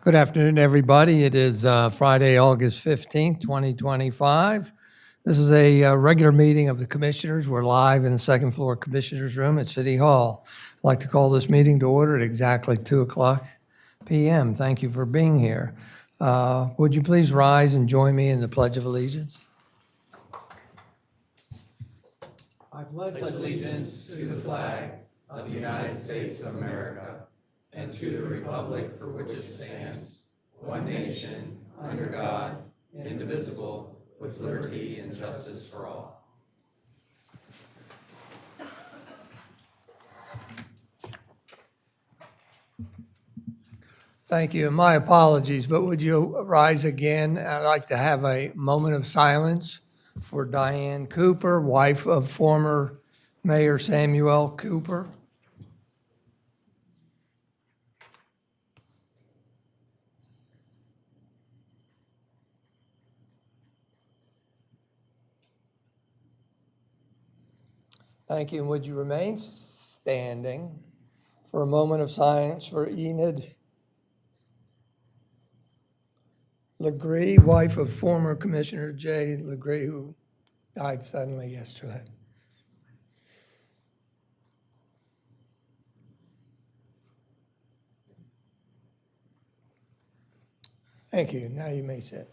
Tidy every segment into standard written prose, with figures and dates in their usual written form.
Good afternoon, everybody. It is Friday, August 15th, 2025. This is a regular meeting of the Commissioners. We're live in the second floor Commissioners Room at City Hall. I'd like to call this meeting to order at exactly 2 o'clock p.m. Thank you for being here. Would you please rise and join me in the Pledge of Allegiance? I pledge allegiance to the flag of the United States of America and to the republic for which it stands, one nation, under God, indivisible, with liberty and justice for all. Thank you, and my apologies, but would you rise again? I'd like to have a moment of silence for Diane Cooper, wife of former Mayor Samuel Cooper. Thank you, and would you remain standing for a moment of silence for Enid Legree, wife of former Commissioner Jay Legree, who died suddenly yesterday. Thank you. Now you may sit.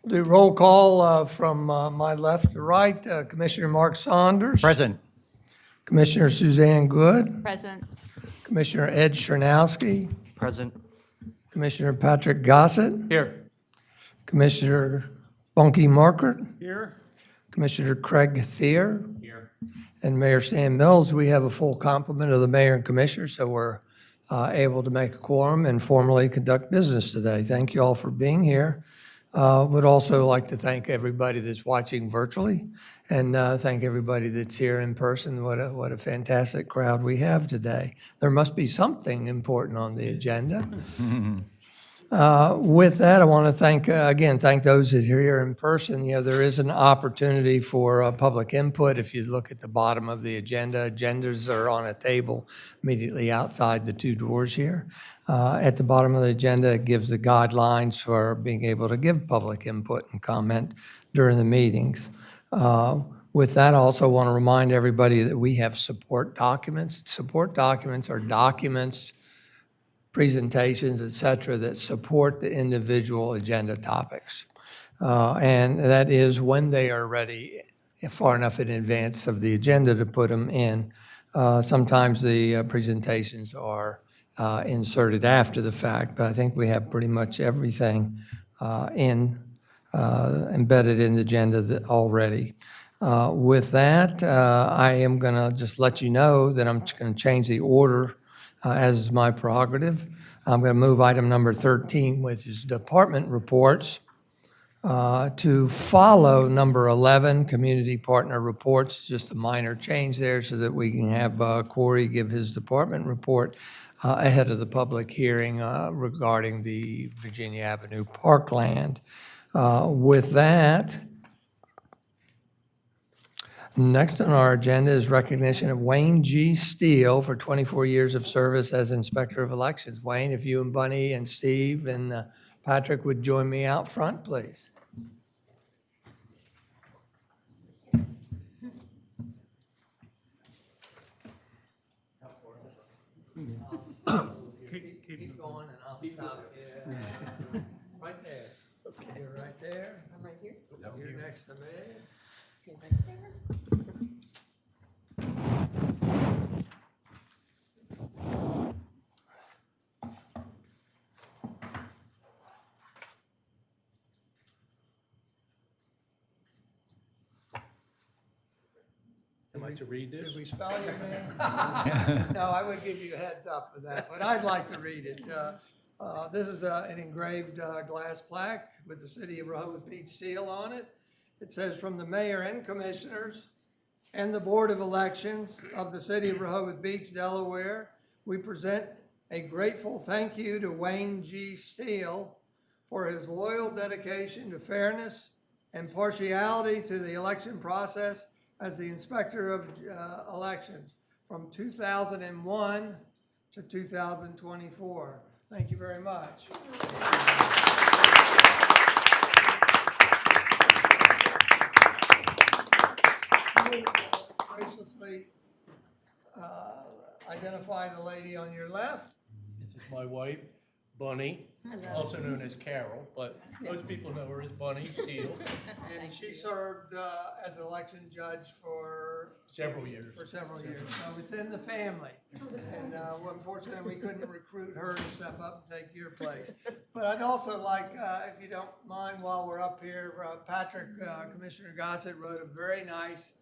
We'll do roll call from my left to right. Commissioner Mark Saunders. Present. Commissioner Suzanne Good. Present. Commissioner Ed Chernowski. Present. Commissioner Patrick Gossett. Here. Commissioner Bunky Markert. Here. Commissioner Craig Thier. Here. And Mayor Sam Mills. We have a full complement of the mayor and commissioners, so we're able to make a quorum and formally conduct business today. Thank you all for being here. Would also like to thank everybody that's watching virtually and thank everybody that's here in person. What a fantastic crowd we have today. There must be something important on the agenda. With that, I want to thank those that are here in person. You know, there is an opportunity for public input. If you look at the bottom of the agenda, agendas are on a table immediately outside the two doors here. At the bottom of the agenda, it gives the guidelines for being able to give public input and comment during the meetings. With that, I also want to remind everybody that we have support documents. Support documents are documents, presentations, et cetera, that support the individual agenda topics. And that is when they are ready, far enough in advance of the agenda to put them in. Sometimes the presentations are inserted after the fact, but I think we have pretty much everything embedded in the agenda already. With that, I am going to just let you know that I'm going to change the order as is my prerogative. I'm going to move item number 13, which is department reports, to follow number 11, community partner reports. Just a minor change there so that we can have Corey give his department report ahead of the public hearing regarding the Virginia Avenue Parkland. With that, next on our agenda is recognition of Wayne G. Steele for 24 years of service as Inspector of Elections. Wayne, if you and Bunny and Steve and Patrick would join me out front, please. Keep going and I'll stop. Yeah. Right there. Okay. You're right there. I'm right here. You're next to me. Okay, right there. Am I to read this? Did we spell your name? No, I would give you a heads up for that, but I'd like to read it. This is an engraved glass plaque with the City of Rehoboth Beach seal on it. It says, from the mayor and commissioners and the Board of Elections of the City of Rehoboth Beach, Delaware, we present a grateful thank you to Wayne G. Steele for his loyal dedication to fairness and partiality to the election process as the Inspector of Elections. from 2001 to 2024. Thank you very much. Graciously identify the lady on your left. This is my wife, Bunny, also known as Carol, but most people know her as Bunny Steele. And she served as an election judge for Several years. So it's in the family. And unfortunately, we couldn't recruit her to step up and take your place. But I'd also like, if you don't mind, while we're up here, Patrick, Commissioner Gossett wrote a very nice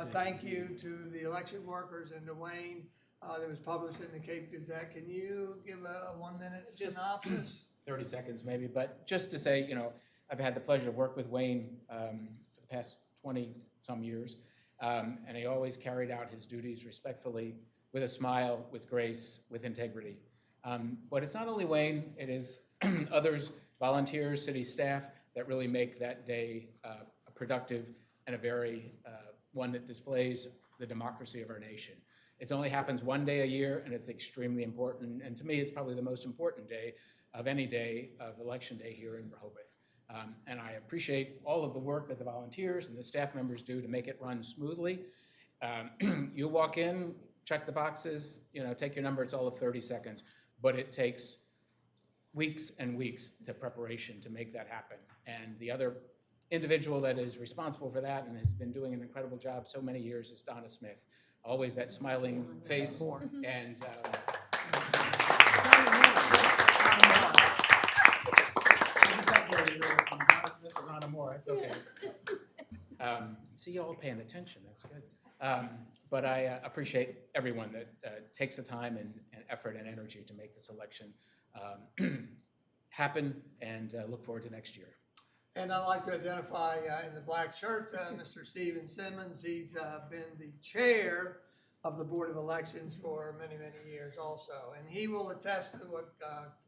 thank you to the election workers and to Wayne that was published in the Cape Gazette. Can you give a 1-minute synopsis? 30 seconds maybe, but just to say, you know, I've had the pleasure to work with Wayne for the past 20-some years, and he always carried out his duties respectfully, with a smile, with grace, with integrity. But it's not only Wayne, it is others, volunteers, city staff, that really make that day a productive and a very one that displays the democracy of our nation. It only happens one day a year, and it's extremely important. And to me, it's probably the most important day of any day of Election Day here in Rehoboth. And I appreciate all of the work that the volunteers and the staff members do to make it run smoothly. You walk in, check the boxes, you know, take your number. It's all of 30 seconds. But it takes weeks and weeks to preparation to make that happen. And the other individual that is responsible for that and has been doing an incredible job so many years is Donna Smith. Always that smiling face, and it's okay. See you all paying attention, that's good. But I appreciate everyone that takes the time and effort and energy to make this election happen, and look forward to next year. And I'd like to identify in the black shirt, Mr. Stephen Simmons. He's been the chair of the Board of Elections for many, many years also. And he will attest to what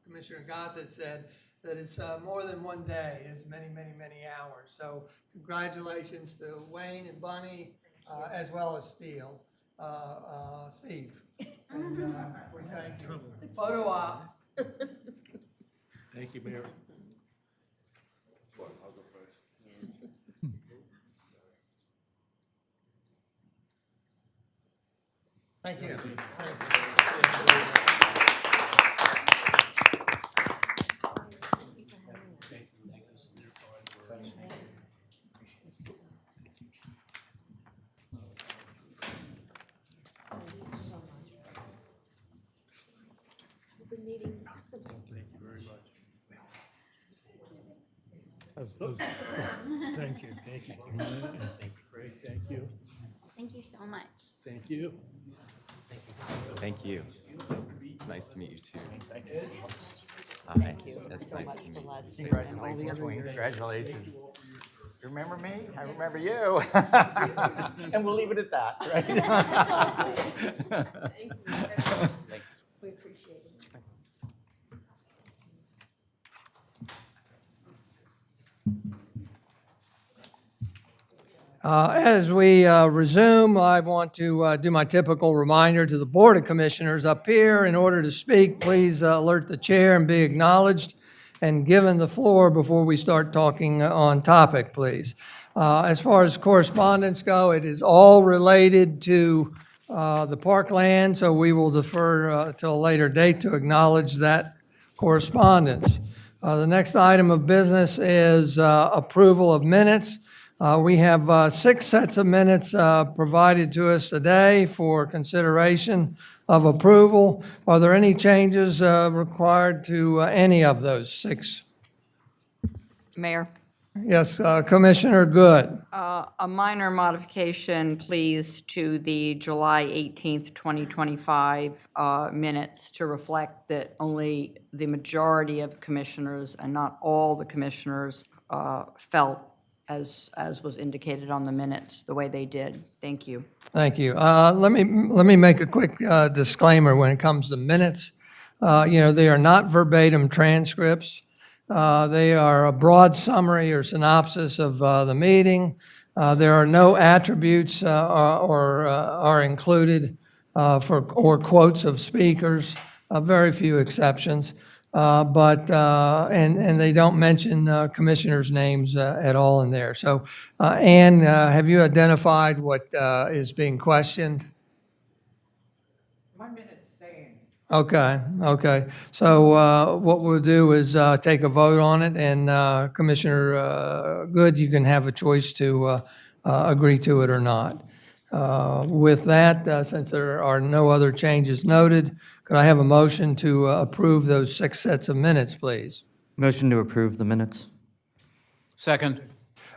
Commissioner Gossett said, that it's more than one day, it's many, many, many hours. So congratulations to Wayne and Bunny, as well as Steve. And we thank you. Photo op. Thank you, Mayor. Thank you. Good meeting. Thank you very much. Thank you. Thank you. Great, thank you. Thank you so much. Thank you. Thank you. Nice to meet you too. Thank you That's so nice much to meet for you. last year and all the other years. Congratulations. You remember me? I remember you. And we'll leave it at that, right? Thank you. Thanks. We appreciate it. As we resume, I want to do my typical reminder to the Board of Commissioners up here. In order to speak, please alert the chair and be acknowledged and given the floor before we start talking on topic, please. As far as correspondence go, it is all related to the Parkland, so we will defer till a later date to acknowledge that correspondence. The next item of business is approval of minutes. We have 6 sets of minutes provided to us today for consideration of approval. Are there any changes required to any of those 6? Mayor, Yes, Commissioner Good. a minor modification, please, to the July 18th, 2025 minutes to reflect that only the majority of commissioners and not all the commissioners felt as was indicated on the minutes, the way they did. Thank you. Thank you. Let me make a quick disclaimer when it comes to minutes. They are not verbatim transcripts. They are a broad summary or synopsis of the meeting. There are no attributes or are included or quotes of speakers, very few exceptions. And they don't mention commissioners' names at all in there. So, Ann, have you identified what is being questioned? My minute's staying. Okay. So what we'll do is take a vote on it, and Commissioner Good, you can have a choice to agree to it or not. With that, since there are no other changes noted, could I have a motion to approve those 6 sets of minutes, please? Motion to approve the minutes. Second.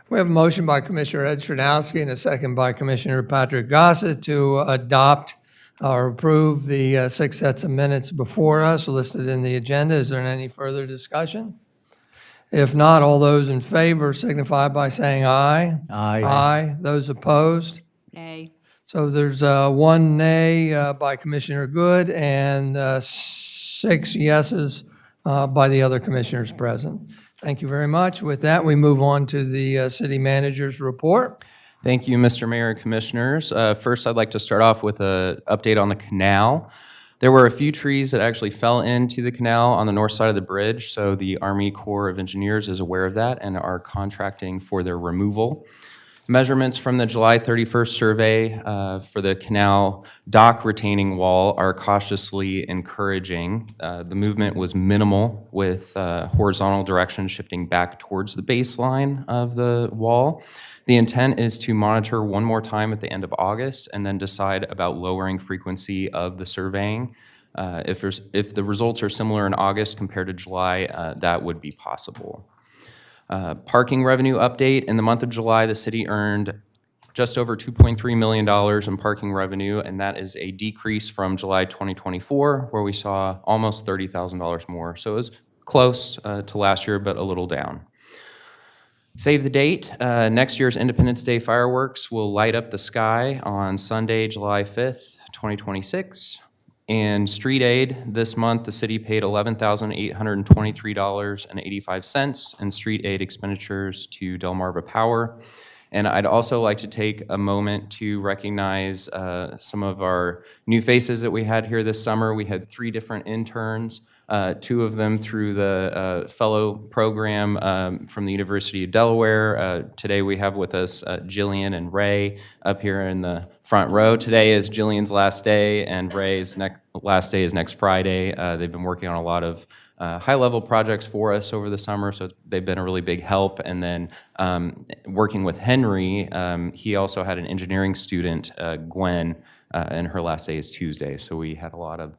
We have a motion by Commissioner Ed Stradowski and a second by Commissioner Patrick Gossett to adopt or approve the 6 sets of minutes before us listed in the agenda. Is there any further discussion? If not, all those in favor signify by saying aye. Aye. Aye. Those opposed? Nay. So there's 1 nay by Commissioner Good and 6 yeses by the other commissioners present. Thank you very much. With that, we move on to the city manager's report. Thank you, Mr. Mayor and Commissioners. First, I'd like to start off with an update on the canal. There were a few trees that actually fell into the canal on the north side of the bridge, so the Army Corps of Engineers is aware of that and are contracting for their removal. Measurements from the July 31st survey for the canal dock retaining wall are cautiously encouraging. The movement was minimal, with horizontal direction shifting back towards the baseline of the wall. The intent is to monitor one more time at the end of August and then decide about lowering frequency of the surveying. If the results are similar in August compared to July, that would be possible. Parking revenue update. In the month of July, the city earned just over $2.3 million in parking revenue, and that is a decrease from July 2024, where we saw almost $30,000 more. So it was close to last year, but a little down. Save the date. Next year's Independence Day fireworks will light up the sky on Sunday, July 5th, 2026. And street aid, this month, the city paid $11,823.85 in street aid expenditures to Delmarva Power. And I'd also like to take a moment to recognize some of our new faces that we had here this summer. We had 3 different interns, 2 of them through the fellow program from the University of Delaware. Today we have with us Jillian and Ray up here in the front row. Today is Jillian's last day, and Ray's last day is next Friday. They've been working on a lot of high-level projects for us over the summer, so they've been a really big help. And then working with Henry, he also had an engineering student, Gwen, and her last day is Tuesday. So we had a lot of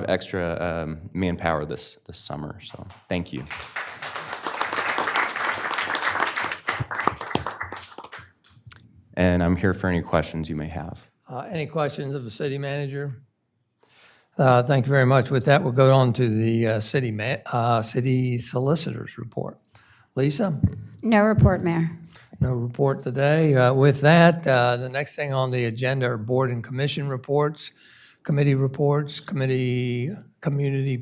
extra manpower this summer. So thank you. And I'm here for any questions you may have. Any questions of the city manager? Thank you very much. With that, we'll go on to the city solicitor's report. Lisa? No report, Mayor. No report today. With that, the next thing on the agenda are board and commission reports, committee reports, community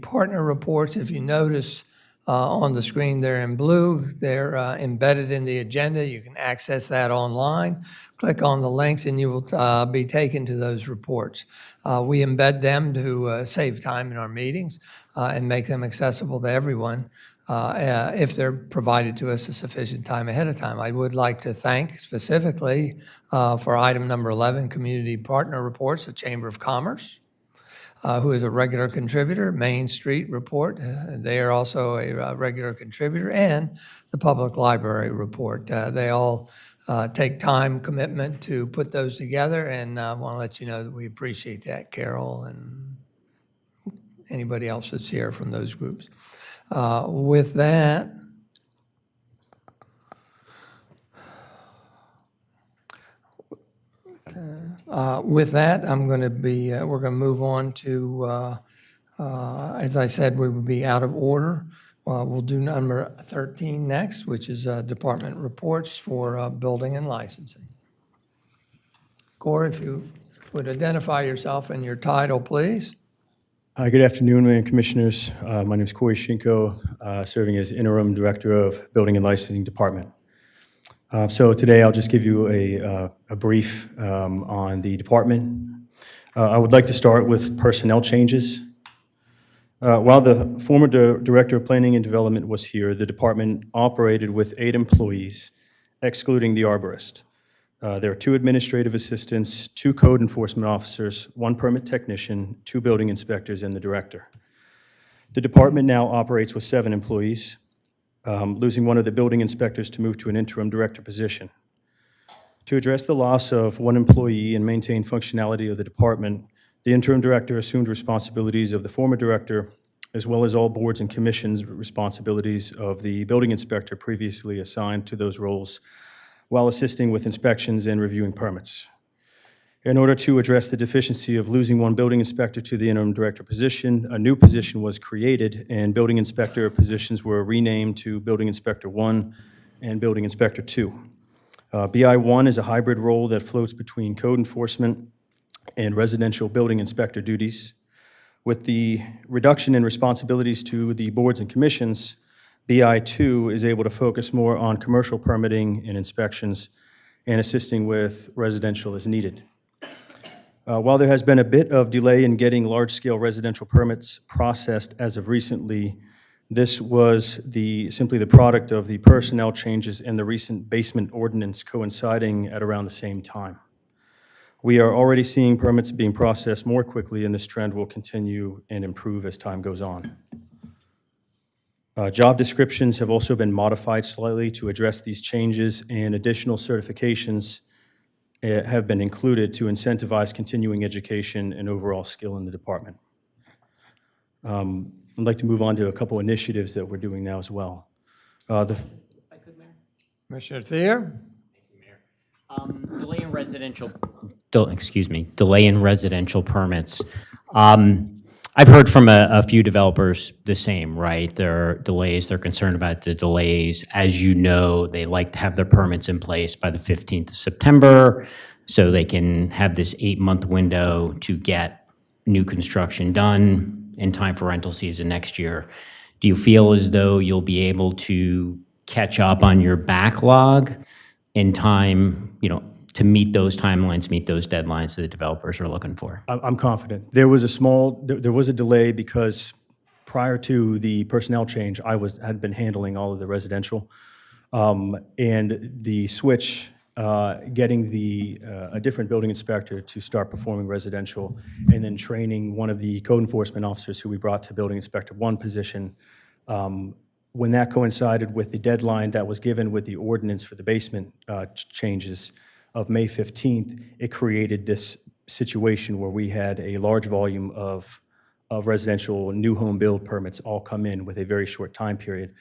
partner reports. If you notice on the screen, they're in blue. They're embedded in the agenda. You can access that online. Click on the links and you will be taken to those reports. We embed them to save time in our meetings and make them accessible to everyone if they're provided to us a sufficient time ahead of time. I would like to thank specifically for item number 11, Community Partner Reports, the Chamber of Commerce, who is a regular contributor, Main Street Report. They are also a regular contributor, and the Public Library Report. They all take time, commitment to put those together, and I want to let you know that we appreciate that, Carol, and anybody else that's here from those groups. With that, I'm going to be, we're going to move on to, as I said, we would be out of order. We'll do number 13 next, which is department reports for building and licensing. Corey, if you would identify yourself and your title, please. Good afternoon, Mayor and Commissioners. My name is Corey Shinko, serving as Interim Director of Building and Licensing Department. So today I'll just give you a brief on the department. I would like to start with personnel changes. While the former Director of Planning and Development was here, the department operated with 8 employees, excluding the arborist. There are 2 administrative assistants, 2 code enforcement officers, 1 permit technician, 2 building inspectors, and the director. The department now operates with 7 employees, losing one of the building inspectors to move to an interim director position. To address the loss of 1 employee and maintain functionality of the department, the interim director assumed responsibilities of the former director, as well as all boards and commissions' responsibilities of the building inspector previously assigned to those roles, while assisting with inspections and reviewing permits. In order to address the deficiency of losing 1 building inspector to the interim director position, a new position was created, and building inspector positions were renamed to Building Inspector 1 and Building Inspector 2. BI1 is a hybrid role that floats between code enforcement and residential building inspector duties. With the reduction in responsibilities to the boards and commissions, BI2 is able to focus more on commercial permitting and inspections and assisting with residential as needed. While there has been a bit of delay in getting large-scale residential permits processed as of recently, this was simply the product of the personnel changes and the recent basement ordinance coinciding at around the same time. We are already seeing permits being processed more quickly, and this trend will continue and improve as time goes on. Job descriptions have also been modified slightly to address these changes, and additional certifications have been included to incentivize continuing education and overall skill in the department. I'd like to move on to a couple initiatives that we're doing now as well. Commissioner Thayer? Delay in residential, delay in residential permits. I've heard from a few developers the same, right? There are delays, they're concerned about the delays. As you know, they like to have their permits in place by the 15th of September, so they can have this 8-month window to get new construction done in time for rental season next year. Do you feel as though you'll be able to catch up on your backlog in time, to meet those timelines, meet those deadlines that the developers are looking for? I'm confident. There was a delay because prior to the personnel change, I had been handling all of the residential, and the switch, getting a different building inspector to start performing residential, and then training one of the code enforcement officers who we brought to Building Inspector 1 position. When that coincided with the deadline that was given with the ordinance for the basement changes of May 15th, it created this situation where we had a large volume of residential new home build permits all come in with a very short time period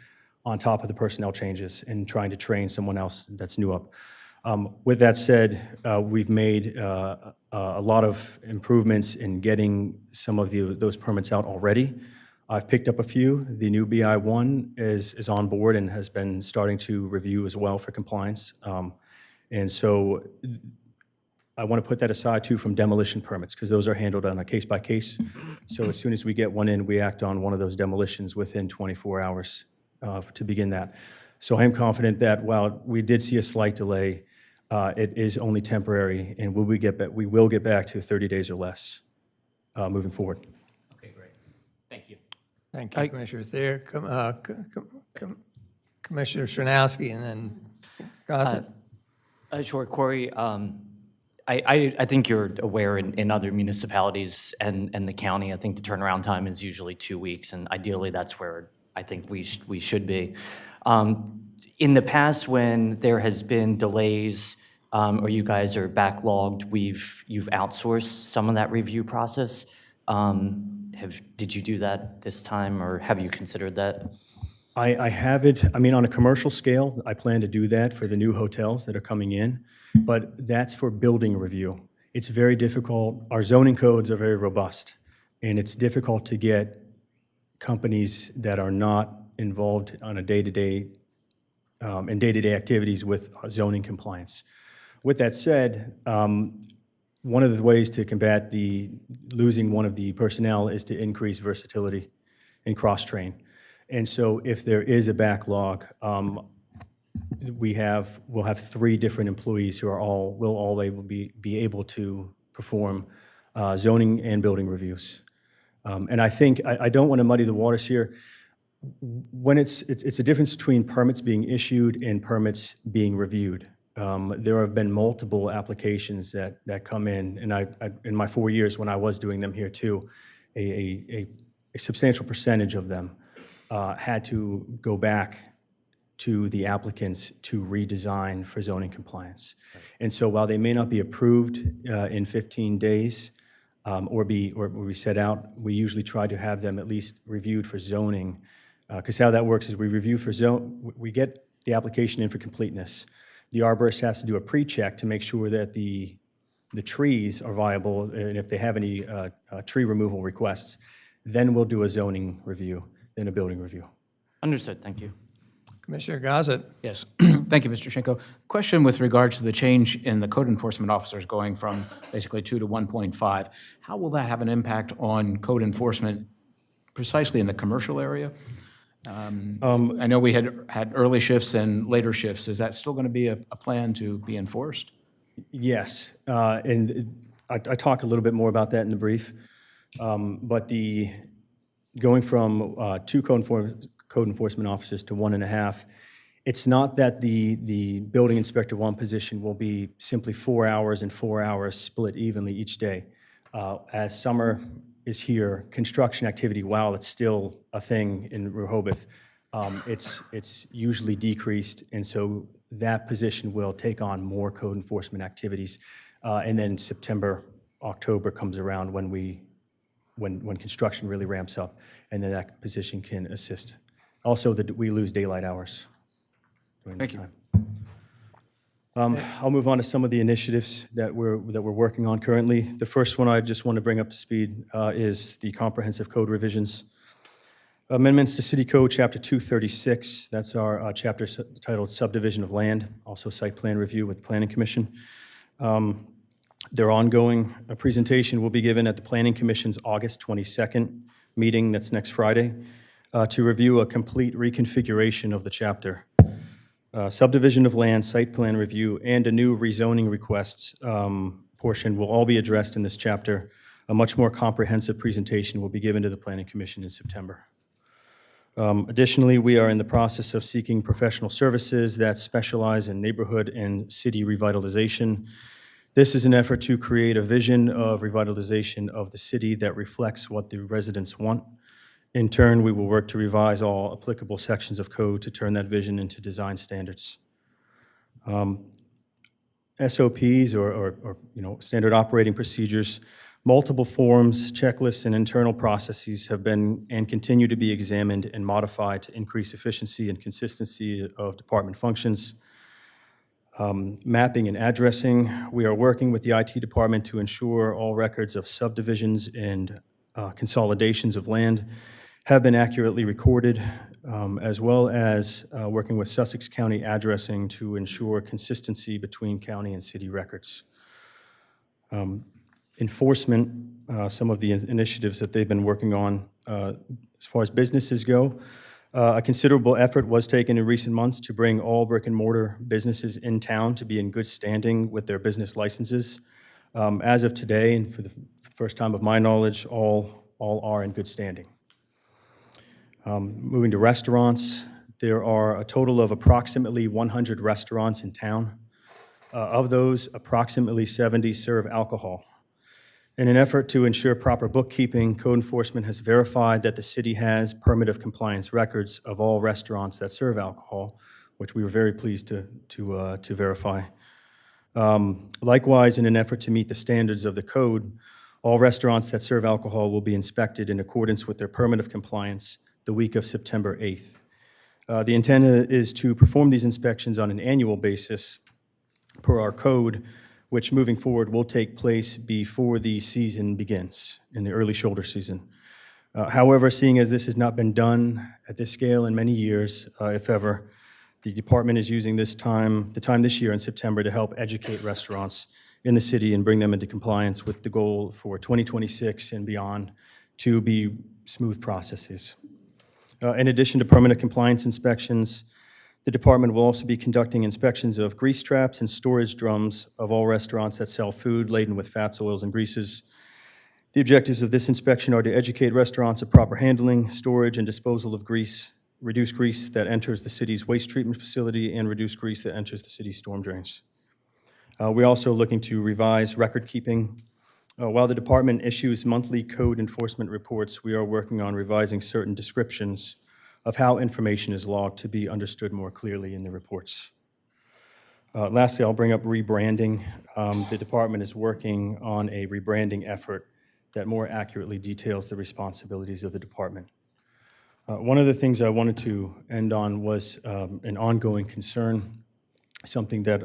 on top of the personnel changes and trying to train someone else that's new up. With that said, we've made a lot of improvements in getting some of those permits out already. I've picked up a few. The new BI1 is on board and has been starting to review as well for compliance. And so I want to put that aside too from demolition permits, because those are handled on a case-by-case. So as soon as we get one in, we act on one of those demolitions within 24 hours to begin that. So I am confident that while we did see a slight delay, it is only temporary, and we will get back to 30 days or less moving forward. Okay, great. Thank you. Thank you, Commissioner Thayer. Commissioner Shanowski, and then Gossett. Sure, Corey. I think you're aware in other municipalities and the county, I think the turnaround time is usually 2 weeks, and ideally that's where I think we should be. In the past, when there has been delays or you guys are backlogged, you've outsourced some of that review process. Did you do that this time, or have you considered that? I haven't. I mean, on a commercial scale, I plan to do that for the new hotels that are coming in, but that's for building review. It's very difficult. Our zoning codes are very robust, and it's difficult to get companies that are not involved on a day-to-day in day-to-day activities with zoning compliance. With that said, one of the ways to combat losing one of the personnel is to increase versatility and cross-train. And so if there is a backlog, we'll have 3 different employees who will all be able to perform zoning and building reviews. And I think, I don't want to muddy the waters here. When it's a difference between permits being issued and permits being reviewed. There have been multiple applications that come in, and in my 4 years when I was doing them here too, a substantial percentage of them had to go back to the applicants to redesign for zoning compliance. And so while they may not be approved in 15 days or be set out, we usually try to have them at least reviewed for zoning. Because how that works is we review for we get the application in for completeness. The arborist has to do a pre-check to make sure that the trees are viable, and if they have any tree removal requests, then we'll do a zoning review, then a building review. Understood, thank you. Commissioner Gossett. Yes, thank you, Mr. Schenko. Question with regards to the change in the code enforcement officers going from basically 2 to 1.5. How will that have an impact on code enforcement precisely in the commercial area? I know we had early shifts and later shifts. Is that still going to be a plan to be enforced? Yes, and I talk a little bit more about that in the brief, but going from 2 code enforcement officers to 1.5, it's not that the building inspector 1 position will be simply 4 hours and 4 hours split evenly each day. As summer is here, construction activity, while it's still a thing in Rehoboth, it's usually decreased, and so that position will take on more code enforcement activities. And then September, October comes around when construction really ramps up, and then that position can assist. Also, we lose daylight hours during that time. I'll move on to some of the initiatives that we're working on currently. The first one I just want to bring up to speed is the comprehensive code revisions. Amendments to City Code, Chapter 236. That's our chapter titled Subdivision of Land, also site plan review with the Planning Commission. They're ongoing. A presentation will be given at the Planning Commission's August 22nd meeting, that's next Friday, to review a complete reconfiguration of the chapter. Subdivision of land, site plan review, and a new rezoning requests portion will all be addressed in this chapter. A much more comprehensive presentation will be given to the Planning Commission in September. Additionally, we are in the process of seeking professional services that specialize in neighborhood and city revitalization. This is an effort to create a vision of revitalization of the city that reflects what the residents want. In turn, we will work to revise all applicable sections of code to turn that vision into design standards. SOPs or standard operating procedures, multiple forms, checklists, and internal processes have been and continue to be examined and modified to increase efficiency and consistency of department functions. Mapping and addressing, we are working with the IT department to ensure all records of subdivisions and consolidations of land have been accurately recorded, as well as working with Sussex County Addressing to ensure consistency between county and city records. Enforcement, some of the initiatives that they've been working on as far as businesses go. A considerable effort was taken in recent months to bring all brick and mortar businesses in town to be in good standing with their business licenses. As of today, and for the first time of my knowledge, all are in good standing. Moving to restaurants, there are a total of approximately 100 restaurants in town. Of those, approximately 70 serve alcohol. In an effort to ensure proper bookkeeping, code enforcement has verified that the city has permit of compliance records of all restaurants that serve alcohol, which we were very pleased to verify. Likewise, in an effort to meet the standards of the code, all restaurants that serve alcohol will be inspected in accordance with their permit of compliance the week of September 8th. The intent is to perform these inspections on an annual basis per our code, which moving forward will take place before the season begins, in the early shoulder season. However, seeing as this has not been done at this scale in many years, if ever, the department is using the time this year in September to help educate restaurants in the city and bring them into compliance with the goal for 2026 and beyond to be smooth processes. In addition to permanent compliance inspections, the department will also be conducting inspections of grease traps and storage drums of all restaurants that sell food laden with fats, oils, and greases. The objectives of this inspection are to educate restaurants of proper handling, storage, and disposal of grease, reduce grease that enters the city's waste treatment facility, and reduce grease that enters the city's storm drains. We're also looking to revise record keeping. While the department issues monthly code enforcement reports, we are working on revising certain descriptions of how information is logged to be understood more clearly in the reports. Lastly, I'll bring up rebranding. The department is working on a rebranding effort that more accurately details the responsibilities of the department. One of the things I wanted to end on was an ongoing concern, something that,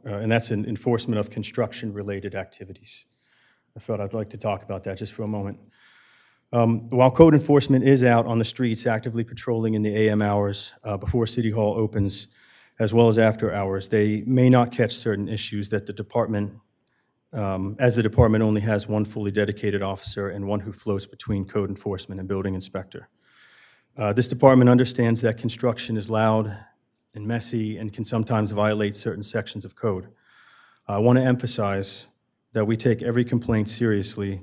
and that's an enforcement of construction-related activities. I felt I'd like to talk about that just for a moment. While code enforcement is out on the streets actively patrolling in the AM hours before City Hall opens, as well as after hours, they may not catch certain issues that the department, as the department only has one fully dedicated officer and one who floats between code enforcement and building inspector. This department understands that construction is loud and messy and can sometimes violate certain sections of code. I want to emphasize that we take every complaint seriously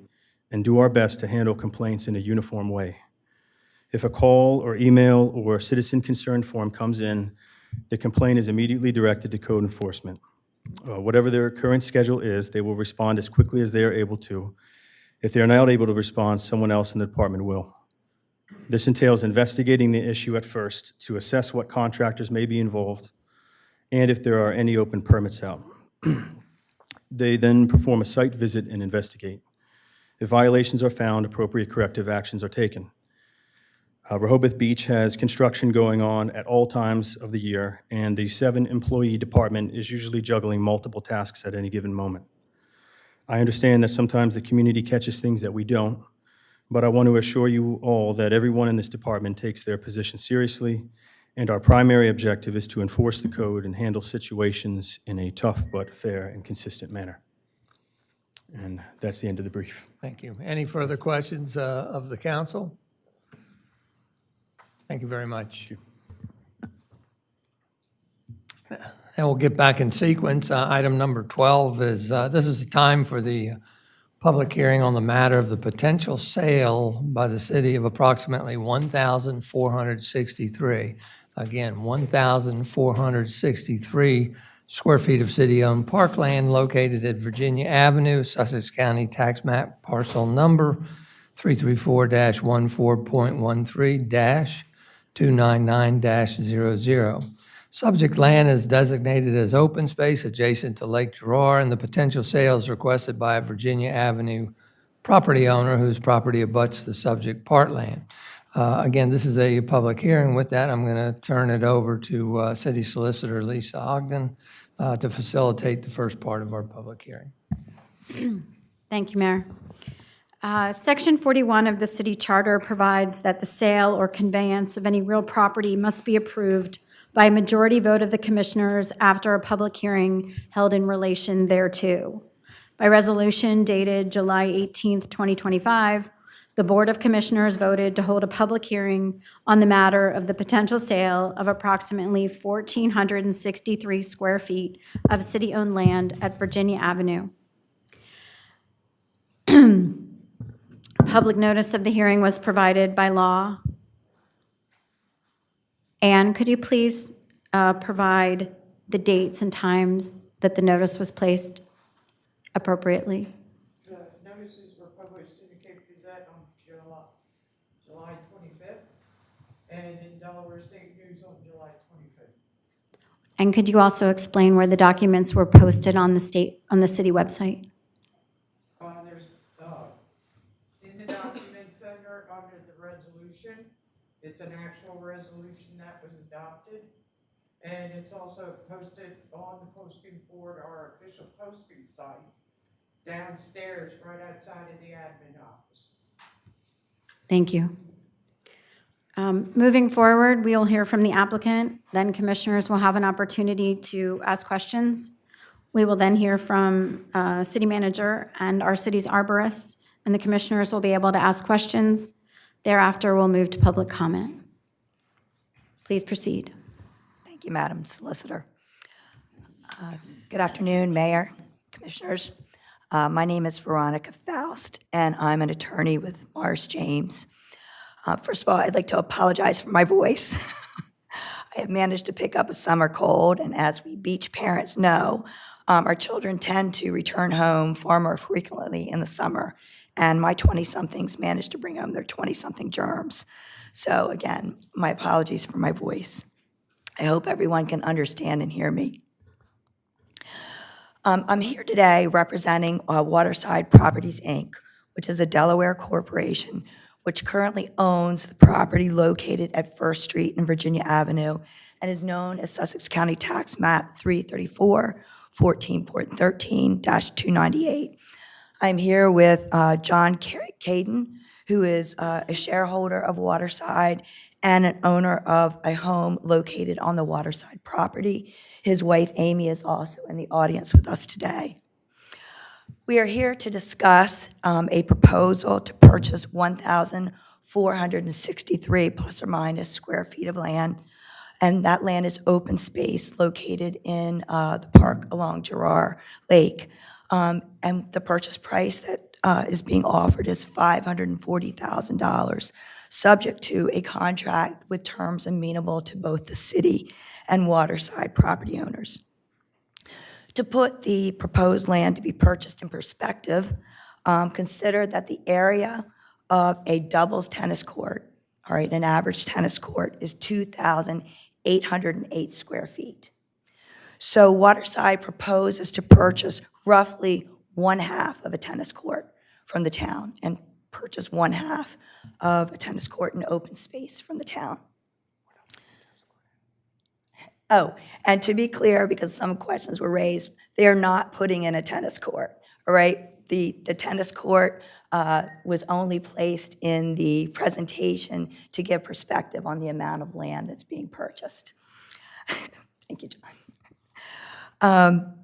and do our best to handle complaints in a uniform way. If a call or email or citizen concern form comes in, the complaint is immediately directed to code enforcement. Whatever their current schedule is, they will respond as quickly as they are able to. If they are not able to respond, someone else in the department will. This entails investigating the issue at first to assess what contractors may be involved and if there are any open permits out. They then perform a site visit and investigate. If violations are found, appropriate corrective actions are taken. Rehoboth Beach has construction going on at all times of the year, and the 7-employee department is usually juggling multiple tasks at any given moment. I understand that sometimes the community catches things that we don't, but I want to assure you all that everyone in this department takes their position seriously, and our primary objective is to enforce the code and handle situations in a tough but fair and consistent manner. And that's the end of the brief. Thank you. Any further questions of the council? Thank you very much. And we'll get back in sequence. Item number 12 is, this is the time for the public hearing on the matter of the potential sale by the city of approximately 1,463. Again, 1,463 square feet of city-owned parkland located at Virginia Avenue, Sussex County Tax Map Parcel Number 334-14.13-299-00. Subject land is designated as open space adjacent to Lake Gerard, and the potential sale is requested by a Virginia Avenue property owner whose property abuts the subject parkland. Again, this is a public hearing. With that, I'm going to turn it over to City Solicitor Lisa Ogden to facilitate the first part of our public hearing. Thank you, Mayor. Section 41 of the city charter provides that the sale or conveyance of any real property must be approved by a majority vote of the commissioners after a public hearing held in relation thereto. By resolution dated July 18th, 2025, the Board of Commissioners voted to hold a public hearing on the matter of the potential sale of approximately 1,463 square feet of city-owned land at Virginia Avenue. Public notice of the hearing was provided by law. Anne, could you please provide the dates and times that the notice was placed appropriately? The notices were published in the Cape Gazette on July 25th and in Delaware State News on July 25th. And could you also explain where the documents were posted on the city website? There's in the document center under the resolution. It's an actual resolution that was adopted, and it's also posted on the posting board, our official posting site, downstairs right outside of the admin office. Thank you. Moving forward, we will hear from the applicant. Then commissioners will have an opportunity to ask questions. We will then hear from city manager and our city's arborists, and the commissioners will be able to ask questions. Thereafter, we'll move to public comment. Please proceed. Thank you, Madam Solicitor. Good afternoon, Mayor, Commissioners. My name is Veronica Faust, and I'm an attorney with Morris James. First of all, I'd like to apologize for my voice. I have managed to pick up a summer cold, and as we beach parents know, our children tend to return home far more frequently in the summer, and my 20-somethings managed to bring home their 20-something germs. So again, my apologies for my voice. I hope everyone can understand and hear me. I'm here today representing Waterside Properties, Inc., which is a Delaware corporation which currently owns the property located at First Street and Virginia Avenue and is known as Sussex County Tax Map 334, 14.13-298. I'm here with John Caden, who is a shareholder of Waterside and an owner of a home located on the Waterside property. His wife, Amy, is also in the audience with us today. We are here to discuss a proposal to purchase 1,463 plus or minus square feet of land, and that land is open space located in the park along Girard Lake. And the purchase price that is being offered is $540,000, subject to a contract with terms amenable to both the city and Waterside property owners. To put the proposed land to be purchased in perspective, consider that the area of a doubles tennis court, all right, an average tennis court is 2,808 square feet. So Waterside proposes to purchase roughly 1/2 of a tennis court from the town and purchase 1/2 of a tennis court in open space from the town. Oh, and to be clear, because some questions were raised, they are not putting in a tennis court, all right? The tennis court was only placed in the presentation to give perspective on the amount of land that's being purchased. Thank you, John.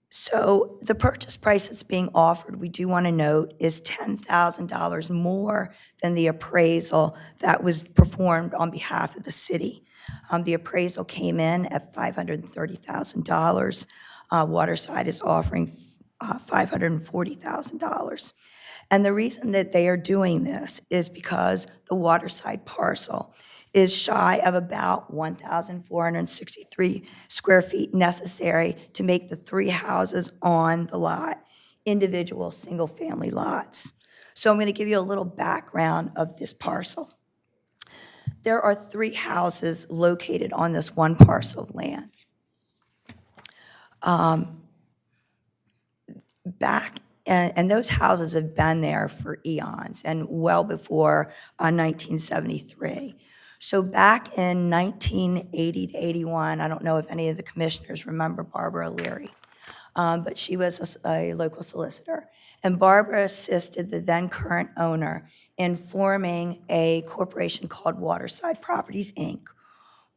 So the purchase price that's being offered, we do want to note, is $10,000 more than the appraisal that was performed on behalf of the city. The appraisal came in at $530,000. Waterside is offering $540,000. And the reason that they are doing this is because the Waterside parcel is shy of about 1,463 square feet necessary to make the 3 houses on the lot individual single-family lots. So I'm going to give you a little background of this parcel. There are 3 houses located on this one parcel of land. And those houses have been there for eons and well before 1973. So back in 1980 to 81, I don't know if any of the commissioners remember Barbara Leary, but she was a local solicitor. And Barbara assisted the then current owner in forming a corporation called Waterside Properties, Inc.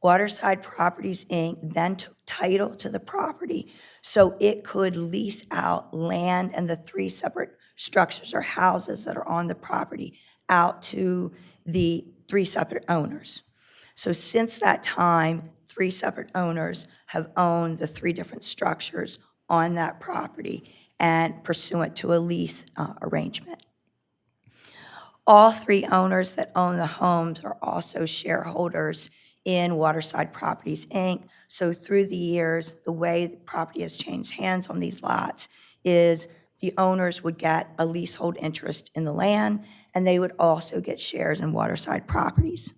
Waterside Properties, Inc. then took title to the property so it could lease out land and the 3 separate structures or houses that are on the property out to the 3 separate owners. So since that time, 3 separate owners have owned the 3 different structures on that property and pursuant to a lease arrangement. All 3 owners that own the homes are also shareholders in Waterside Properties, Inc. So through the years, the way the property has changed hands on these lots is the owners would get a leasehold interest in the land, and they would also get shares in Waterside Properties.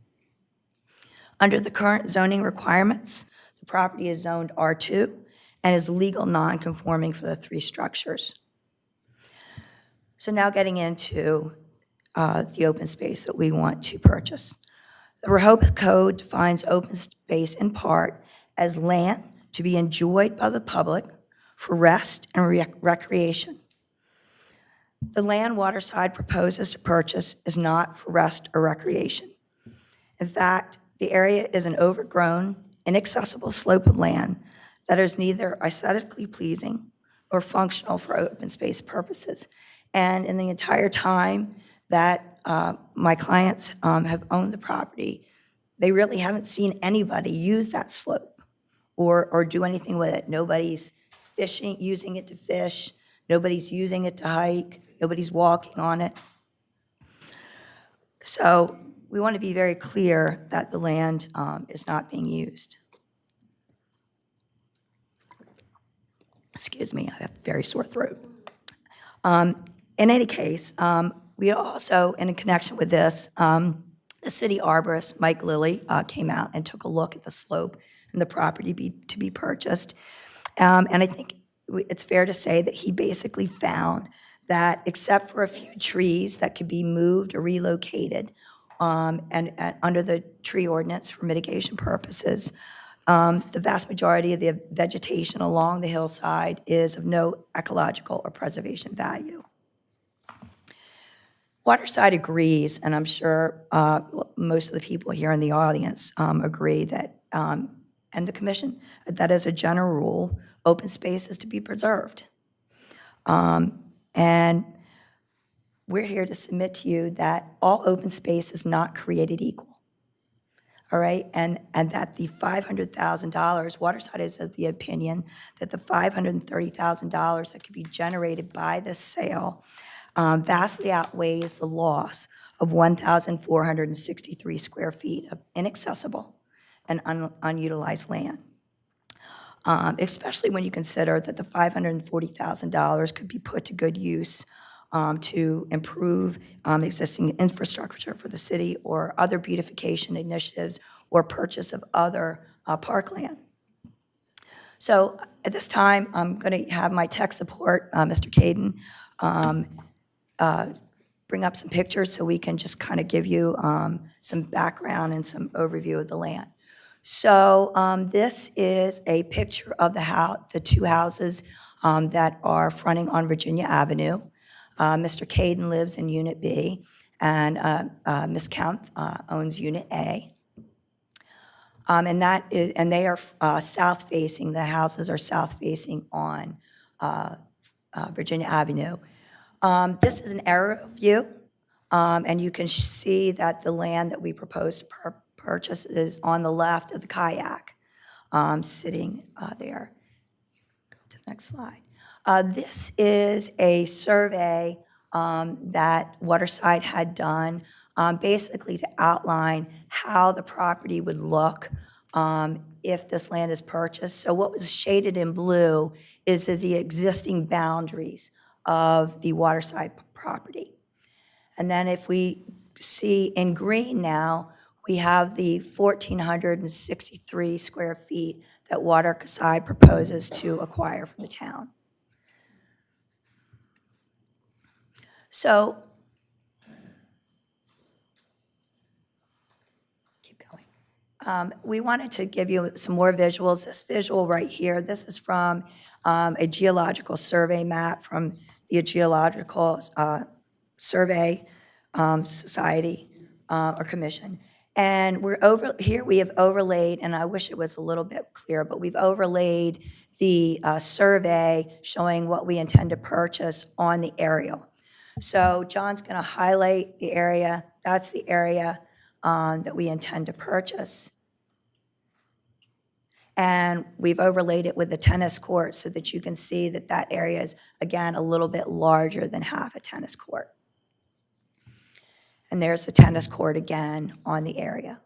Under the current zoning requirements, the property is zoned R2 and is legal non-conforming for the 3 structures. So now getting into the open space that we want to purchase. The Rehoboth Code defines open space in part as land to be enjoyed by the public for rest and recreation. The land Waterside proposes to purchase is not for rest or recreation. In fact, the area is an overgrown, inaccessible slope of land that is neither aesthetically pleasing or functional for open space purposes. And in the entire time that my clients have owned the property, they really haven't seen anybody use that slope or do anything with it. Nobody's fishing, using it to fish. Nobody's using it to hike. Nobody's walking on it. So we want to be very clear that the land is not being used. Excuse me, I have a very sore throat. In any case, we also, in connection with this, the city arborist, Mike Lilly, came out and took a look at the slope and the property to be purchased. And I think it's fair to say that he basically found that except for a few trees that could be moved or relocated, and under the tree ordinance for mitigation purposes, the vast majority of the vegetation along the hillside is of no ecological or preservation value. Waterside agrees, and I'm sure most of the people here in the audience agree that, and the commission, that as a general rule, open space is to be preserved. And we're here to submit to you that all open space is not created equal. All right, and that the $500,000, Waterside is of the opinion that the $530,000 that could be generated by this sale vastly outweighs the loss of 1,463 square feet of inaccessible and unutilized land. Especially when you consider that the $540,000 could be put to good use to improve existing infrastructure for the city or other beautification initiatives or purchase of other parkland. So at this time, I'm going to have my tech support, Mr. Caden, bring up some pictures so we can just kind of give you some background and some overview of the land. So this is a picture of the two houses that are fronting on Virginia Avenue. Mr. Caden lives in Unit B, and Ms. Kempf owns Unit A. And they are south-facing. The houses are south-facing on Virginia Avenue. This is an aerial view, and you can see that the land that we propose to purchase is on the left of the kayak, sitting there. Go to the next slide. This is a survey that Waterside had done, basically to outline how the property would look if this land is purchased. So what was shaded in blue is the existing boundaries of the Waterside property. And then if we see in green now, we have the 1,463 square feet that Waterside proposes to acquire from the town. So, keep going. We wanted to give you some more visuals. This visual right here, this is from a geological survey map from the Geological Survey Society or Commission. And we have overlaid, and I wish it was a little bit clearer, but we've overlaid the survey showing what we intend to purchase on the aerial. So John's going to highlight the area. That's the area that we intend to purchase. And we've overlaid it with the tennis court so that you can see that that area is, again, a little bit larger than half a tennis court. And there's the tennis court again on the area.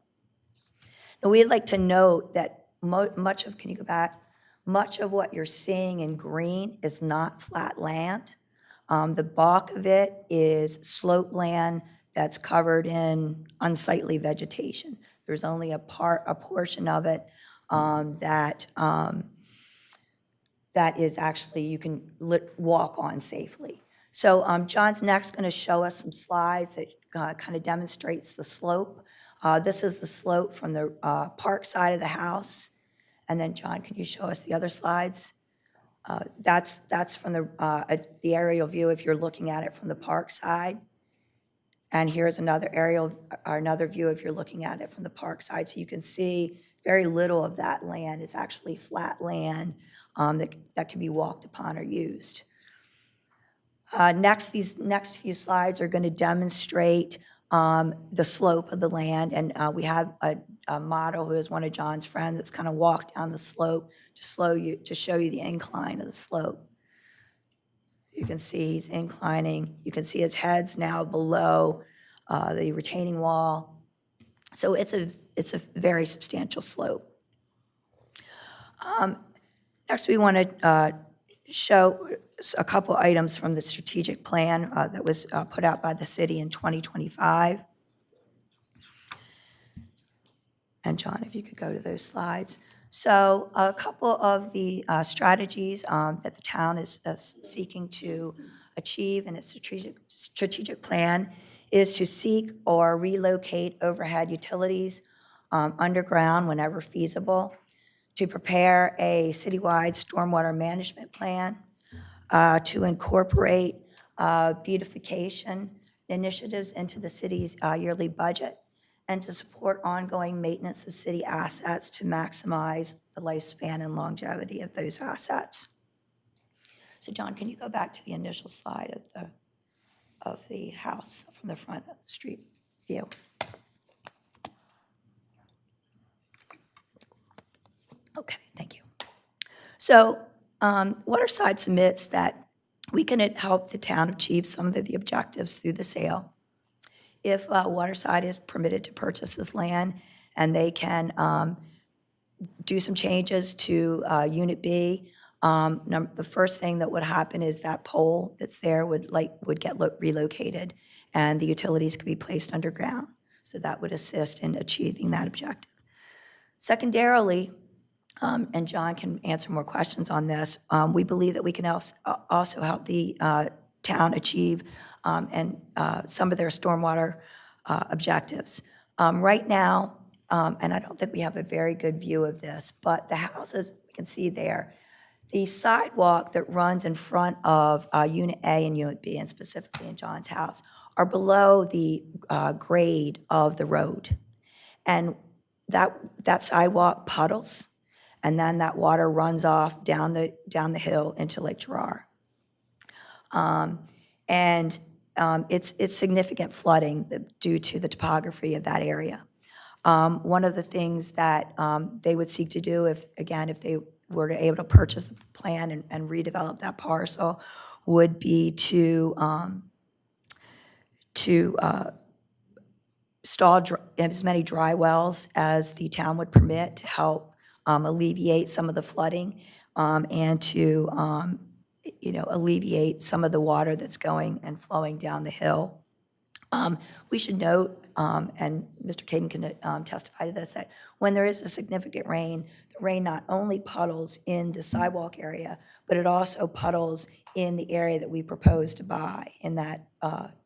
Now, we'd like to note that can you go back? Much of what you're seeing in green is not flat land. The bulk of it is slope land that's covered in unsightly vegetation. There's only a portion of it that is actually you can walk on safely. So John's next going to show us some slides that kind of demonstrates the slope. This is the slope from the park side of the house. And then John, can you show us the other slides? That's from the aerial view if you're looking at it from the park side. And here's another view if you're looking at it from the park side. So you can see very little of that land is actually flat land that can be walked upon or used. These next few slides are going to demonstrate the slope of the land. And we have a model who is one of John's friends that's kind of walked down the slope to show you the incline of the slope. You can see he's inclining. You can see his head's now below the retaining wall. So it's a very substantial slope. Next, we want to show a couple items from the strategic plan that was put out by the city in 2025. And John, if you could go to those slides. So a couple of the strategies that the town is seeking to achieve in its strategic plan is to seek or relocate overhead utilities underground whenever feasible, to prepare a citywide stormwater management plan, to incorporate beautification initiatives into the city's yearly budget, and to support ongoing maintenance of city assets to maximize the lifespan and longevity of those assets. So John, can you go back to the initial slide of the house from the front street view? Okay, thank you. So Waterside submits that we can help the town achieve some of the objectives through the sale. If Waterside is permitted to purchase this land and they can do some changes to Unit B, the first thing that would happen is that pole that's there would get relocated and the utilities could be placed underground. So that would assist in achieving that objective. Secondarily, and John can answer more questions on this, we believe that we can also help the town achieve some of their stormwater objectives. Right now, and I don't think we have a very good view of this, but the houses, you can see there, the sidewalk that runs in front of Unit A and Unit B, and specifically in John's house, are below the grade of the road. And that sidewalk puddles, and then that water runs off down the hill into Lake Gerard. And it's significant flooding due to the topography of that area. One of the things that they would seek to do if they were able to purchase the plan and redevelop that parcel would be to install as many dry wells as the town would permit to help alleviate some of the flooding and to alleviate some of the water that's going and flowing down the hill. We should note, and Mr. Caden can testify to this, that when there is a significant rain, the rain not only puddles in the sidewalk area, but it also puddles in the area that we propose to buy, in that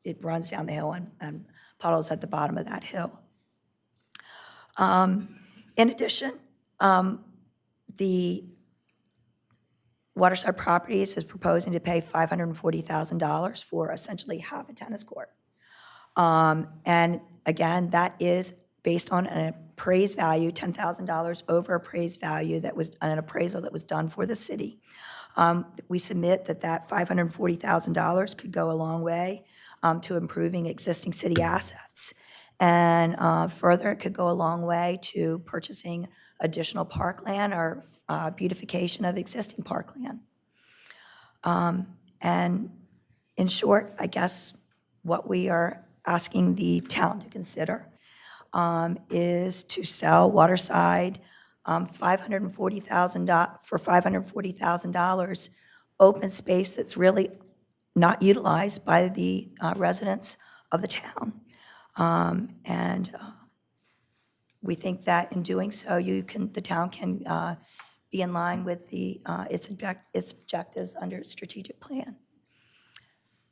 it runs down the hill and puddles at the bottom of that hill. In addition, the Waterside Properties is proposing to pay $540,000 for essentially half a tennis court. And again, that is based on an appraised value, $10,000 over appraised value that was an appraisal that was done for the city. We submit that $540,000 could go a long way to improving existing city assets. And further, it could go a long way to purchasing additional parkland or beautification of existing parkland. And in short, I guess what we are asking the town to consider is to sell Waterside for $540,000 open space that's really not utilized by the residents of the town. We think that in doing so, the town can be in line with its objectives under its strategic plan.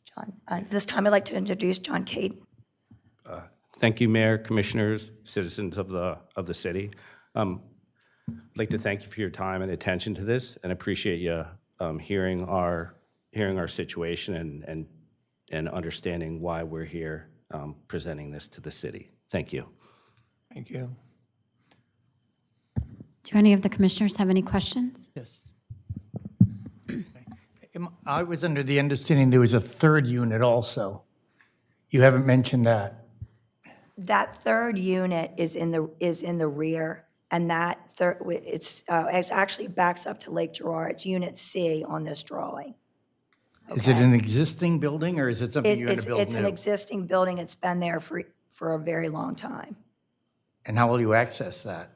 John, this time I'd like to introduce John Caden. Thank you, Mayor, Commissioners, citizens of the city. I'd like to thank you for your time and attention to this, and appreciate you hearing our situation and understanding why we're here presenting this to the city. Thank you. Thank you. Do any of the commissioners have any questions? Yes. I was under the understanding there was a third unit also. You haven't mentioned that. That third unit is in the rear, and that third, it's actually backs up to Lake Gerard. It's Unit C on this drawing. Is it an existing building, or is it something you're going to build It's an new? existing building. It's been there for a very long time. And how will you access that?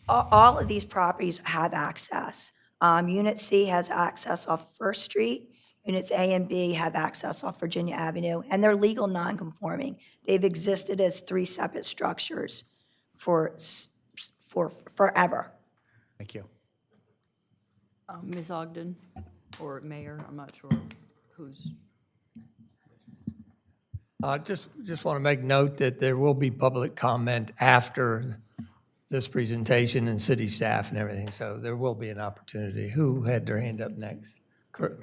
All of these properties have access. Unit C has access off First Street. Units A and B have access off Virginia Avenue, and they're legal non-conforming. They've existed as 3 separate structures for forever. Thank you. Ms. Ogden, or Mayor, I'm not sure who's. Just want to make note that there will be public comment after this presentation and city staff and everything, so there will be an opportunity. Who had their hand up next?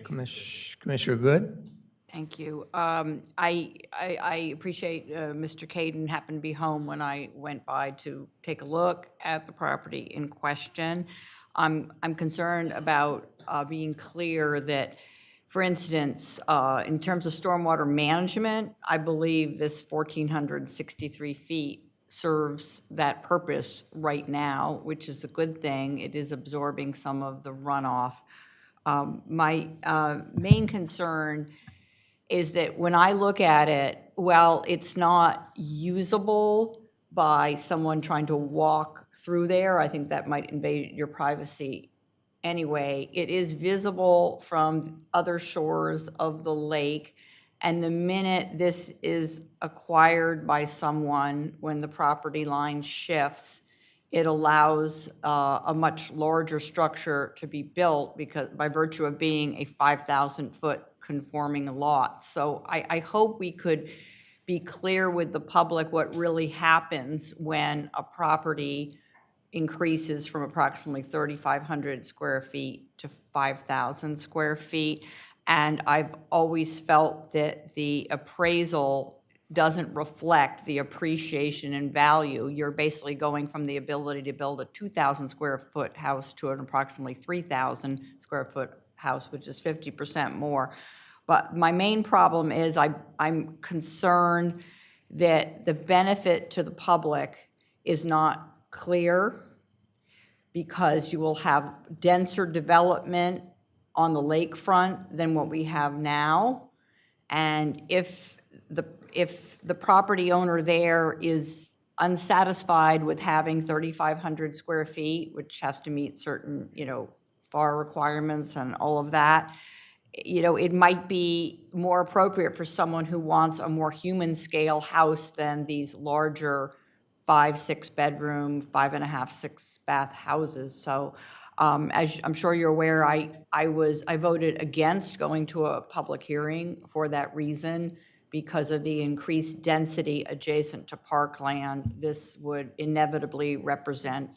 Commissioner Good? Thank you. I appreciate Mr. Caden happened to be home when I went by to take a look at the property in question. I'm concerned about being clear that, for instance, in terms of stormwater management, I believe this 1,463 feet serves that purpose right now, which is a good thing. It is absorbing some of the runoff. My main concern is that when I look at it, well, it's not usable by someone trying to walk through there. I think that might invade your privacy anyway. It is visible from other shores of the lake, and the minute this is acquired by someone, when the property line shifts, it allows a much larger structure to be built because by virtue of being a 5,000-foot conforming lot. So I hope we could be clear with the public what really happens when a property increases from approximately 3,500 square feet to 5,000 square feet. And I've always felt that the appraisal doesn't reflect the appreciation and value. You're basically going from the ability to build a 2,000 square foot house to an approximately 3,000 square foot house, which is 50% more. But my main problem is I'm concerned that the benefit to the public is not clear because you will have denser development on the lakefront than what we have now. And if the property owner there is unsatisfied with having 3,500 square feet, which has to meet certain, FAR requirements and all of that, it might be more appropriate for someone who wants a more human scale house than these larger 5, 6 bedroom, 5.5, 6 bath houses. So as I'm sure you're aware, I voted against going to a public hearing for that reason, because of the increased density adjacent to Parkland this would inevitably represent.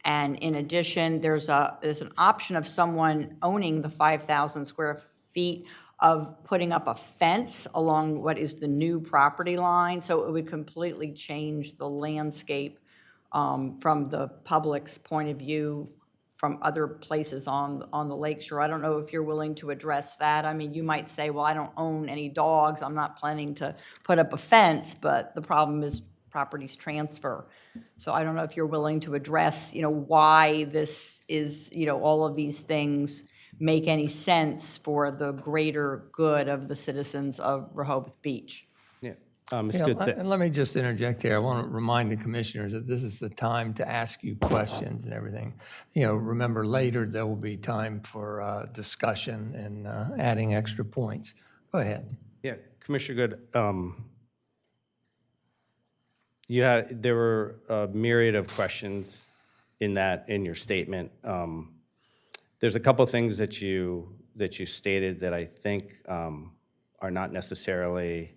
And in addition, there's an option of someone owning the 5,000 square feet of putting up a fence along what is the new property line. So it would completely change the landscape from the public's point of view from other places on the lakeshore. I don't know if you're willing to address that. I mean, you might say, well, I don't own any dogs. I'm not planning to put up a fence, but the problem is properties transfer. So I don't know if you're willing to address, why this is, all of these things make any sense for the greater good of the citizens of Rehoboth Beach. Yeah. And let me just interject here. I want to remind the commissioners that this is the time to ask you questions and everything. Remember later there will be time for discussion and adding extra points. Go ahead. Yeah, Commissioner Good, there were a myriad of questions in your statement. There's a couple of things that you stated that I think are not necessarily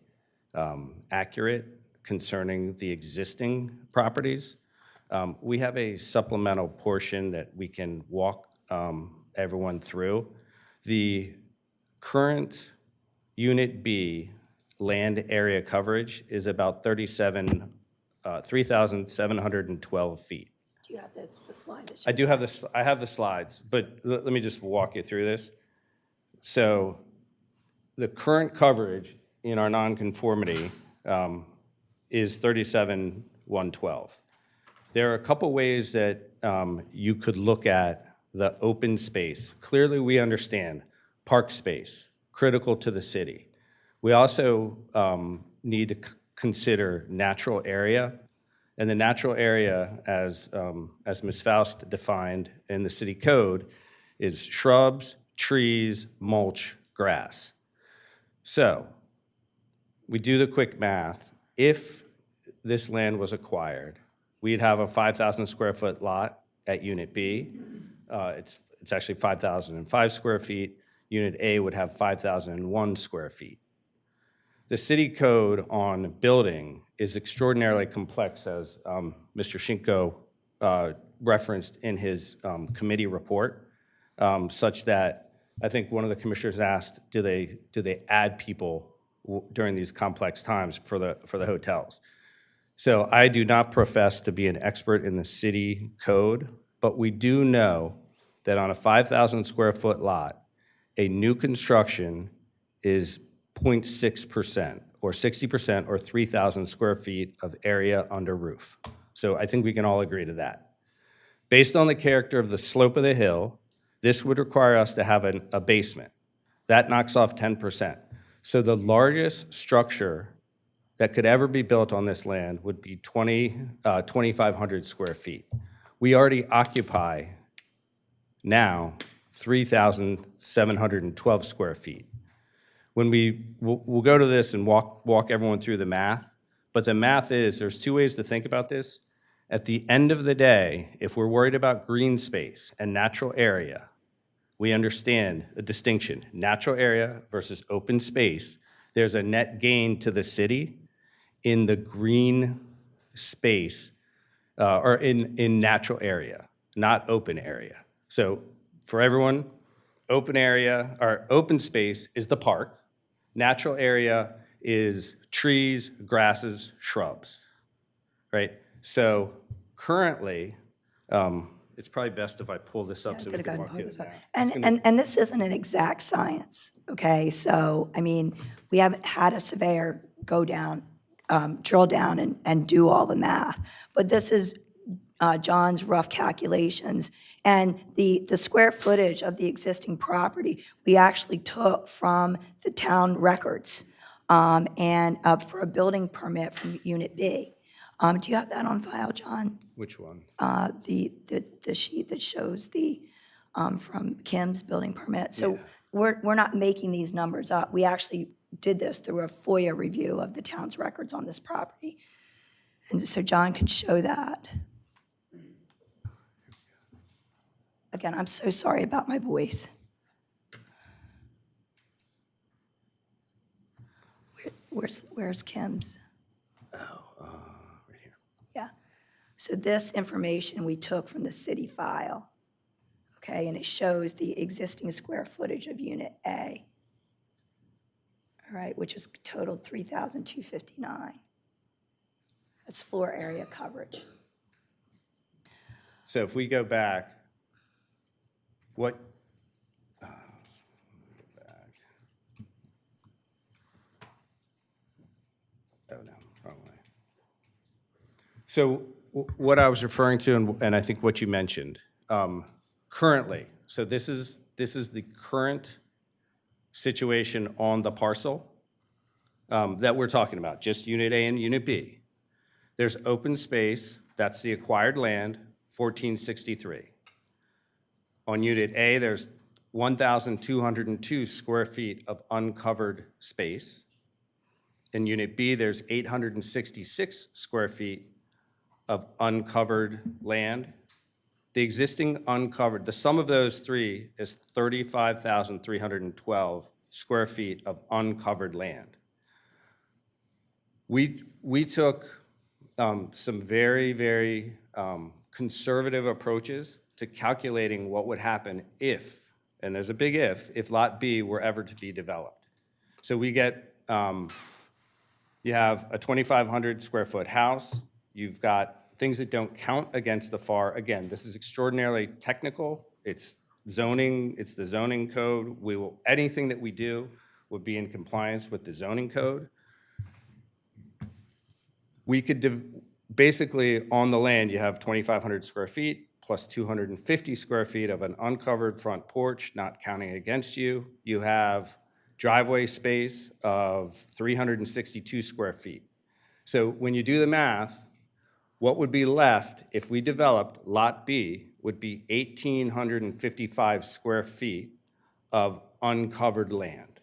accurate concerning the existing properties. We have a supplemental portion that we can walk everyone through. The current Unit B land area coverage is about 3,712 feet. Do you have the slide that shows I do have I have the slides, but let me just walk you through this. So the current coverage in our nonconformity is 37,112. There are a couple ways that you could look at the open space. Clearly, we understand park space, critical to the city. We also need to consider natural area. And the natural area, as Ms. Faust defined in the city code, is shrubs, trees, mulch, grass. So we do the quick math. If this land was acquired, we'd have a 5,000 square foot lot at Unit B. It's actually 5,005 square feet. Unit A would have 5,001 square feet. The city code on building is extraordinarily complex, as Mr. Shinko referenced in his committee report, such that I think one of the commissioners asked, do they add people during these complex times for the hotels? So I do not profess to be an expert in the city code, but we do know that on a 5,000 square foot lot, a new construction is 0.6% or 60% or 3,000 square feet of area under roof. So I think we can all agree to that. Based on the character of the slope of the hill, this would require us to have a basement. That knocks off 10%. So the largest structure that could ever be built on this land would be 2,500 square feet. We already occupy now 3,712 square feet. When we'll go to this and walk everyone through the math, but the math is, there's two ways to think about this. At the end of the day, if we're worried about green space and natural area, we understand the distinction, natural area versus open space. There's a net gain to the city in the green space, or in natural area, not open area. So for everyone, open area, or open space is the park. Natural area is trees, grasses, shrubs, right? So currently, it's probably best if I pull this up so we can walk through it now. And this isn't an exact science, okay? So, I mean, we haven't had a surveyor go down, drill down and do all the math. But this is John's rough calculations. And the square footage of the existing property, we actually took from the town records and for a building permit from Unit B. Do you have that on file, John? Which one? The sheet that shows the, from Kim's building permit. So we're not making these numbers up. We actually did this through a FOIA review of the town's records on this property. And so John can show that. Again, I'm so sorry about my voice. Where's Kim's? Right here. Yeah. So this information we took from the city file, okay, and it shows the existing square footage of Unit A, all right, which is totaled 3,259. That's floor area coverage. So if we go back, what, back. Oh, no, wrong way. So what I was referring to, and I think what you mentioned, currently, so this is the current situation on the parcel that we're talking about, just Unit A and Unit B. There's open space, that's the acquired land, 1463. On Unit A, there's 1,202 square feet of uncovered space. In Unit B, there's 866 square feet of uncovered land. The existing uncovered, the sum of those three is 35,312 square feet of uncovered land. We took some very, very conservative approaches to calculating what would happen if, and there's a big if Lot B were ever to be developed. So we get, you have a 2,500 square foot house, you've got things that don't count against the FAR. Again, this is extraordinarily technical, it's zoning, it's the zoning code. Anything that we do would be in compliance with the zoning code. we could, basically, on the land, you have 2,500 square feet plus 250 square feet of an uncovered front porch, not counting against you. You have driveway space of 362 square feet. So when you do the math, what would be left if we developed Lot B would be 1,855 square feet of uncovered land.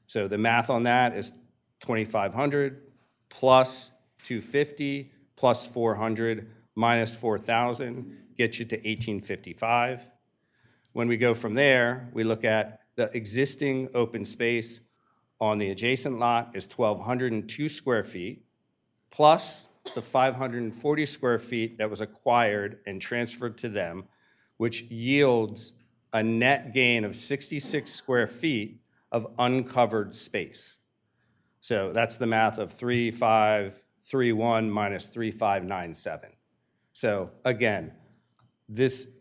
So the math on that is 2,500 plus 250 plus 400 minus 4,000 gets you to 1,855. When we go from there, we look at the existing open space on the adjacent lot is 1,202 square feet, plus the 540 square feet that was acquired and transferred to them, which yields a net gain of 66 square feet of uncovered space. So that's the math of 3,531 minus 3,597. So again,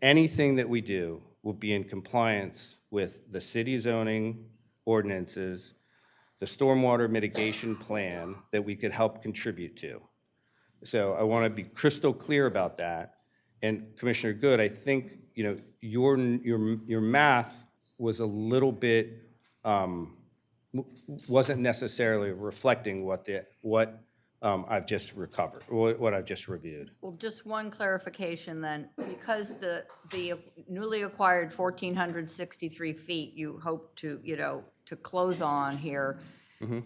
anything that we do will be in compliance with the city zoning ordinances, the stormwater mitigation plan that we could help contribute to. So I want to be crystal clear about that. And Commissioner Good, I think your math was a little bit wasn't necessarily reflecting what I've just recovered, what I've just reviewed. Well, just one clarification then, because the newly acquired 1,463 feet you hope to, to close on here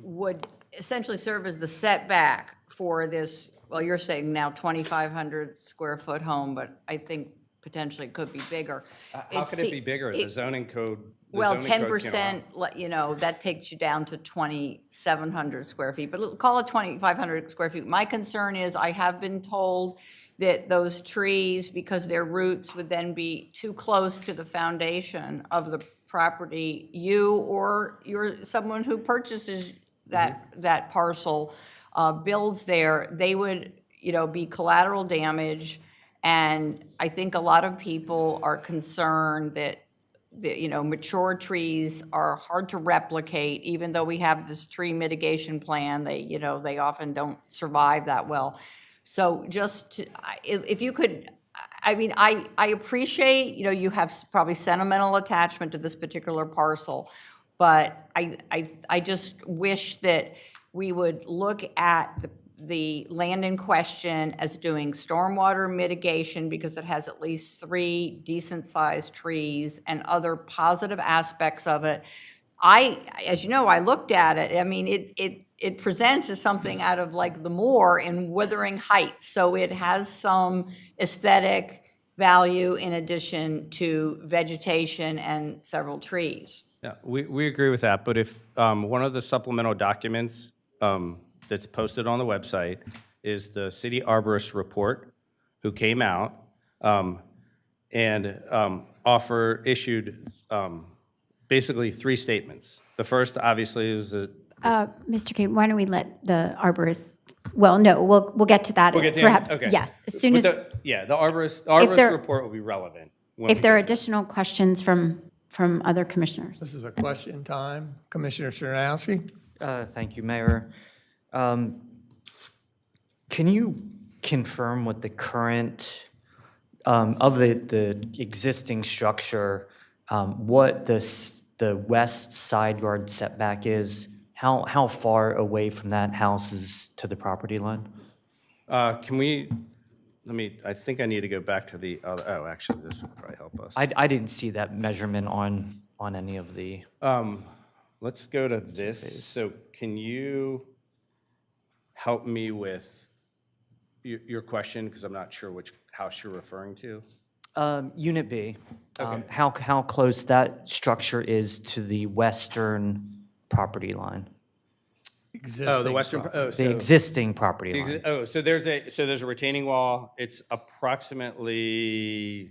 would essentially serve as the setback for this, well, you're saying now 2,500 square foot home, but I think potentially it could be bigger. How could it be bigger? The zoning code. Well, 10%, that takes you down to 2,700 square feet, but call it 2,500 square feet. My concern is I have been told that those trees, because their roots would then be too close to the foundation of the property, you or someone who purchases that parcel builds there, they would, be collateral damage. And I think a lot of people are concerned that mature trees are hard to replicate, even though we have this tree mitigation plan, they often don't survive that well. So if you could, I appreciate, you have probably sentimental attachment to this particular parcel, but I just wish that we would look at the land in question as doing stormwater mitigation because it has at least 3 decent-sized trees and other positive aspects of it. As you know, I looked at it. It presents as something out of like the Moor in Wuthering Heights. So it has some aesthetic value in addition to vegetation and several trees. Yeah, we agree with that. But if one of the supplemental documents that's posted on the website is the city arborist report who came out and issued basically 3 statements. The first, obviously, is Mr. Kane, why don't we let the arborist, well, no, we'll get to that. We'll get to perhaps, okay. Yes, as soon as. The arborist report will be relevant. If there are additional questions from other commissioners. This is a question time. Commissioner Szymanowski? Thank you, Mayor. Can you confirm what the current, of the existing structure, what the west side yard setback is? How far away from that house is to the property line? I think I need to go back to the other, actually, this would probably help us. I didn't see that measurement on any of the. Let's go to this. So can you help me with your question, because I'm not sure which house you're referring to? Unit B. Okay. How close that structure is to the western property line? The western. The existing property line. So there's a retaining wall. It's approximately.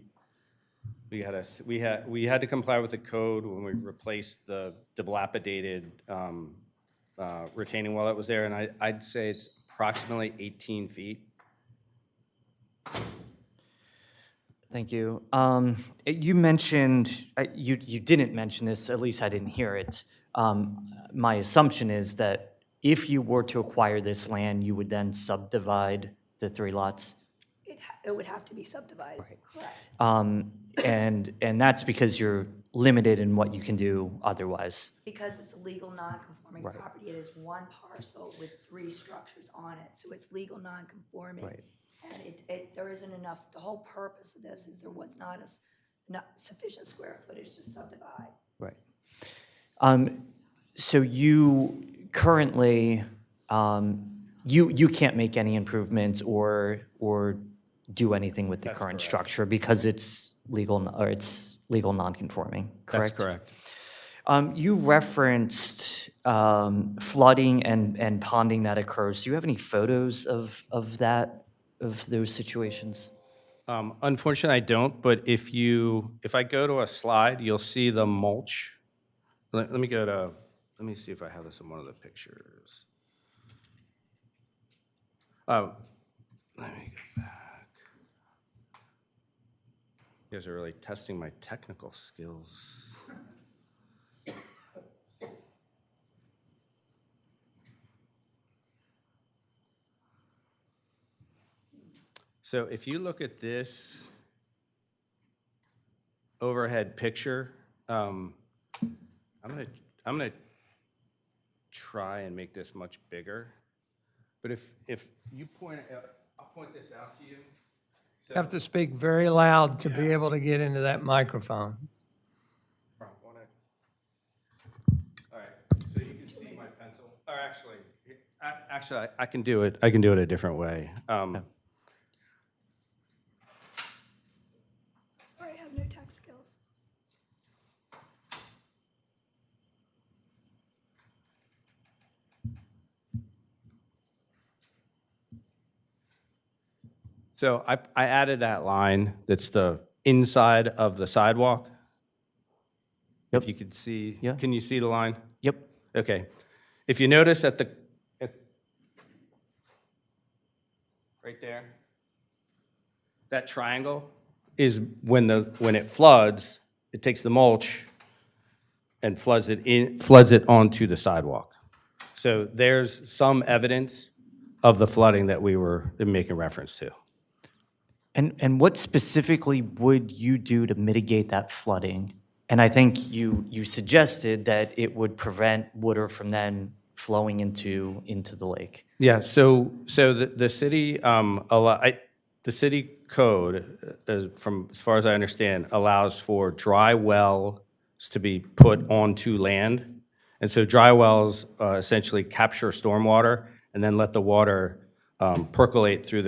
We had to comply with the code when we replaced the dilapidated retaining wall that was there, and I'd say it's approximately 18 feet. Thank you. You mentioned, you didn't mention this, at least I didn't hear it. My assumption is that if you were to acquire this land, you would then subdivide the 3 lots? It would have to be subdivided, correct? And that's because you're limited in what you can do otherwise. Because it's a legal non-conforming Right. property, it is one parcel with 3 structures on it, so it's legal non-conforming. Right. And there isn't enough, the whole purpose of this is there was not sufficient square footage to subdivide. Right. So you currently, you can't make any improvements or do anything with the current structure because it's legal, or it's legal non-conforming, correct? That's correct. You referenced flooding and ponding that occurs. Do you have any photos of those situations? Unfortunately, I don't, but if I go to a slide, you'll see the mulch. Let me see if I have this in one of the pictures. Oh, let me go back. You guys are really testing my technical skills. So if you look at this overhead picture, I'm gonna try and make this much bigger. But if you I'll point this out to you. So, You have to speak very loud to be able to get into that microphone. all right, so you can see my pencil. Or actually, I can do it. I can do it a different way. Sorry, I have no tech skills. So I added that line that's the inside of the sidewalk. If you could see, can you see the line? Yep. Okay. If you notice right there, that triangle is when it floods, it takes the mulch and floods it onto the sidewalk. So there's some evidence of the flooding that we were making reference to. And what specifically would you do to mitigate that flooding? And I think you suggested that it would prevent water from then flowing into the lake. Yeah, so the city, the city code, as far as I understand, allows for dry wells to be put onto land. And so dry wells essentially capture stormwater and then let the water percolate through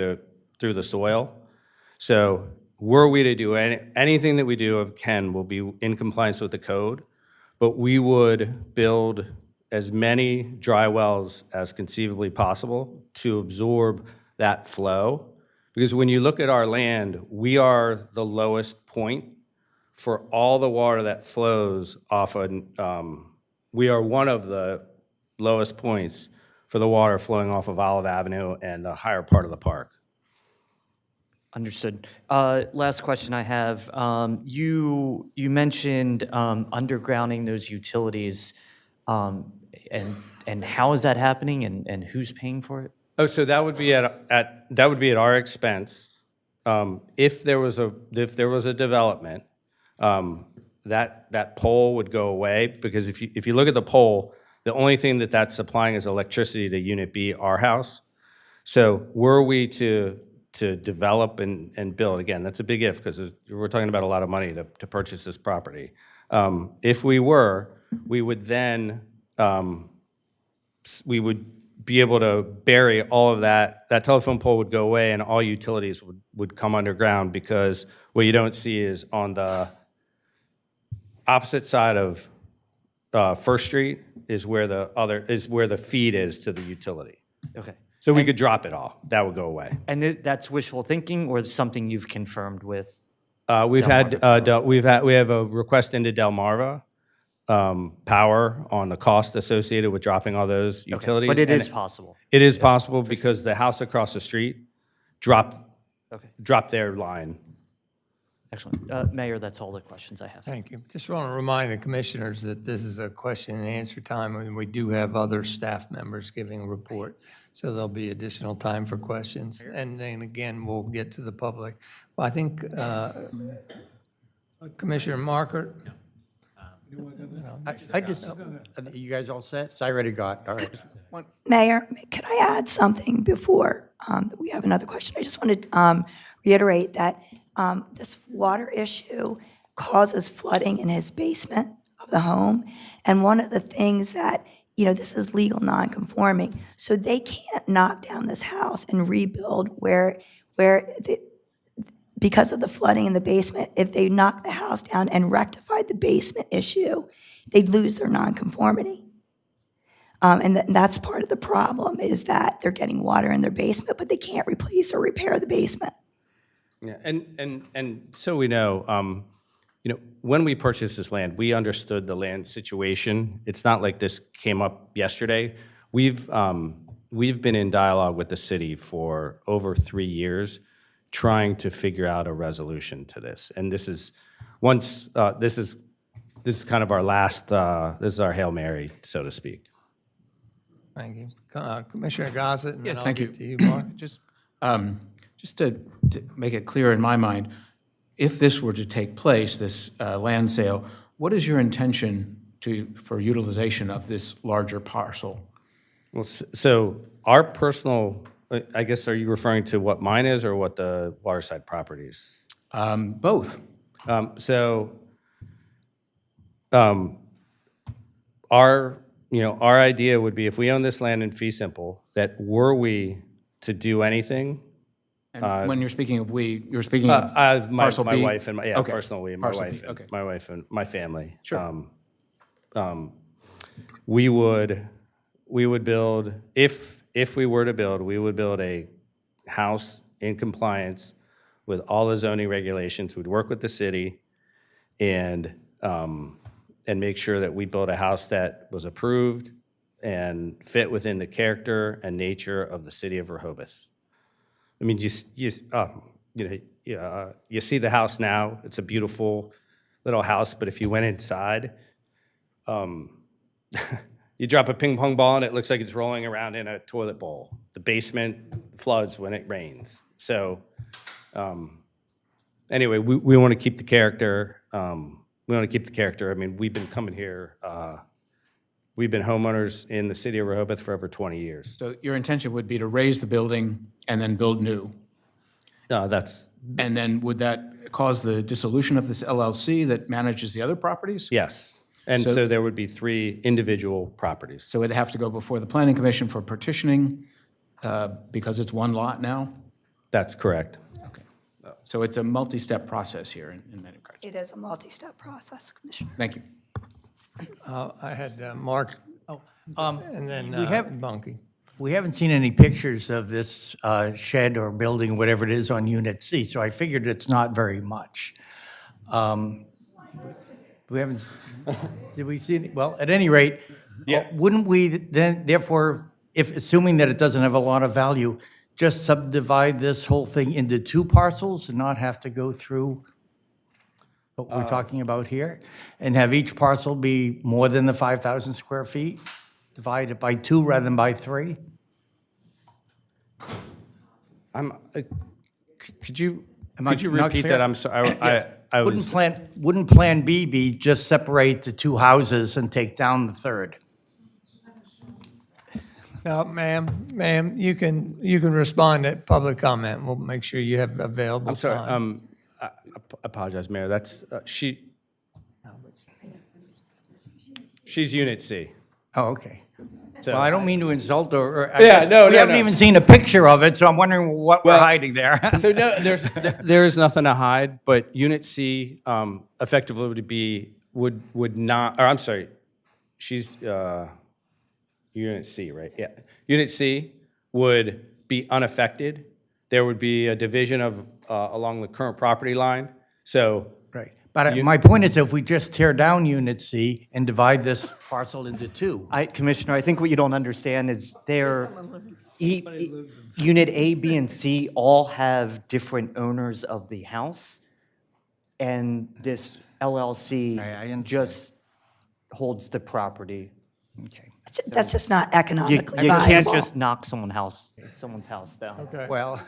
the soil. So were we to do anything that we do of Ken will be in compliance with the code, but we would build as many dry wells as conceivably possible to absorb that flow. Because when you look at our land, we are the lowest point for all the water that flows off of, we are one of the lowest points for the water flowing off of Olive Avenue and the higher part of the park. Understood. Last question I have. You mentioned undergrounding those utilities, and how is that happening, and who's paying for it? Oh, so that would be at our expense. If there was a development, that pole would go away, because if you look at the pole, the only thing that's supplying is electricity to Unit B, our house. So were we to develop and build, again, that's a big if, because we're talking about a lot of money to purchase this property. If we would then, we would be able to bury all of that. That telephone pole would go away and all utilities would come underground, because what you don't see is on the opposite side of First Street is where the feed is to the utility. Okay. So we could drop it all. That would go away. And that's wishful thinking, or something you've confirmed with? We have a request into Delmarva Power on the cost associated with dropping all those utilities. But it is possible. It is possible, because the house across the street dropped their line. Excellent. Mayor, that's all the questions I have. Thank you. Just want to remind the commissioners that this is a question and answer time, and we do have other staff members giving a report, so there'll be additional time for questions. And then again, we'll get to the public. Well, I think Commissioner Markert? I just, you guys all set? So I already got, all right. Mayor, could I add something before we have another question? I just want to reiterate that this water issue causes flooding in his basement of the home. And one of the things that, this is legal non-conforming, so they can't knock down this house and rebuild because of the flooding in the basement. If they knock the house down and rectified the basement issue, they'd lose their non-conformity. And that's part of the problem, is that they're getting water in their basement, but they can't replace or repair the basement. Yeah, and so we know, when we purchased this land, we understood the land situation. It's not like this came up yesterday. We've been in dialogue with the city for over 3 years, trying to figure out a resolution to this. And this is kind of our last. This is our Hail Mary, so to speak. Thank you. Commissioner Gossett, and then Yes, thank I'll you. get to you, Mark. Just to make it clear in my mind, if this were to take place, this land sale, what is your intention for utilization of this larger parcel? Well, so our personal, I guess, are you referring to what mine is or what the waterside properties? Both. Our idea would be, if we own this land in fee simple, that were we to do anything. And when you're speaking of we, you're speaking of my parcel B? wife and Okay. personally, Parcel B, okay. my wife and my family. Sure. We would build, if we were to build, we would build a house in compliance with all the zoning regulations. We'd work with the city and make sure that we built a house that was approved and fit within the character and nature of the city of Rehoboth. I mean, you see the house now. It's a beautiful little house, but if you went inside, you drop a ping pong ball and it looks like it's rolling around in a toilet bowl. The basement floods when it rains. So anyway, we want to keep the character. I mean, we've been coming here. We've been homeowners in the city of Rehoboth for over 20 years. So your intention would be to raise the building and then build new? And then would that cause the dissolution of this LLC that manages the other properties? Yes. And so there would be 3 individual properties. So it'd have to go before the planning commission for partitioning because it's one lot now? That's correct. Okay. So it's a multi-step process here in many regards. It is a multi-step process, Commissioner. Thank you. I had Mark, and then Bunky. We haven't seen any pictures of this shed or building, whatever it is, on Unit C, so I figured it's not very much. We haven't, did we see any? Well, at any rate, wouldn't we then, therefore, assuming that it doesn't have a lot of value, just subdivide this whole thing into 2 parcels and not have to go through what we're talking about here? And have each parcel be more than the 5,000 square feet? Divide it by 2 rather than by 3? Could you repeat that? I'm sorry. I was. Wouldn't Plan B be just separate the 2 houses and take down the 3rd? Now, ma'am, you can respond to public comment. We'll make sure you have available I'm sorry. time. I apologize, Mayor. That's she's Unit C. Oh, okay. So, Well, I don't mean to insult her. no, We no, haven't no. even seen a picture of it, so I'm wondering what we're hiding there. So no, there is nothing to hide. But Unit C effectively would not. Or I'm sorry, she's Unit C, right? Yeah. Unit C would be unaffected. There would be a division of along the current property line. So. Right. But my point is, if we just tear down Unit C and divide this parcel into 2. Commissioner, I think what you don't understand is Unit A, B, and C all have different owners of the house. and this LLC I understand. just holds the property. Okay. That's just not You economically can't viable. just knock someone's house down. Okay. Well,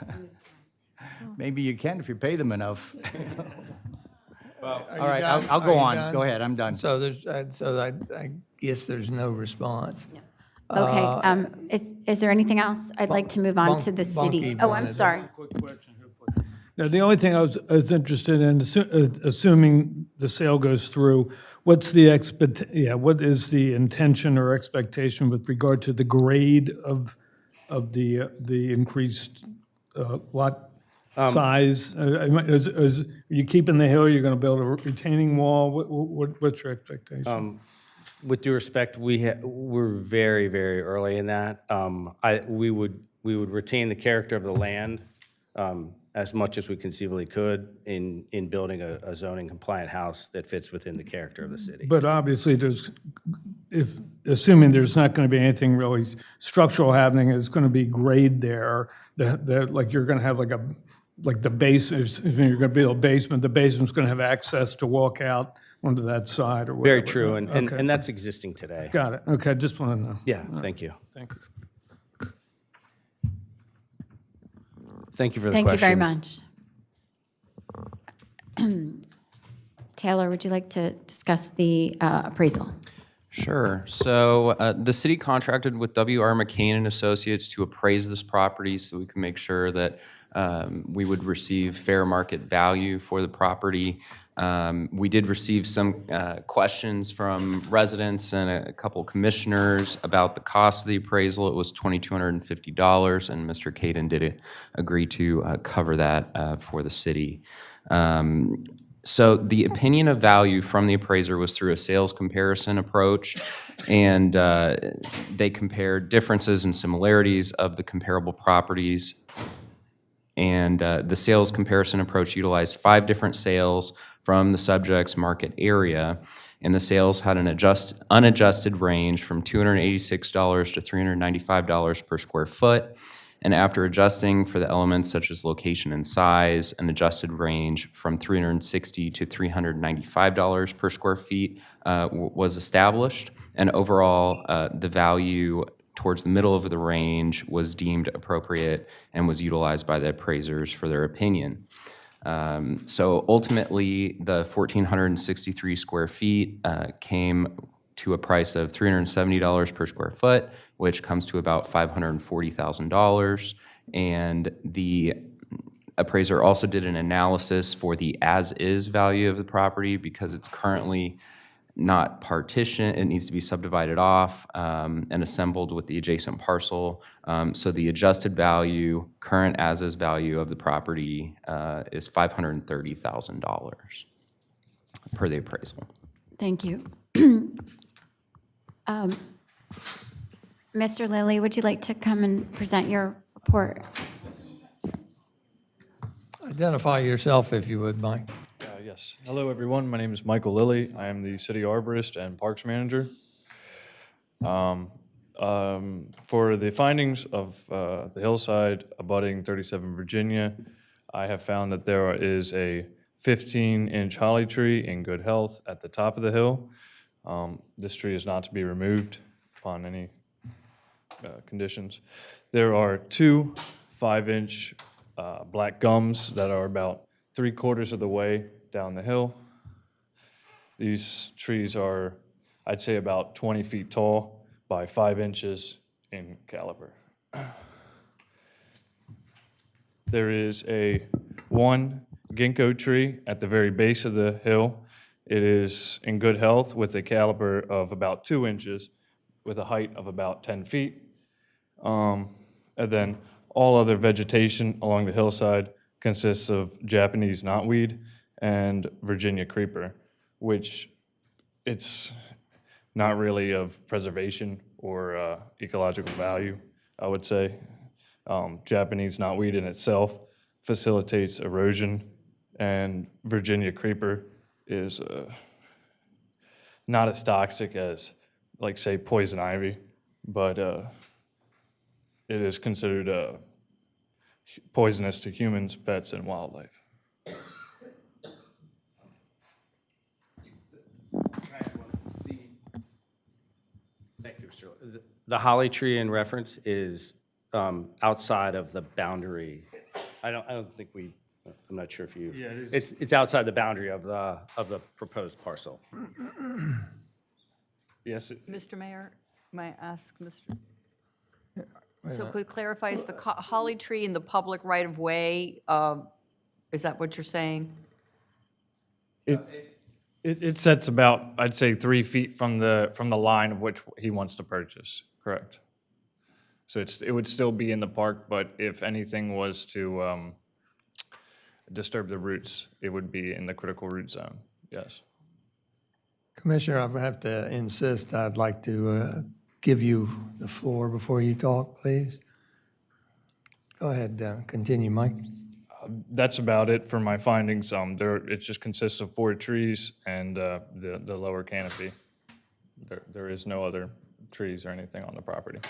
maybe you can if you pay them enough. Are you All right, done? I'll Are go you on. done? Go ahead, I'm done. So I guess there's no response. Okay, is there anything else? I'd like to move on to the city. Bunky Oh, I'm wanted to- sorry. Now, the only thing I was interested in, assuming the sale goes through, what is the intention or expectation with regard to the grade of the increased lot size? Are you keeping the hill, you're going to build a retaining wall? What's your expectation? With due respect, we're very, very early in that. We would retain the character of the land as much as we conceivably could in building a zoning compliant house that fits within the character of the city. But obviously, assuming there's not going to be anything really structural happening, it's going to be grade there, like you're going to have like the base, if you're going to build a basement, the basement's going to have access to walk out onto that side or whatever. Very true, and Okay. that's existing today. Got it. Okay, just want to know. Yeah, thank you. Thank you. Thank you for the Thank you questions. very much. Taylor, would you like to discuss the appraisal? Sure. So the city contracted with W.R. McCain and Associates to appraise this property so we can make sure that we would receive fair market value for the property. We did receive some questions from residents and a couple commissioners about the cost of the appraisal. It was $2,250, and Mr. Caden did agree to cover that for the city. So the opinion of value from the appraiser was through a sales comparison approach, and they compared differences and similarities of the comparable properties. And the sales comparison approach utilized 5 different sales from the subject's market area, and the sales had an unadjusted range from $286 to $395 per square foot. And after adjusting for the elements such as location and size, an adjusted range from $360 to $395 per square feet was established. And overall, the value towards the middle of the range was deemed appropriate and was utilized by the appraisers for their opinion. So ultimately, the 1,463 square feet came to a price of $370 per square foot, which comes to about $540,000. And the appraiser also did an analysis for the as-is value of the property because it's currently not partitioned. It needs to be subdivided off and assembled with the adjacent parcel. So the adjusted value, current as-is value of the property is $530,000 per the appraisal. Thank you. Mr. Lilly, would you like to come and present your report? Identify yourself if you would, Mike. Yes. Hello, everyone. My name is Michael Lilly. I am the city arborist and parks manager. For the findings of the hillside abutting 37 Virginia, I have found that there is a 15-inch holly tree in good health at the top of the hill. This tree is not to be removed upon any conditions. There are 2 5-inch black gums that are about 3/4 of the way down the hill. These trees are, I'd say, about 20 feet tall by 5 inches in caliber. There is one ginkgo tree at the very base of the hill. It is in good health with a caliber of about 2 inches with a height of about 10 feet. And then all other vegetation along the hillside consists of Japanese knotweed and Virginia creeper, which it's not really of preservation or ecological value, I would say. Japanese knotweed in itself facilitates erosion, and Virginia creeper is not as toxic as, like, say, poison ivy, but it is considered poisonous to humans, pets, and wildlife. you, Mr. The holly tree in reference is outside of the boundary. I don't think I'm not sure if you. Yeah, it is. It's outside the boundary of the proposed parcel. Yes, Mr. Mayor, may I ask, Mr.? So could you clarify, is the holly tree in the public right-of-way, is that what you're saying? it sets about, I'd say, 3 feet from the line of which he wants to purchase, correct? So it would still be in the park, but if anything was to disturb the roots, it would be in the critical root zone, yes. Commissioner, I have to insist, I'd like to give you the floor before you talk, please. Go ahead, continue, Mike. That's about it for my findings. It just consists of 4 trees and the lower canopy. There is no other trees or anything on the property.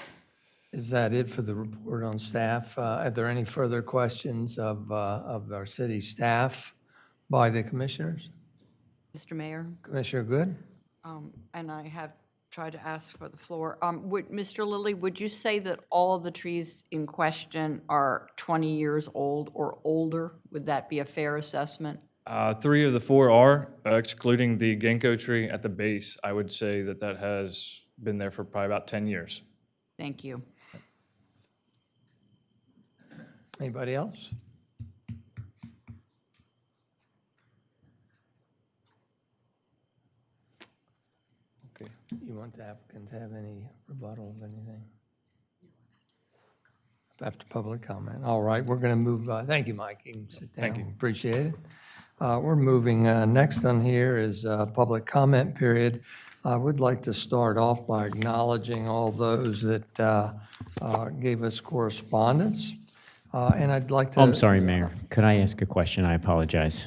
Is that it for the report on staff? Are there any further questions of our city staff by the commissioners? Mr. Mayor? Commissioner Good? And I have tried to ask for the floor. Mr. Lilly, would you say that all of the trees in question are 20 years old or older? Would that be a fair assessment? 3 of the 4 are, excluding the ginkgo tree at the base. I would say that has been there for probably about 10 years. Thank you. Anybody else? Okay. You want the applicant to have any rebuttal of anything? After public comment. All right, we're going to move, thank you, Mike. You can sit down. Thank you. Appreciate it. We're moving, next on here is public comment period. I would like to start off by acknowledging all those that gave us correspondence. And I'd like to. I'm sorry, Mayor. Could I ask a question? I apologize.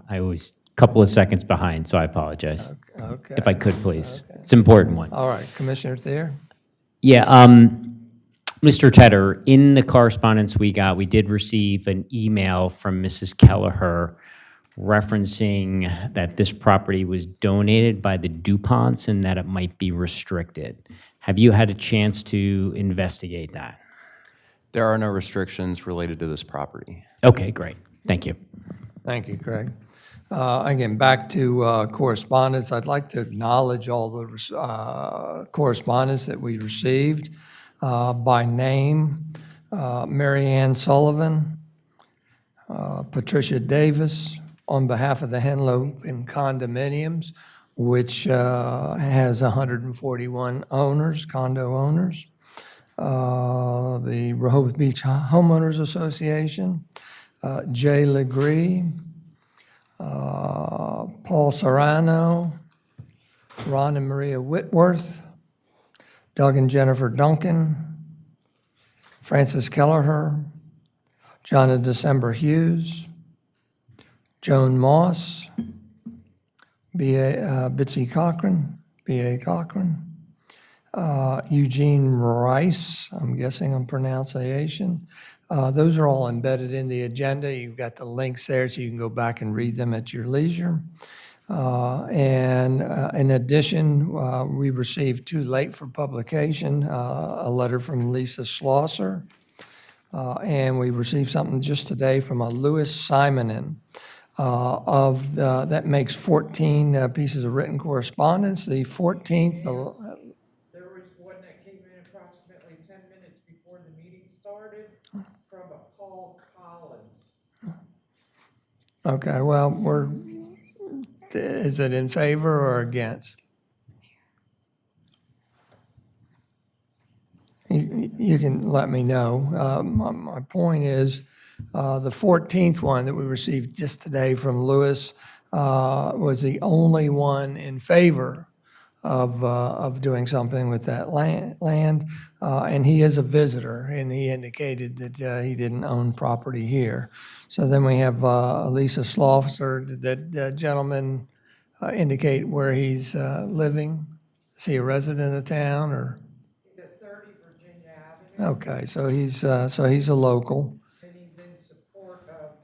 I was a couple of seconds behind, so I apologize. Okay. If I could, please. It's an important one. All right, Commissioner Thayer. Yeah, Mr. Tedder, in the correspondence we got, we did receive an email from Mrs. Kelleher referencing that this property was donated by the DuPonts and that it might be restricted. Have you had a chance to investigate that? There are no restrictions related to this property. Okay, great. Thank you. Thank you, Craig. Again, back to correspondence. I'd like to acknowledge all the correspondence that we received by name. Mary Ann Sullivan, Patricia Davis, on behalf of the Henlopen Condominiums, which has 141 owners, condo owners. The Rehoboth Beach Homeowners Association, Jay Legree, Paul Serrano, Ron and Maria Whitworth, Doug and Jennifer Duncan, Francis Kelleher, John and December Hughes, Joan Moss, Bitsy Cochran, B.A. Cochran, Eugene Rice, I'm guessing on pronunciation. Those are all embedded in the agenda. You've got the links there so you can go back and read them at your leisure. And in addition, we received too late for publication, a letter from Lisa Schlosser. And we received something just today from a Louis Simonin that makes 14 pieces of written correspondence. The 14th, There was one that came in approximately 10 minutes before the meeting started from a Paul Collins. okay, well, is it in favor or against? You can let me know. My point is, the 14th one that we received just today from Lewis was the only one in favor of doing something with that land. And he is a visitor, and he indicated that he didn't own property here. So then we have Lisa Schlosser. Did that gentleman indicate where he's living? Is he a resident of town, or? He's at 30 Virginia Avenue. Okay, so he's a local. And he's in support of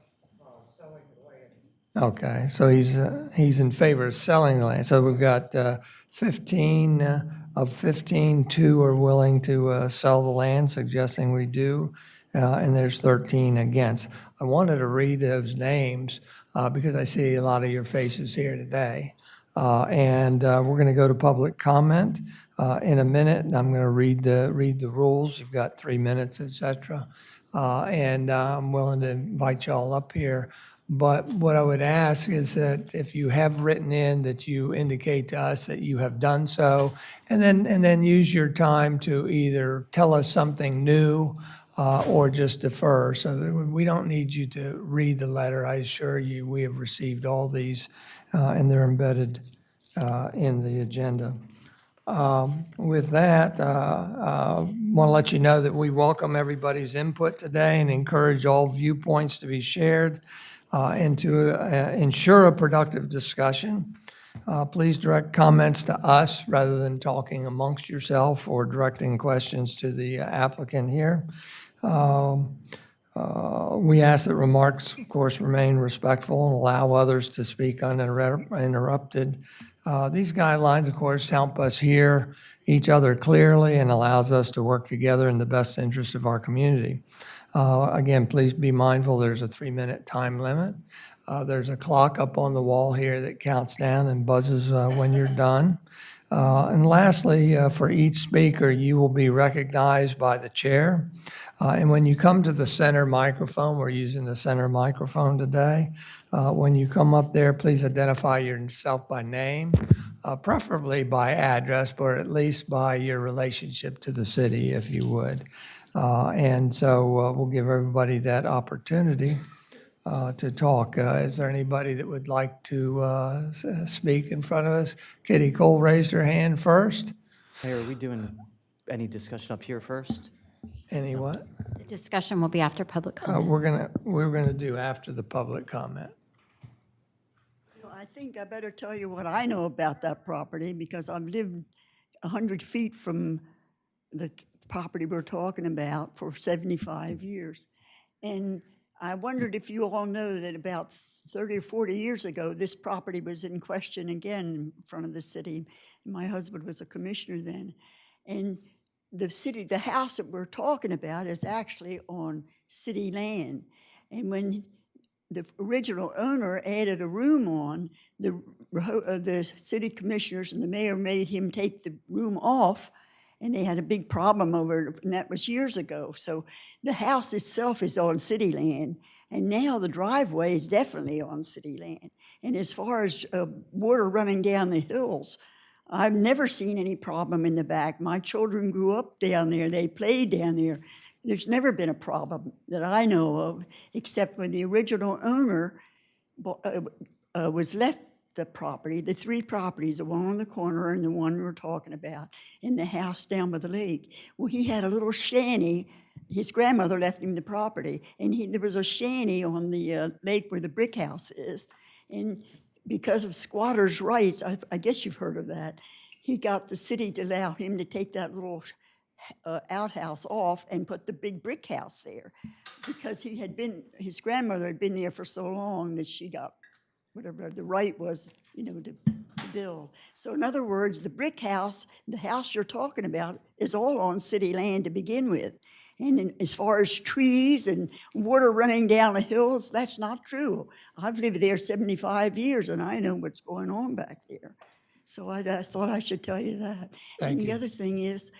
selling the land. Okay, so he's in favor of selling the land. So we've got 15, of 15, 2 are willing to sell the land, suggesting we do, and there's 13 against. I wanted to read those names because I see a lot of your faces here today. And we're going to go to public comment in a minute. I'm going to read the rules. You've got 3 minutes, et cetera. And I'm willing to invite y'all up here. But what I would ask is that if you have written in, that you indicate to us that you have done so, and then use your time to either tell us something new or just defer, so that we don't need you to read the letter. I assure you, we have received all these, and they're embedded in the agenda. With that, want to let you know that we welcome everybody's input today and encourage all viewpoints to be shared and to ensure a productive discussion. Please direct comments to us rather than talking amongst yourself or directing questions to the applicant here. We ask that remarks, of course, remain respectful and allow others to speak uninterrupted. These guidelines, of course, help us hear each other clearly and allows us to work together in the best interest of our community. Again, please be mindful there's a 3-minute time limit. There's a clock up on the wall here that counts down and buzzes when you're done. And lastly, for each speaker, you will be recognized by the chair. And when you come to the center microphone, we're using the center microphone today. When you come up there, please identify yourself by name, preferably by address, but at least by your relationship to the city, if you would. And so we'll give everybody that opportunity to talk. Is there anybody that would like to speak in front of us? Kitty Cole raised her hand first. Mayor, are we doing any discussion up here first? Any what? The discussion will be after public comment. We're gonna do after the public comment. I think I better tell you what I know about that property, because I've lived 100 feet from the property we're talking about for 75 years. And I wondered if you all know that about 30 or 40 years ago, this property was in question again in front of the city. My husband was a commissioner then. And the house that we're talking about is actually on city land. And when the original owner added a room on, the city commissioners and the mayor made him take the room off, and they had a big problem over it, and that was years ago. So the house itself is on city land, and now the driveway is definitely on city land. And as far as water running down the hills, I've never seen any problem in the back. My children grew up down there. They played down there. There's never been a problem that I know of, except when the original owner was left the property, the 3 properties, the one on the corner and the one we were talking about, and the house down by the lake. Well, he had a little shanty. His grandmother left him the property, and there was a shanty on the lake where the brick house is. And because of squatters' rights, I guess you've heard of that, he got the city to allow him to take that little outhouse off and put the big brick house there, because his grandmother had been there for so long that she got whatever the right was, to build. So in other words, the brick house, the house you're talking about, is all on city land to begin with. And as far as trees and water running down the hills, that's not true. I've lived there 75 years, and I know what's going on back there. So I thought I should tell you that. Thank you. The other thing is,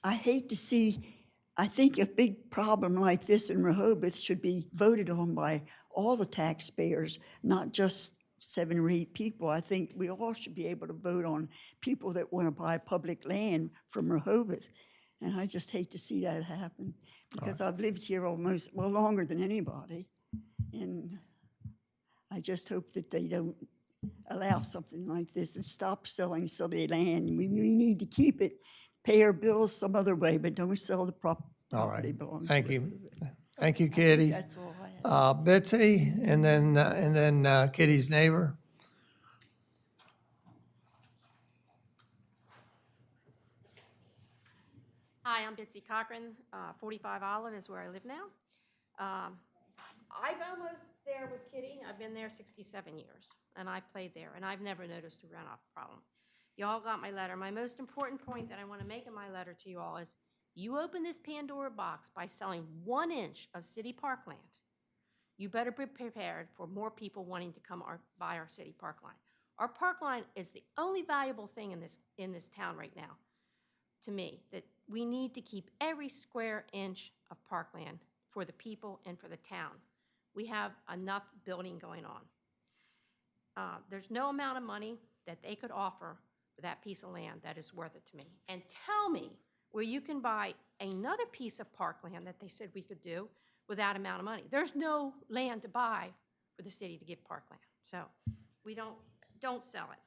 I think a big problem like this in Rehoboth should be voted on by all the taxpayers, not just 7 or 8 people. I think we all should be able to vote on people that want to buy public land from Rehoboth. And I just hate to see that happen, because I've lived here longer than anybody. And I just hope that they don't allow something like this and stop selling city land. We need to keep it, pay our bills some other way, but don't sell the property. All right. Belongs Thank to you. Rehoboth. Thank you, Kitty. That's all I have. Betsy, and then Kitty's neighbor. Hi, I'm Betsy Cochran. 45 Olive is where I live now. I've almost there with Kitty. I've been there 67 years, and I played there, and I've never noticed a runoff problem. Y'all got my letter. My most important point that I want to make in my letter to you all is you open this Pandora box by selling 1 inch of city parkland. You better be prepared for more people wanting to come buy our city parkland. Our parkland is the only valuable thing in this town right now, to me, that we need to keep every square inch of parkland for the people and for the town. We have enough building going on. There's no amount of money that they could offer for that piece of land that is worth it to me. And tell me where you can buy another piece of parkland that they said we could do with that amount of money. There's no land to buy for the city to give parkland. So we don't sell it.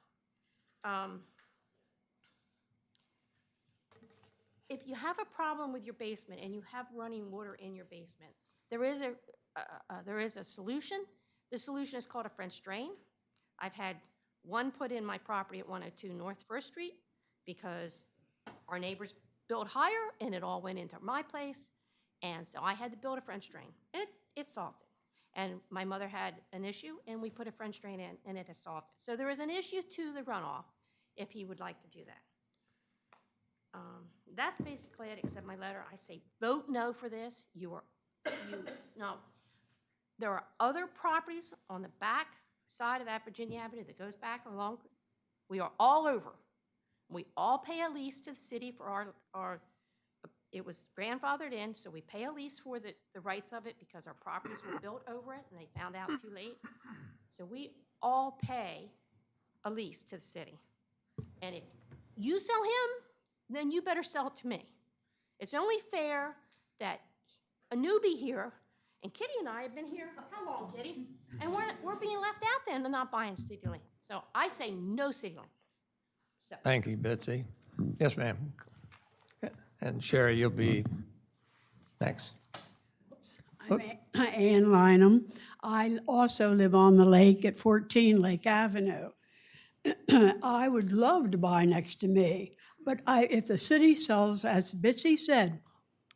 If you have a problem with your basement and you have running water in your basement, there is a solution. The solution is called a French drain. I've had one put in my property at 102 North First Street because our neighbors built higher and it all went into my place. And so I had to build a French drain. It solved it. And my mother had an issue and we put a French drain in and it has solved it. So there is an issue to the runoff if he would like to do that. That's basically it, except my letter. I say vote no for this. No. There are other properties on the back side of that Virginia Avenue that goes back along. We are all over. We all pay a lease to the city for our it was grandfathered in, so we pay a lease for the rights of it because our properties were built over it and they found out too late. So we all pay a lease to the city. And if you sell him, then you better sell it to me. It's only fair that a newbie here, and Kitty and I have been here, how long, Kitty? And we're being left out then and not buying city land. So I say no city land. So. Thank you, Betsy. Yes, ma'am. And Sherry, you'll be next. I'm Ann Lynham. I also live on the lake at 14 Lake Avenue. I would love to buy next to me, but if the city sells, as Betsy said,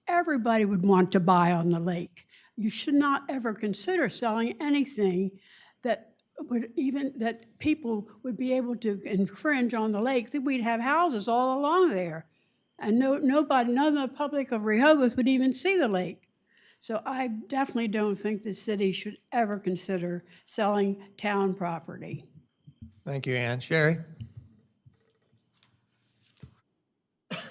everybody would want to buy on the lake. You should not ever consider selling anything that people would be able to infringe on the lake, that we'd have houses all along there. And none of the public of Rehoboth would even see the lake. So I definitely don't think the city should ever consider selling town property. Thank you, Ann. Sherry? Hi,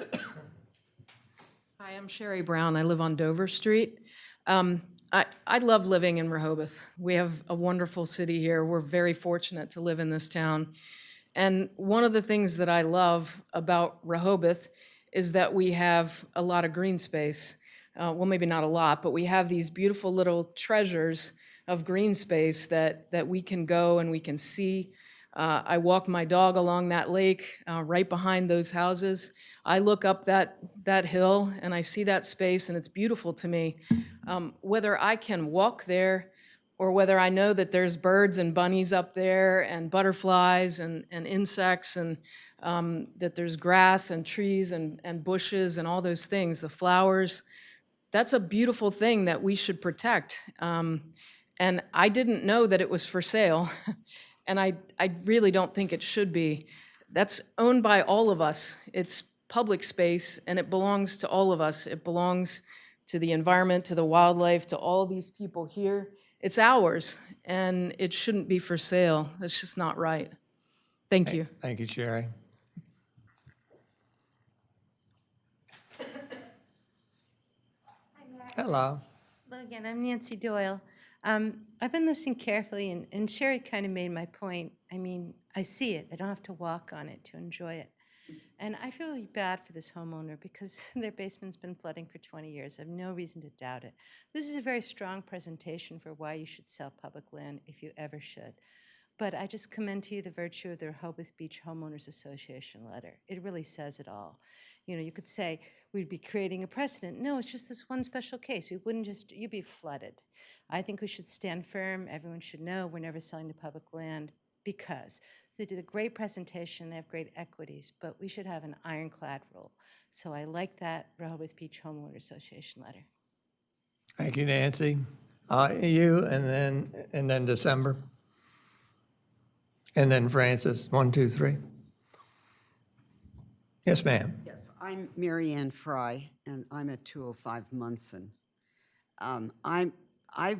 I'm Sherry Brown. I live on Dover Street. I love living in Rehoboth. We have a wonderful city here. We're very fortunate to live in this town. And one of the things that I love about Rehoboth is that we have a lot of green space. Well, maybe not a lot, but we have these beautiful little treasures of green space that we can go and we can see. I walk my dog along that lake right behind those houses. I look up that hill and I see that space and it's beautiful to me. Whether I can walk there or whether I know that there's birds and bunnies up there and butterflies and insects and that there's grass and trees and bushes and all those things, the flowers, that's a beautiful thing that we should protect. And I didn't know that it was for sale. And I really don't think it should be. That's owned by all of us. It's public space, and it belongs to all of us. It belongs to the environment, to the wildlife, to all these people here. It's ours, and it shouldn't be for sale. That's just not right. Thank you. Thank you, Sherry. Hello. Hello again, I'm Nancy Doyle. I've been listening carefully, and Sherry kind of made my point. I mean, I see it. I don't have to walk on it to enjoy it. And I feel really bad for this homeowner because their basement's been flooding for 20 years. I have no reason to doubt it. This is a very strong presentation for why you should sell public land if you ever should. But I just commend to you the virtue of the Rehoboth Beach Homeowners Association letter. It really says it all. You know, you could say we'd be creating a precedent. No, it's just this one special case. We wouldn't just, you'd be flooded. I think we should stand firm. Everyone should know we're never selling the public land because they did a great presentation. They have great equities, but we should have an ironclad rule. So I like that Rehoboth Beach Homeowners Association letter. Thank you, Nancy. You, and then December. And then Francis, 1, 2, 3. Yes, ma'am. Yes, I'm Mary Ann Fry, and I'm at 205 Munson. I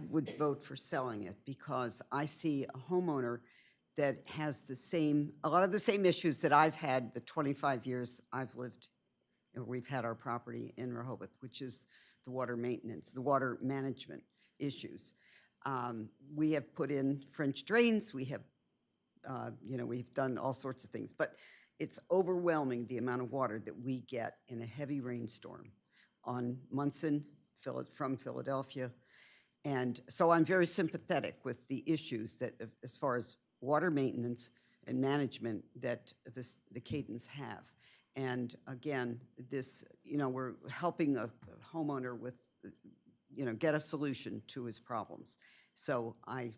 would vote for selling it because I see a homeowner that has a lot of the same issues that I've had the 25 years I've lived, or we've had our property in Rehoboth, which is the water maintenance, the water management issues. We have put in French drains, we have, we've done all sorts of things, but it's overwhelming the amount of water that we get in a heavy rainstorm on Munson from Philadelphia. And so I'm very sympathetic with the issues that, as far as water maintenance and management, that the Cadens have. And again, this, we're helping a homeowner with, get a solution to his problems. So I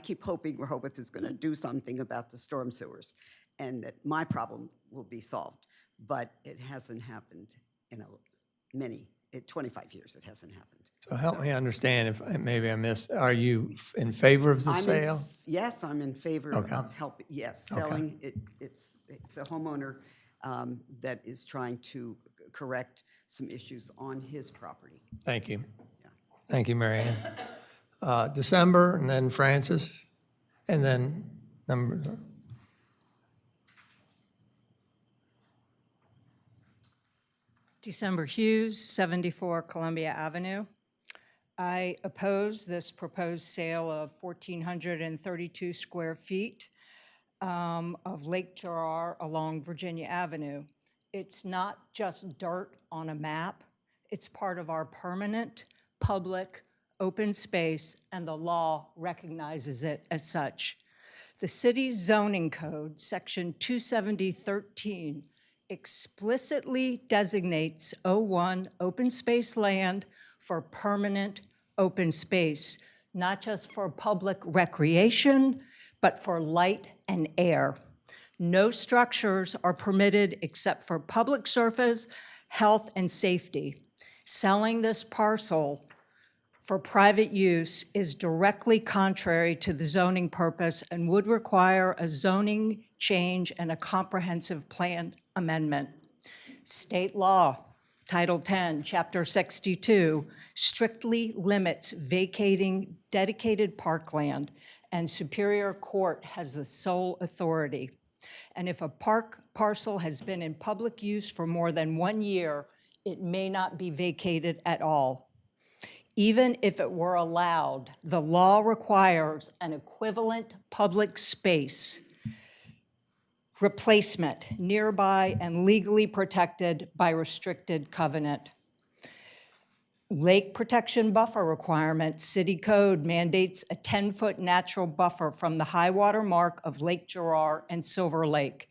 keep hoping Rehoboth is going to do something about the storm sewers and that my problem will be solved. But it hasn't happened in 25 years, it hasn't happened. So help me understand, if maybe I missed, are you in favor of the sale? Yes, I'm in favor Okay. of helping, yes, selling. It's a homeowner that is trying to correct some issues on his property. Thank you. Thank you, Mary Ann. December, and then Francis, and then number. December Hughes, 74 Columbia Avenue. I oppose this proposed sale of 1,432 square feet of Lake Gerard along Virginia Avenue. It's not just dirt on a map. It's part of our permanent public open space, and the law recognizes it as such. The city's zoning code, section 270.13, explicitly designates O1 open space land for permanent open space, not just for public recreation, but for light and air. No structures are permitted except for public surface, health, and safety. Selling this parcel for private use is directly contrary to the zoning purpose and would require a zoning change and a comprehensive plan amendment. State law, Title 10, Chapter 62, strictly limits vacating dedicated parkland, and Superior Court has the sole authority. And if a park parcel has been in public use for more than 1 year, it may not be vacated at all. Even if it were allowed, the law requires an equivalent public space replacement nearby and legally protected by restricted covenant. Lake protection buffer requirement, City Code mandates a 10-foot natural buffer from the high water mark of Lake Gerard and Silver Lake.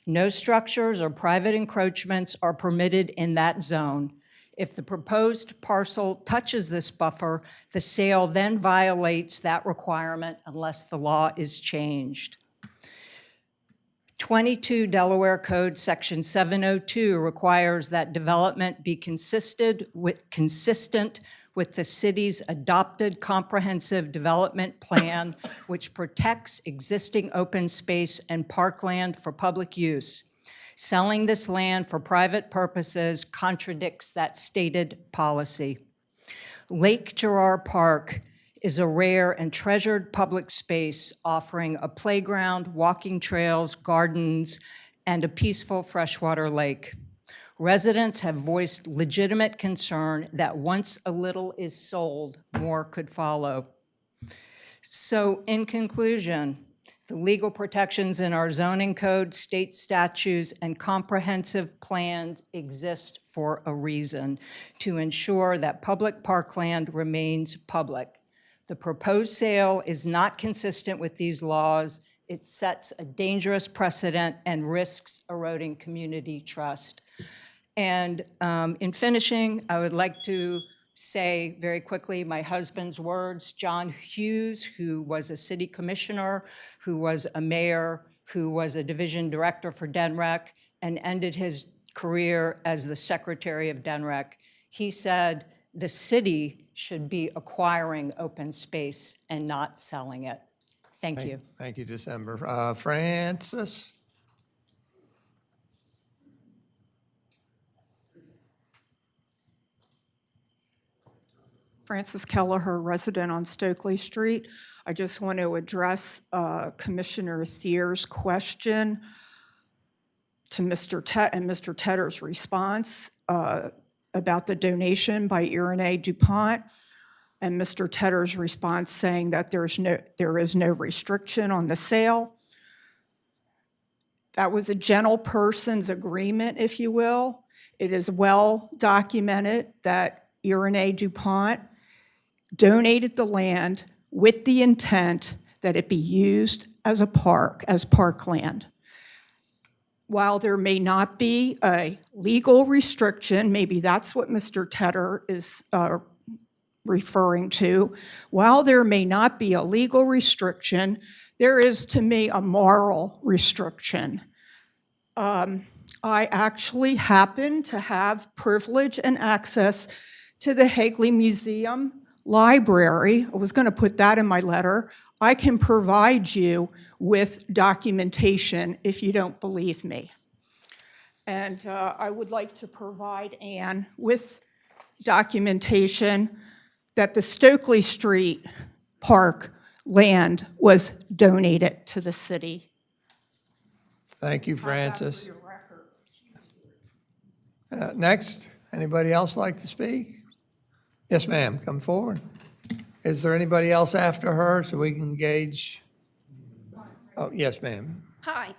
No structures or private encroachments are permitted in that zone. If the proposed parcel touches this buffer, the sale then violates that requirement unless the law is changed. 22 Delaware Code Section 702 requires that development be consistent with the city's adopted comprehensive development plan, which protects existing open space and parkland for public use. Selling this land for private purposes contradicts that stated policy. Lake Gerard Park is a rare and treasured public space offering a playground, walking trails, gardens, and a peaceful freshwater lake. Residents have voiced legitimate concern that once a little is sold, more could follow. So in conclusion, the legal protections in our zoning code, state statutes, and comprehensive plans exist for a reason, to ensure that public parkland remains public. The proposed sale is not consistent with these laws. It sets a dangerous precedent and risks eroding community trust. And in finishing, I would like to say very quickly my husband's words. John Hughes, who was a city commissioner, who was a mayor, who was a division director for DENREC, and ended his career as the secretary of DENREC. He said, the city should be acquiring open space and not selling it. Thank you. Thank you, December. Francis? Frances Kelleher, resident on Stokely Street. I just want to address Commissioner Thier's question to Mr. and Mr. Tedder's response about the donation by Irene DuPont, and Mr. Tedder's response saying that there is no restriction on the sale. That was a gentle person's agreement, if you will. It is well documented that Irene DuPont donated the land with the intent that it be used as a park, as parkland. While there may not be a legal restriction, maybe that's what Mr. Tedder is referring to, while there may not be a legal restriction, there is to me a moral restriction. I actually happen to have privilege and access to the Hagley Museum Library. I was going to put that in my letter. I can provide you with documentation if you don't believe me. And I would like to provide Ann with documentation that the Stokely Street Park land was donated to the city. Thank you, Francis. Next, anybody else like to speak? Yes, ma'am, come forward. Is there anybody else after her so we can gauge? Oh, yes, ma'am. Hi.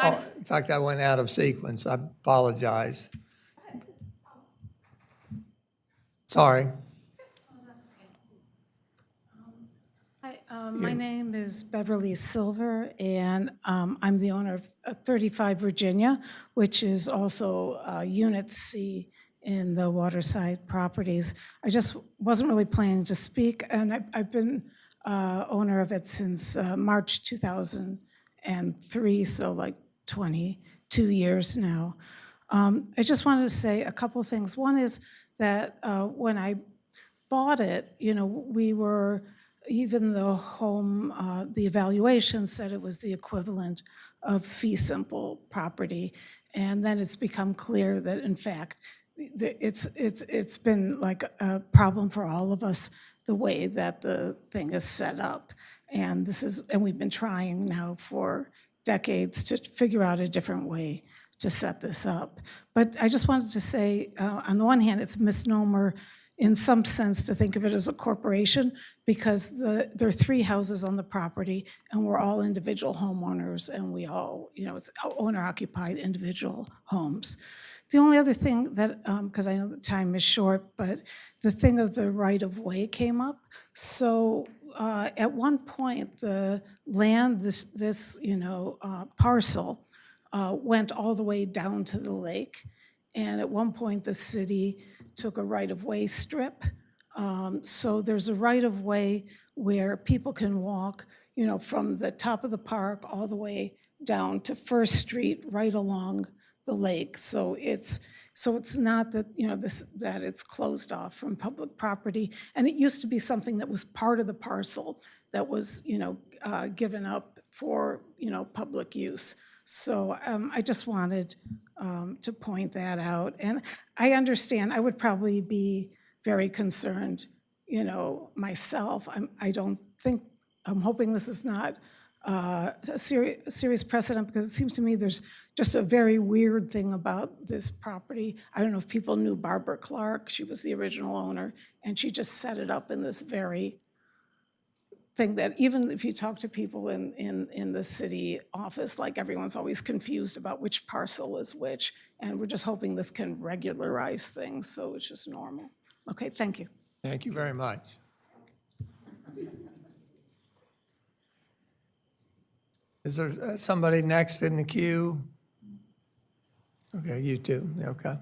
Oh, in fact, I went out of sequence. I apologize. Sorry. Hi, my name is Beverly Silver, and I'm the owner of 35 Virginia, which is also Unit C in the waterside properties. I just wasn't really planning to speak, and I've been owner of it since March 2003, so like 22 years now. I just wanted to say a couple things. One is that when I bought it, you know, we were, even the home, the evaluation said it was the equivalent of fee simple property. And then it's become clear that in fact, it's been like a problem for all of us, the way that the thing is set up. And we've been trying now for decades to figure out a different way to set this up. But I just wanted to say, on the one hand, it's a misnomer in some sense to think of it as a corporation, because there are 3 houses on the property and we're all individual homeowners, and we all, you know, it's owner-occupied individual homes. The only other thing that, because I know the time is short, but the thing of the right-of-way came up. So at one point, the land, this parcel, went all the way down to the lake. And at one point, the city took a right-of-way strip. So there's a right-of-way where people can walk, you know, from the top of the park all the way down to First Street, right along the lake. So it's not that, you know, that it's closed off from public property. And it used to be something that was part of the parcel that was, you know, given up for, you know, public use. So I just wanted to point that out. And I understand, I would probably be very concerned, you know, myself. I'm hoping this is not a serious precedent, because it seems to me there's just a very weird thing about this property. I don't know if people knew Barbara Clark. She was the original owner, and she just set it up in this very thing that even if you talk to people in the city office, like everyone's always confused about which parcel is which, and we're just hoping this can regularize things so it's just normal. Okay, thank you. Thank you very much. Is there somebody next in the queue? Okay, you too, okay.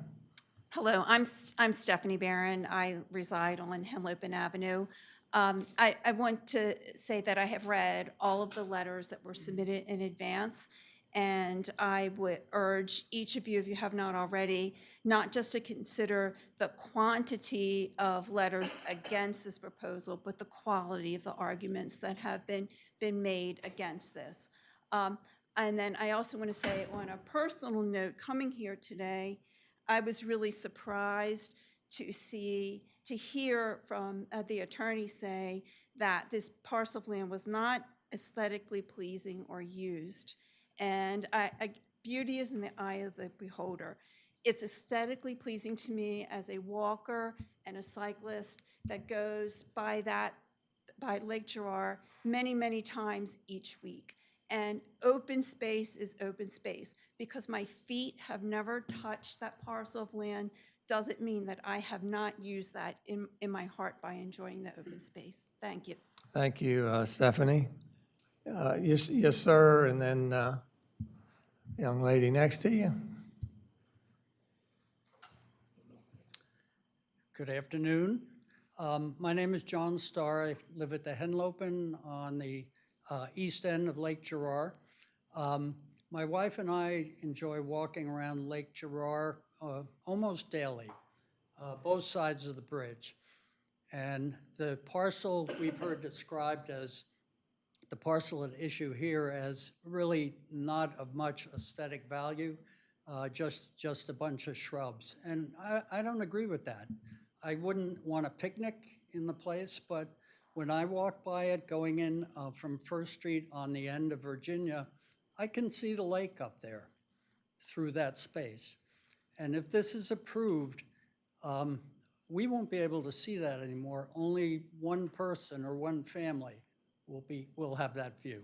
Hello, I'm Stephanie Barron. I reside on Henlopen Avenue. I want to say that I have read all of the letters that were submitted in advance, And I would urge each of you, if you have not already, not just to consider the quantity of letters against this proposal, but the quality of the arguments that have been made against this. And then I also want to say, on a personal note, coming here today, I was really surprised to hear from the attorney say that this parcel of land was not aesthetically pleasing or used. And beauty is in the eye of the beholder. It's aesthetically pleasing to me as a walker and a cyclist that goes by Lake Girard many, many times each week. And open space is open space. Because my feet have never touched that parcel of land doesn't mean that I have not used that in my heart by enjoying the open space. Thank you. Thank you, Stephanie. Yes, sir, and then young lady next to you. Good afternoon. My name is John Starr. I live at the Henlopen on the east end of Lake Girard. My wife and I enjoy walking around Lake Girard almost daily, both sides of the bridge. And the parcel we've heard described as the parcel at issue here as really not of much aesthetic value, just a bunch of shrubs. And I don't agree with that. I wouldn't want a picnic in the place, but when I walk by it going in from First Street on the end of Virginia, I can see the lake up there through that space. And if this is approved, we won't be able to see that anymore. Only one person or one family will have that view.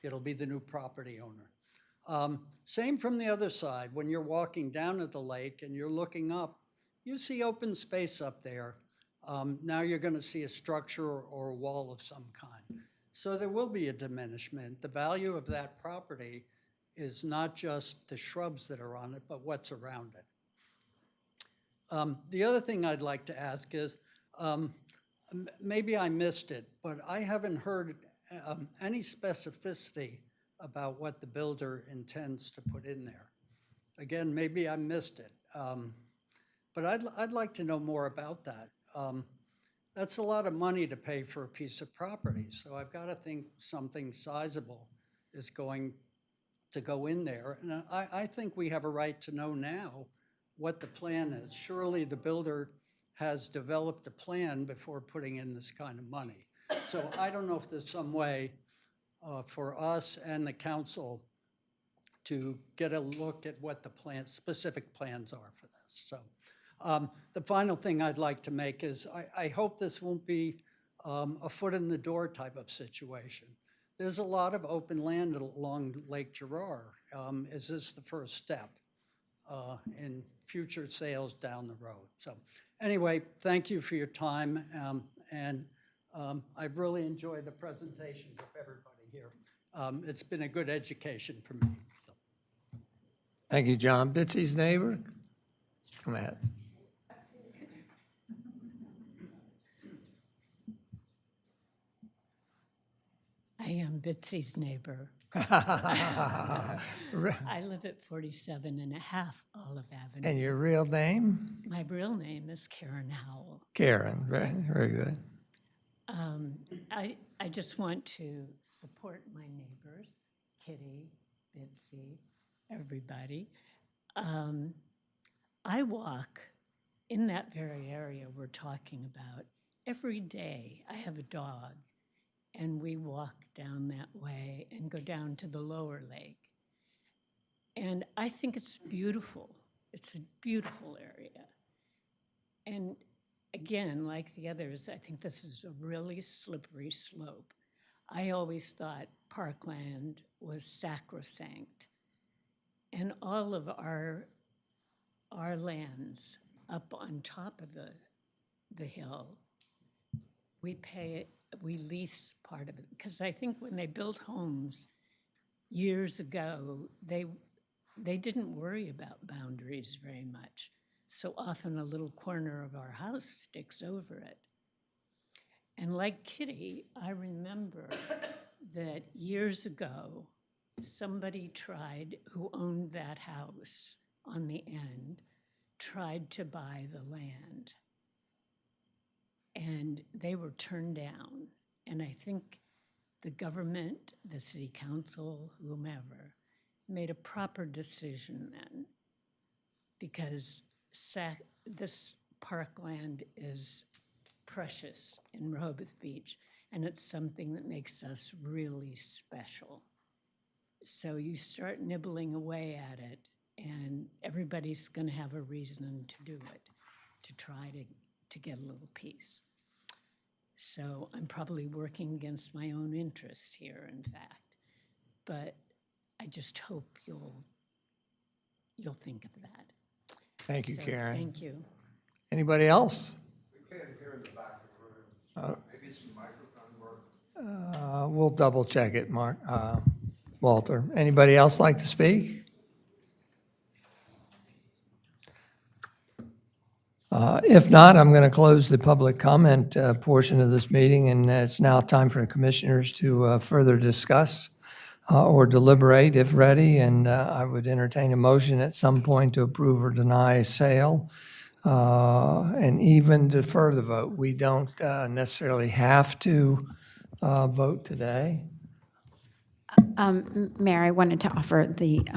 It'll be the new property owner. Same from the other side. When you're walking down at the lake and you're looking up, you see open space up there. Now you're going to see a structure or a wall of some kind. So there will be a diminishment. The value of that property is not just the shrubs that are on it, but what's around it. The other thing I'd like to ask is, maybe I missed it, but I haven't heard any specificity about what the builder intends to put in there. Again, maybe I missed it, but I'd like to know more about that. That's a lot of money to pay for a piece of property, so I've got to think something sizable is going to go in there. And I think we have a right to know now what the plan is. Surely the builder has developed a plan before putting in this kind of money. So I don't know if there's some way for us and the council to get a look at what the specific plans are for this. So the final thing I'd like to make is I hope this won't be a foot in the door type of situation. There's a lot of open land along Lake Girard. Is this the first step in future sales down the road? So anyway, thank you for your time, and I've really enjoyed the presentations of everybody here. It's been a good education for me. So. Thank you, John. Bitsy's neighbor, come ahead. I am Bitsy's neighbor. I live at 47 and a half Olive Avenue. And your real name? My real name is Karen Howell. Karen, very, very good. I just want to support my neighbors, Kitty, Bitsy, everybody. I walk in that very area we're talking about every day. I have a dog. And we walk down that way and go down to the lower lake. And I think it's beautiful. It's a beautiful area. And again, like the others, I think this is a really slippery slope. I always thought Parkland was sacrosanct. And all of our lands up on top of the hill, we lease part of it, because I think when they built homes years ago, they didn't worry about boundaries very much. So often a little corner of our house sticks over it. And like Kitty, I remember that years ago, somebody tried, who owned that house on the end, tried to buy the land. And they were turned down. And I think the government, the city council, whomever, made a proper decision then, because this parkland is precious in Rehoboth Beach, and it's something that makes us really special. So you start nibbling away at it, and everybody's going to have a reason to do it, to try to get a little piece. So I'm probably working against my own interests here, in fact. But I just hope you'll think of that. Thank you, So, Karen. Thank you. Anybody else? We can't hear in the back of the room. Maybe some microphone work. We'll double check it, Mark, Walter. Anybody else like to speak? If not, I'm going to close the public comment portion of this meeting, and it's now time for the commissioners to further discuss or deliberate if ready, and I would entertain a motion at some point to approve or deny sale, and even defer the vote. We don't necessarily have to vote today. Mayor, I wanted to offer the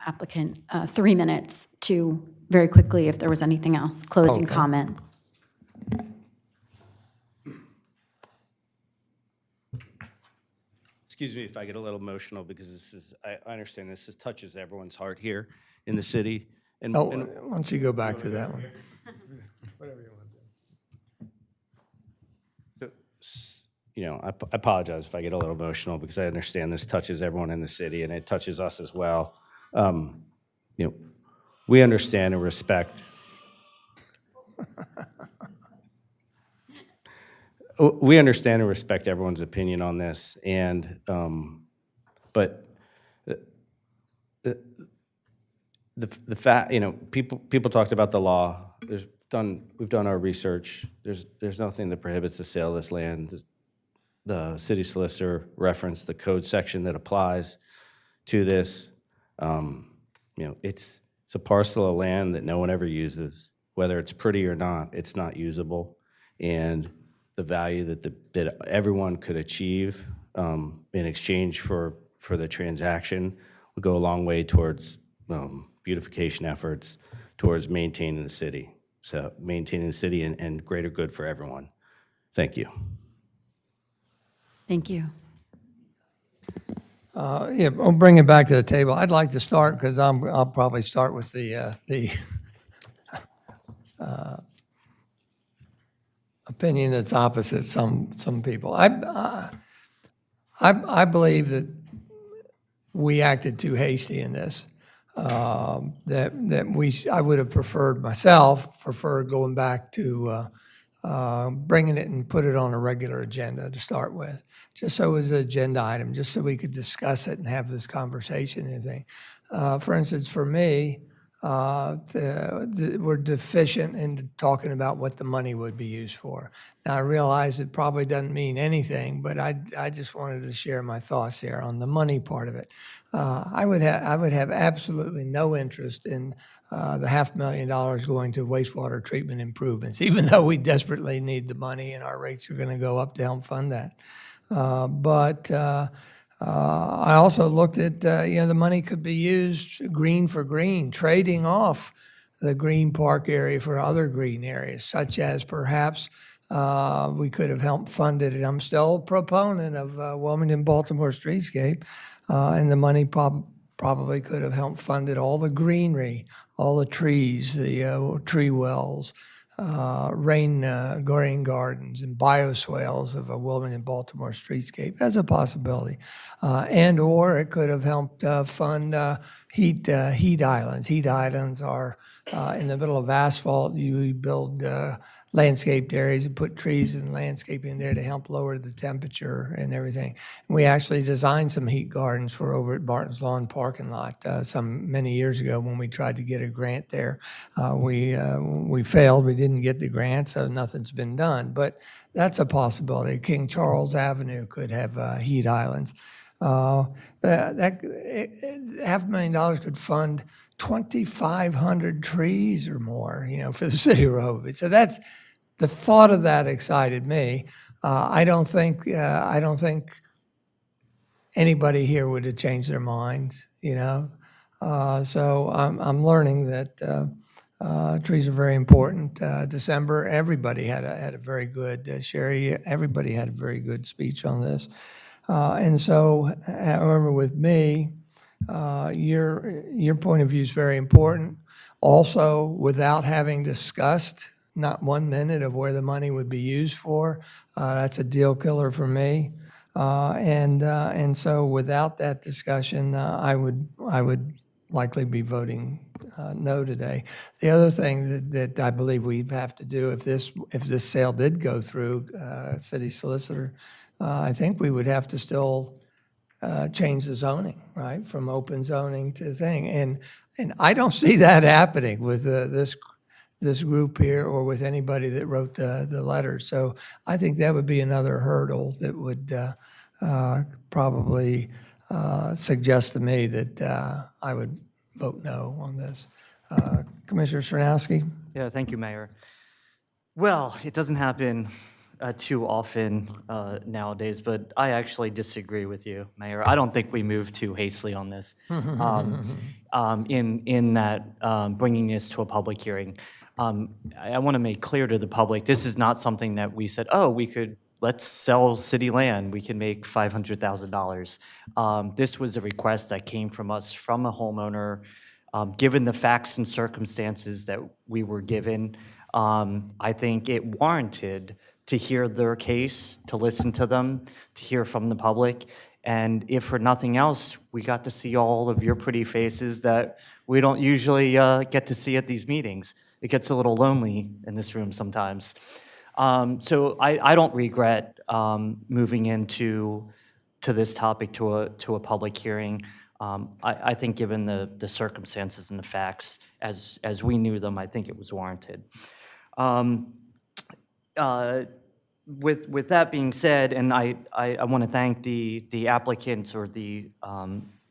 applicant 3 minutes to, very quickly, if there was anything else, closing Okay. comments. Excuse me if I get a little emotional, because this is, I understand this touches everyone's heart here in the city. And, Oh, and why don't you go back to that one? Whatever you want to do. you know, I apologize if I get a little emotional, because I understand this touches everyone in the city, and it touches us as well. You know, we understand and respect. We understand and respect everyone's opinion on this, and but the fact, you know, people talked about the law. We've done our research. There's nothing that prohibits the sale of this land. The city solicitor referenced the code section that applies to this. You know, it's a parcel of land that no one ever uses. Whether it's pretty or not, it's not usable, and the value that everyone could achieve in exchange for the transaction would go a long way towards beautification efforts, towards maintaining the city. So maintaining the city and greater good for everyone. Thank you. Thank you. Yeah, I'll bring it back to the table. I'd like to start, because I'll probably start with the opinion that's opposite some people. I believe that we acted too hasty in this. I would have preferred going back to bringing it and put it on a regular agenda to start with, just so it was an agenda item, just so we could discuss it and have this conversation and everything. For instance, for me, we're deficient in talking about what the money would be used for. Now, I realize it probably doesn't mean anything, but I just wanted to share my thoughts here on the money part of it. I would have absolutely no interest in the $500,000 going to wastewater treatment improvements, even though we desperately need the money and our rates are going to go up to help fund that. But I also looked at, the money could be used green for green, trading off the green park area for other green areas, such as perhaps we could have helped fund it. And I'm still a proponent of Wilmington-Baltimore Streetscape, and the money probably could have helped funded all the greenery, all the trees, the tree wells, rain gardens and bioswales of a Wilmington-Baltimore streetscape as a possibility. And or it could have helped fund heat islands. Heat islands are in the middle of asphalt. You build landscaped areas and put trees and landscaping there to help lower the temperature and everything. And we actually designed some heat gardens for over at Barton's Lawn parking lot many years ago when we tried to get a grant there. We failed. We didn't get the grant, so nothing's been done. But that's a possibility. King Charles Avenue could have heat islands. $500,000 could fund 2,500 trees or more, for the city of Rehoboth Beach. So that's, the thought of that excited me. I don't think anybody here would have changed their minds, So I'm learning that trees are very important. December, everybody had a very good, Sherry, everybody had a very good speech on this. And so, however, with me, your point of view is very important. Also, without having discussed not 1 minute of where the money would be used for, that's a deal killer for me. And so, without that discussion, I would likely be voting no today. The other thing that I believe we have to do, if this sale did go through, city solicitor, I think we would have to still change the zoning, right, from open zoning to thing. And I don't see that happening with this group here or with anybody that wrote the letter. So I think that would be another hurdle that would probably suggest to me that I would vote no on this. Commissioner Srnowski? Yeah, thank you, Mayor. Well, it doesn't happen too often nowadays, but I actually disagree with you, Mayor. I don't think we moved too hastily on this in that bringing this to a public hearing. I want to make clear to the public, this is not something that we said, oh, let's sell city land, we can make $500,000. This was a request that came from us, from a homeowner. Given the facts and circumstances that we were given, I think it warranted to hear their case, to listen to them, to hear from the public. And if for nothing else, we got to see all of your pretty faces that we don't usually get to see at these meetings. It gets a little lonely in this room sometimes. So I don't regret moving into this topic to a public hearing. I think given the circumstances and the facts as we knew them, I think it was warranted. With that being said, and I want to thank the applicants or the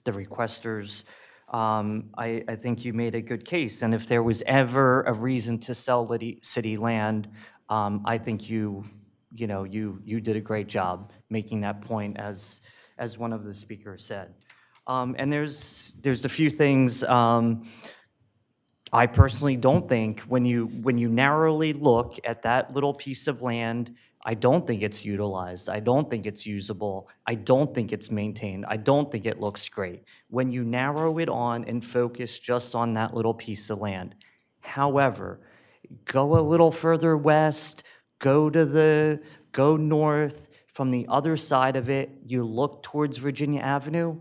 requesters. I think you made a good case, and if there was ever a reason to sell city land, I think you did a great job making that point, as one of the speakers said. And there's a few things I personally don't think when you narrowly look at that little piece of land, I don't think it's utilized. I don't think it's usable. I don't think it's maintained. I don't think it looks great. When you narrow it on and focus just on that little piece of land. However, go a little further west, go north. From the other side of it, you look towards Virginia Avenue.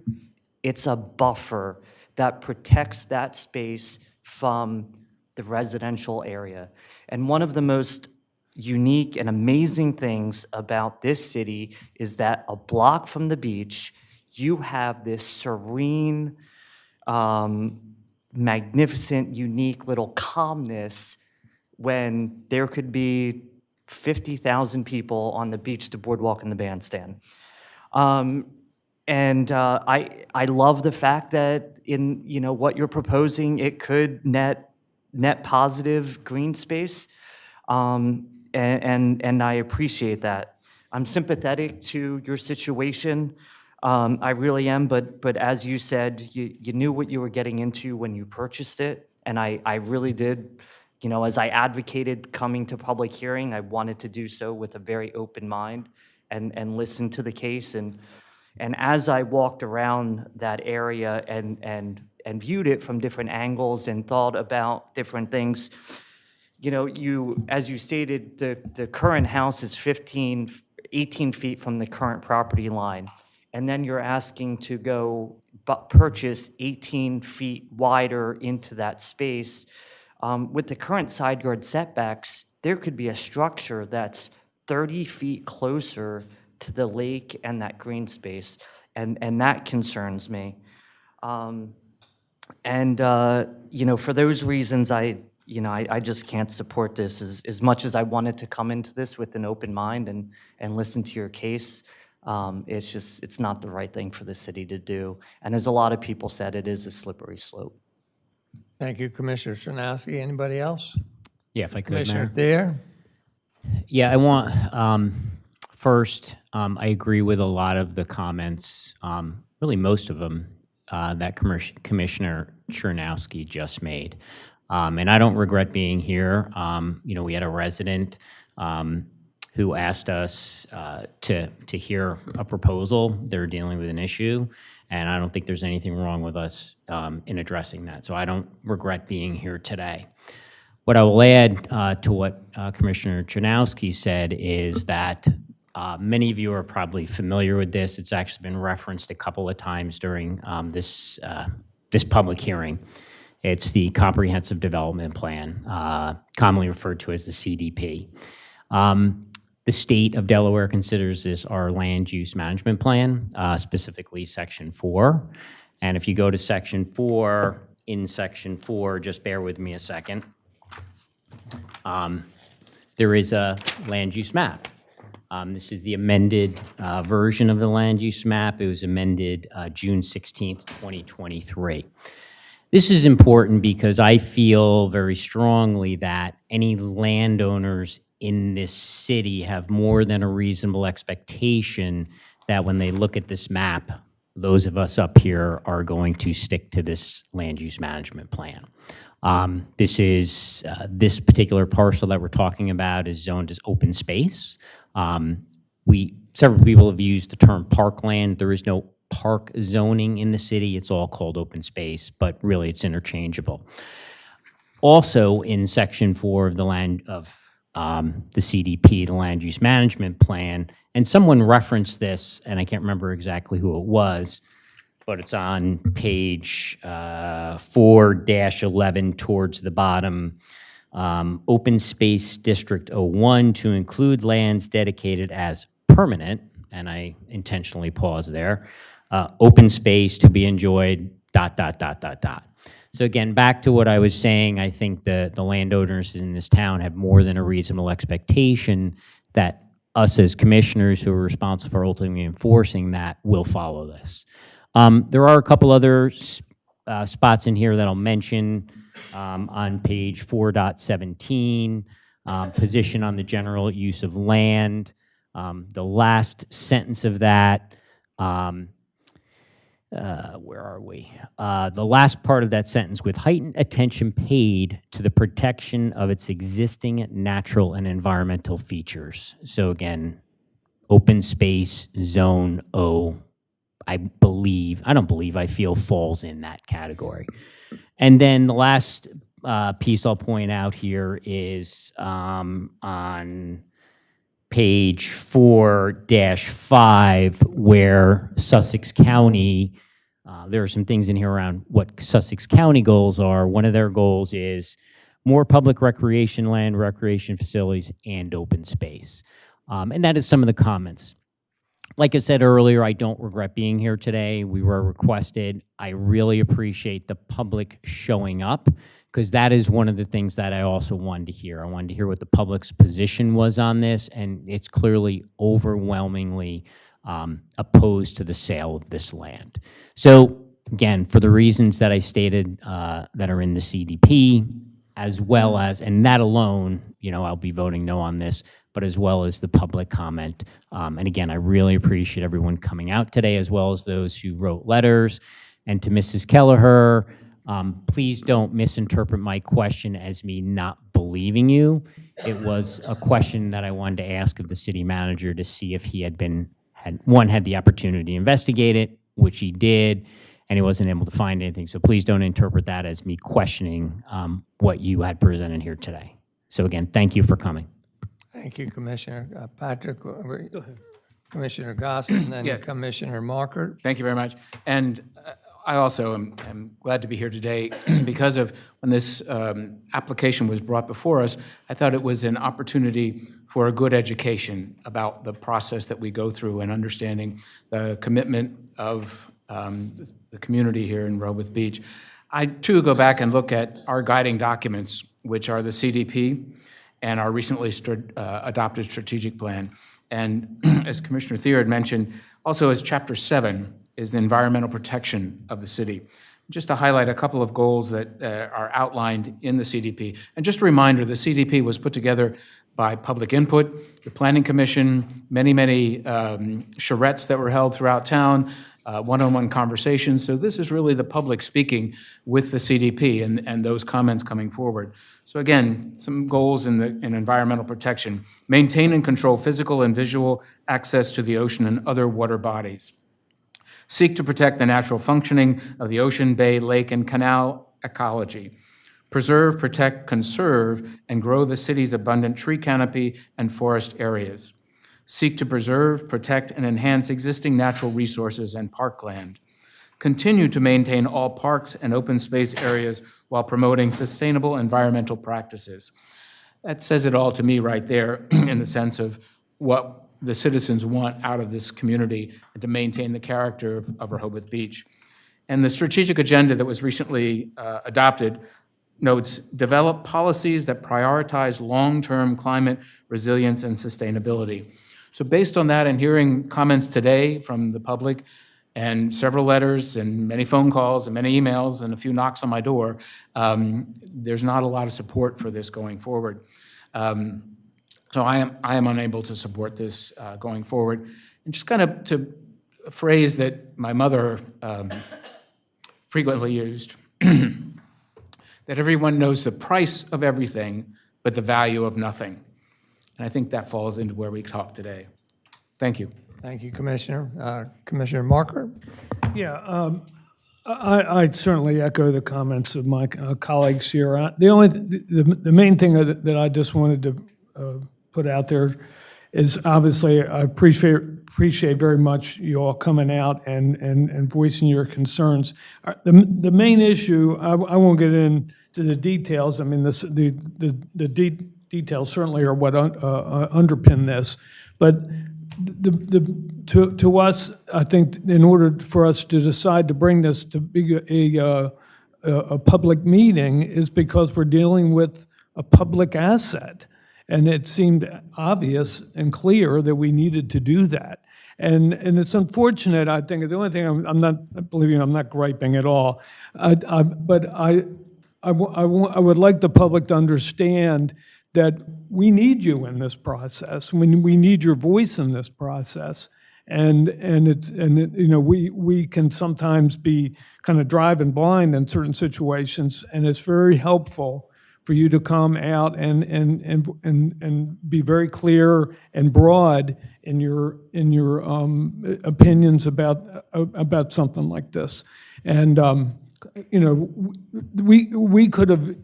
It's a buffer that protects that space from the residential area. And one of the most unique and amazing things about this city is that a block from the beach, you have this serene, magnificent, unique little calmness when there could be 50,000 people on the beach, the boardwalk, and the bandstand. And I love the fact that in what you're proposing, it could net positive green space, and I appreciate that. I'm sympathetic to your situation. I really am, but as you said, you knew what you were getting into when you purchased it, and I really did. As I advocated coming to public hearing, I wanted to do so with a very open mind and listen to the case. And as I walked around that area and viewed it from different angles and thought about different things, as you stated, the current house is 18 feet from the current property line. And then you're asking to go purchase 18 feet wider into that space. With the current side yard setbacks, there could be a structure that's 30 feet closer to the lake and that green space, and that concerns me. For those reasons, I just can't support this as much as I wanted to come into this with an open mind and listen to your case. It's not the right thing for the city to do. And as a lot of people said, it is a slippery slope. Thank you, Commissioner Szymanski. Anybody else? Yeah, if I could, Commissioner Mayor. Thayer? Yeah, I want, first, I agree with a lot of the comments, really most of them, that Commissioner Chernowski just made. And I don't regret being here. We had a resident who asked us to hear a proposal. They're dealing with an issue, and I don't think there's anything wrong with us in addressing that. So I don't regret being here today. What I will add to what Commissioner Chernowski said is that many of you are probably familiar with this. It's actually been referenced a couple of times during this public hearing. It's the Comprehensive Development Plan, commonly referred to as the CDP. The state of Delaware considers this our land use management plan, specifically Section 4. And if you go to Section 4, in Section 4, just bear with me a second, there is a land use map. This is the amended version of the land use map. It was amended June 16th, 2023. This is important because I feel very strongly that any landowners in this city have more than a reasonable expectation that when they look at this map, those of us up here are going to stick to this land use management plan. This particular parcel that we're talking about is zoned as open space. Several people have used the term parkland. There is no park zoning in the city. It's all called open space, but really it's interchangeable. Also in Section 4 of the the CDP, the Land Use Management Plan, and someone referenced this, and I can't remember exactly who it was, but it's on page 4-11 towards the bottom. Open Space District 01 to include lands dedicated as permanent, and I intentionally paused there, open space to be enjoyed, ... So again, back to what I was saying, I think the landowners in this town have more than a reasonable expectation that us as commissioners who are responsible for ultimately enforcing that will follow this. There are a couple other spots in here that I'll mention on page 4.17, position on the general use of land. The last sentence of that, where are we? The last part of that sentence, with heightened attention paid to the protection of its existing natural and environmental features. So again, open space zone O, I feel falls in that category. And then the last piece I'll point out here is on page 4-5, where Sussex County, there are some things in here around what Sussex County goals are. One of their goals is more public recreation land, recreation facilities, and open space. And that is some of the comments. Like I said earlier, I don't regret being here today. We were requested. I really appreciate the public showing up, because that is one of the things that I also wanted to hear. I wanted to hear what the public's position was on this, and it's clearly overwhelmingly opposed to the sale of this land. So again, for the reasons that I stated that are in the CDP, as well as, and that alone, I'll be voting no on this, but as well as the public comment. And again, I really appreciate everyone coming out today, as well as those who wrote letters. And to Mrs. Kelleher, please don't misinterpret my question as me not believing you. It was a question that I wanted to ask of the city manager to see if he had the opportunity to investigate it, which he did, and he wasn't able to find anything. So please don't interpret that as me questioning what you had presented here today. So again, thank you for coming. Thank you, Commissioner. Patrick, Commissioner Goss, and then Yes. Commissioner Markert. Thank you very much. And I also am glad to be here today because of when this application was brought before us, I thought it was an opportunity for a good education about the process that we go through and understanding the commitment of the community here in Rehoboth Beach. I, too, go back and look at our guiding documents, which are the CDP and our recently adopted strategic plan. And as Commissioner Thier had mentioned, also as Chapter 7 is the environmental protection of the city. Just to highlight a couple of goals that are outlined in the CDP. And just a reminder, the CDP was put together by public input, the Planning Commission, many charrettes that were held throughout town, one-on-one conversations. So this is really the public speaking with the CDP and those comments coming forward. So again, some goals in environmental protection. Maintain and control physical and visual access to the ocean and other water bodies. Seek to protect the natural functioning of the ocean, bay, lake, and canal ecology. Preserve, protect, conserve, and grow the city's abundant tree canopy and forest areas. Seek to preserve, protect, and enhance existing natural resources and parkland. Continue to maintain all parks and open space areas while promoting sustainable environmental practices. That says it all to me right there in the sense of what the citizens want out of this community and to maintain the character of Rehoboth Beach. And the strategic agenda that was recently adopted notes, develop policies that prioritize long-term climate resilience and sustainability. So based on that and hearing comments today from the public and several letters and many phone calls and many emails and a few knocks on my door, there's not a lot of support for this going forward. So I am unable to support this going forward. And just kind of to a phrase that my mother frequently used, that everyone knows the price of everything, but the value of nothing. And I think that falls into where we talk today. Thank you. Thank you, Commissioner. Commissioner Marker? Yeah, I certainly echo the comments of my colleagues here. The main thing that I just wanted to put out there is obviously I appreciate very much you all coming out and voicing your concerns. The main issue, I won't get into the details. I mean, the details certainly are what underpin this, but to us, I think in order for us to decide to bring this to be a public meeting is because we're dealing with a public asset. And it seemed obvious and clear that we needed to do that. And it's unfortunate, I think, the only thing I'm not griping at all, but I would like the public to understand that we need you in this process. We need your voice in this process. And we can sometimes be kind of driving blind in certain situations, and it's very helpful for you to come out and be very clear and broad in your opinions about something like this. And we could have,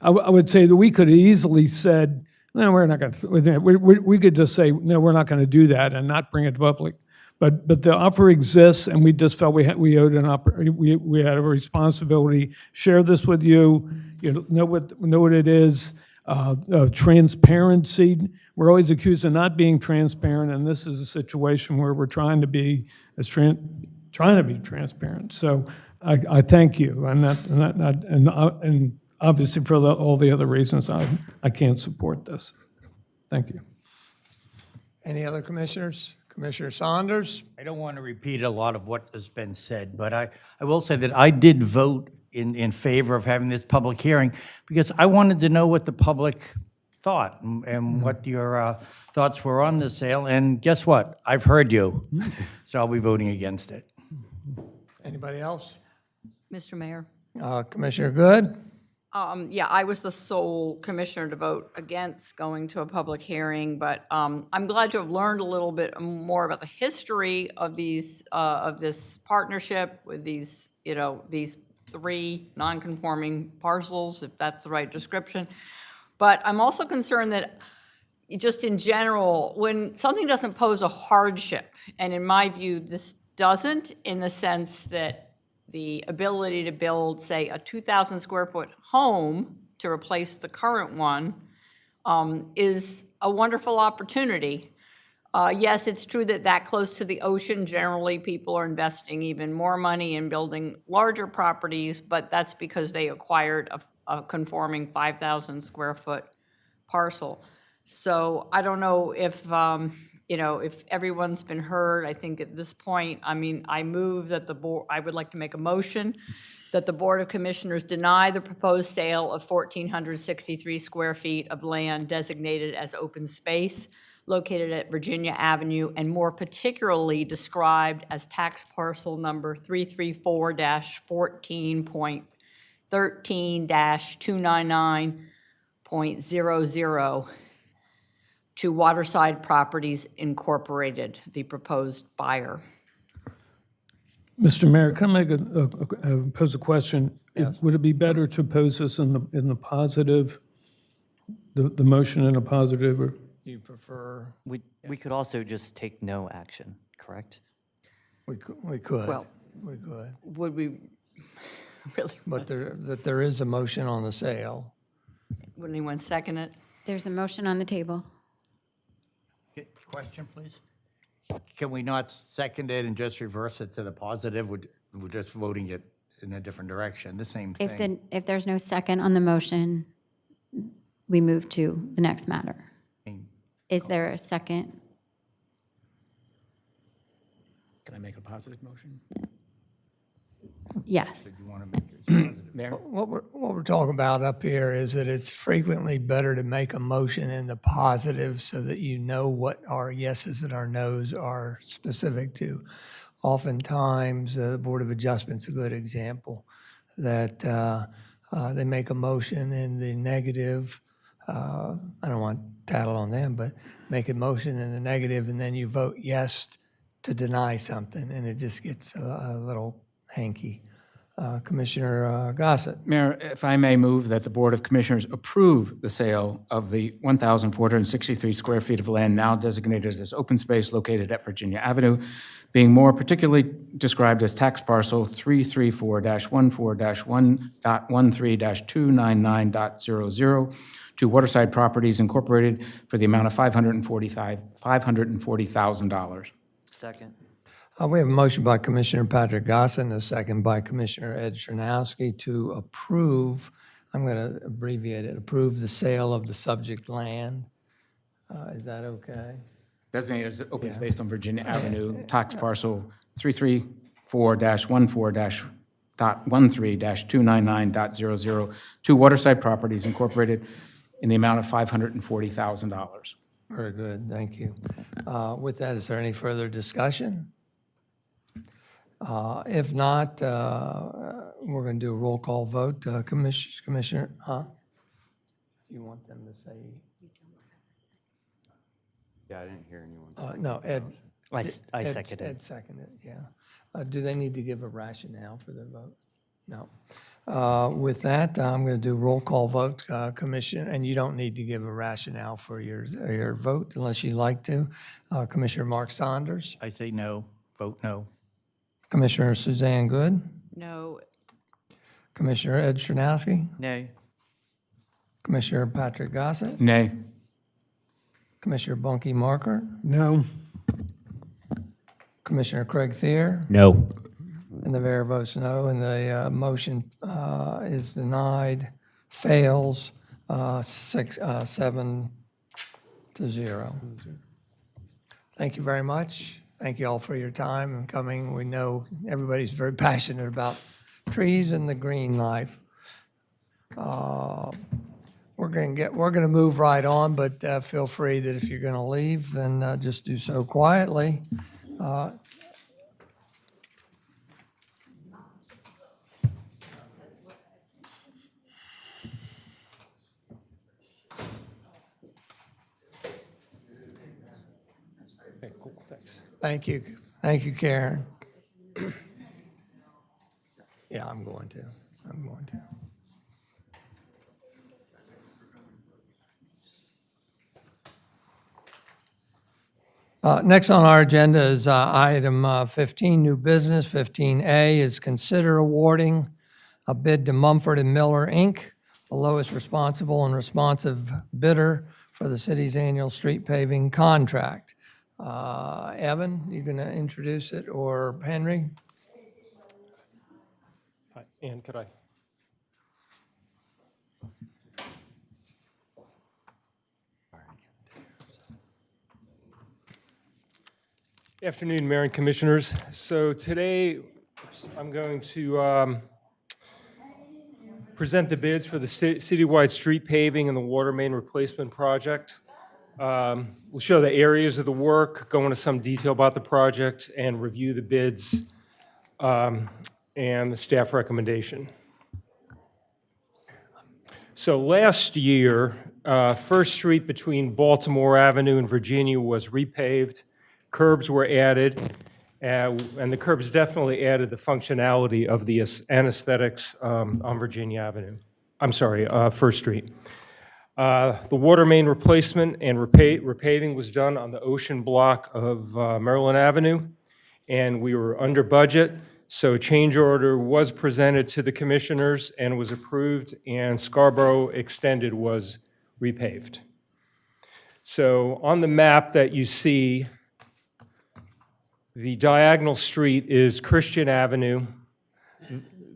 I would say that we could have easily said, no, we're not going to. We could just say, no, we're not going to do that and not bring it to public. But the offer exists, and we just felt we had a responsibility. Share this with you. You know what it is. Transparency. We're always accused of not being transparent, and this is a situation where we're trying to be transparent. So I thank you, and obviously for all the other reasons I can't support this. Thank you. Any other commissioners? Commissioner Saunders? I don't want to repeat a lot of what has been said, but I will say that I did vote in favor of having this public hearing because I wanted to know what the public thought and what your thoughts were on the sale. And guess what? I've heard you, so I'll be voting against it. Anybody else? Mr. Mayor? Commissioner Good? Yeah, I was the sole commissioner to vote against going to a public hearing, but I'm glad to have learned a little bit more about the history of these of this partnership with these three non-conforming parcels, if that's the right description. But I'm also concerned that just in general, when something doesn't pose a hardship, and in my view, this doesn't, in the sense that the ability to build, say, a 2,000 square foot home to replace the current one is a wonderful opportunity. Yes, it's true that close to the ocean, generally people are investing even more money in building larger properties, but that's because they acquired a conforming 5,000 square foot parcel. So I don't know if you know, if everyone's been heard, I think at this point, I mean, I move that the board, I would like to make a motion that the Board of Commissioners deny the proposed sale of 1,463 square feet of land designated as open space located at Virginia Avenue and more particularly described as tax parcel number 334-14.13-299.00 to Waterside Properties Incorporated, the proposed buyer. Mr. Mayor, can I pose a question? Would it be better to pose this in the positive, the motion in a positive, or? Do you prefer? We could also just take no action, correct? We could. Well, we could. Would we really? But there is a motion on the sale. Would anyone second it? There's a motion on the table. Question, please? Can we not second it and just reverse it to the positive? We're just voting it in a different direction, the same thing. If there's no second on the motion, we move to the next matter. Is there a second? Can I make a positive motion? Yes. Mayor? What we're talking about up here is that it's frequently better to make a motion in the positive so that you know what our yeses and our nos are specific to. Oftentimes, the Board of Adjustment's a good example, that they make a motion in the negative. I don't want to tattle on them, but make a motion in the negative and then you vote yes to deny something, and it just gets a little hanky. Commissioner Gossett. Mayor, if I may move that the Board of Commissioners approve the sale of the 1,463 square feet of land now designated as open space located at Virginia Avenue, being more particularly described as tax parcel 334-14-1.13-299.00 to Waterside Properties Incorporated for the amount of $540,000. Second. We have a motion by Commissioner Patrick Gossett and a second by Commissioner Ed Chernowski to approve, I'm going to abbreviate it, approve the sale of the subject land. Is that okay? Designated as open space on Virginia Avenue, tax parcel 334-14.13-299.00 to Waterside Properties Incorporated in the amount of $540,000. Very good, thank you. With that, is there any further discussion? If not, we're going to do a roll call vote. Commissioner, Do you want them to say? Yeah, I didn't hear anyone. No, Ed. I seconded. Ed seconded, yeah. Do they need to give a rationale for their vote? No. With that, I'm going to do roll call vote, Commissioner, and you don't need to give a rationale for your vote unless you'd like to. Commissioner Mark Saunders. I say no, vote no. Commissioner Suzanne Good. No. Commissioner Ed Chernowski. Nay. Commissioner Patrick Gossett. Nay. Commissioner Bunky Marker. No. Commissioner Craig Thier. No. And the mayor votes no, and the motion is denied, fails, 7-0. Thank you very much. Thank you all for your time and coming. We know everybody's very passionate about trees and the green life. We're going to move right on, but feel free that if you're going to leave, then just do so quietly. Okay, cool, thanks. Thank you. Thank you, Karen. Yeah, I'm going to. Next on our agenda is item 15, new business. 15A is consider awarding a bid to Mumford & Miller, Inc., the lowest responsible and responsive bidder for the city's annual street paving contract. Evan, you going to introduce it, or Henry? Ann, could I? Afternoon, Mayor and Commissioners. So today, I'm going to present the bids for the citywide street paving and the water main replacement project. We'll show the areas of the work, go into some detail about the project, and review the bids and the staff recommendation. So last year, First Street between Baltimore Avenue and Virginia was repaved. Curbs were added, and the curbs definitely added the functionality of the anesthetics on Virginia Avenue. I'm sorry, First Street. The water main replacement and repaving was done on the ocean block of Maryland Avenue, and we were under budget, so a change order was presented to the commissioners and was approved, and Scarborough Extended was repaved. So on the map that you see, the diagonal street is Christian Avenue.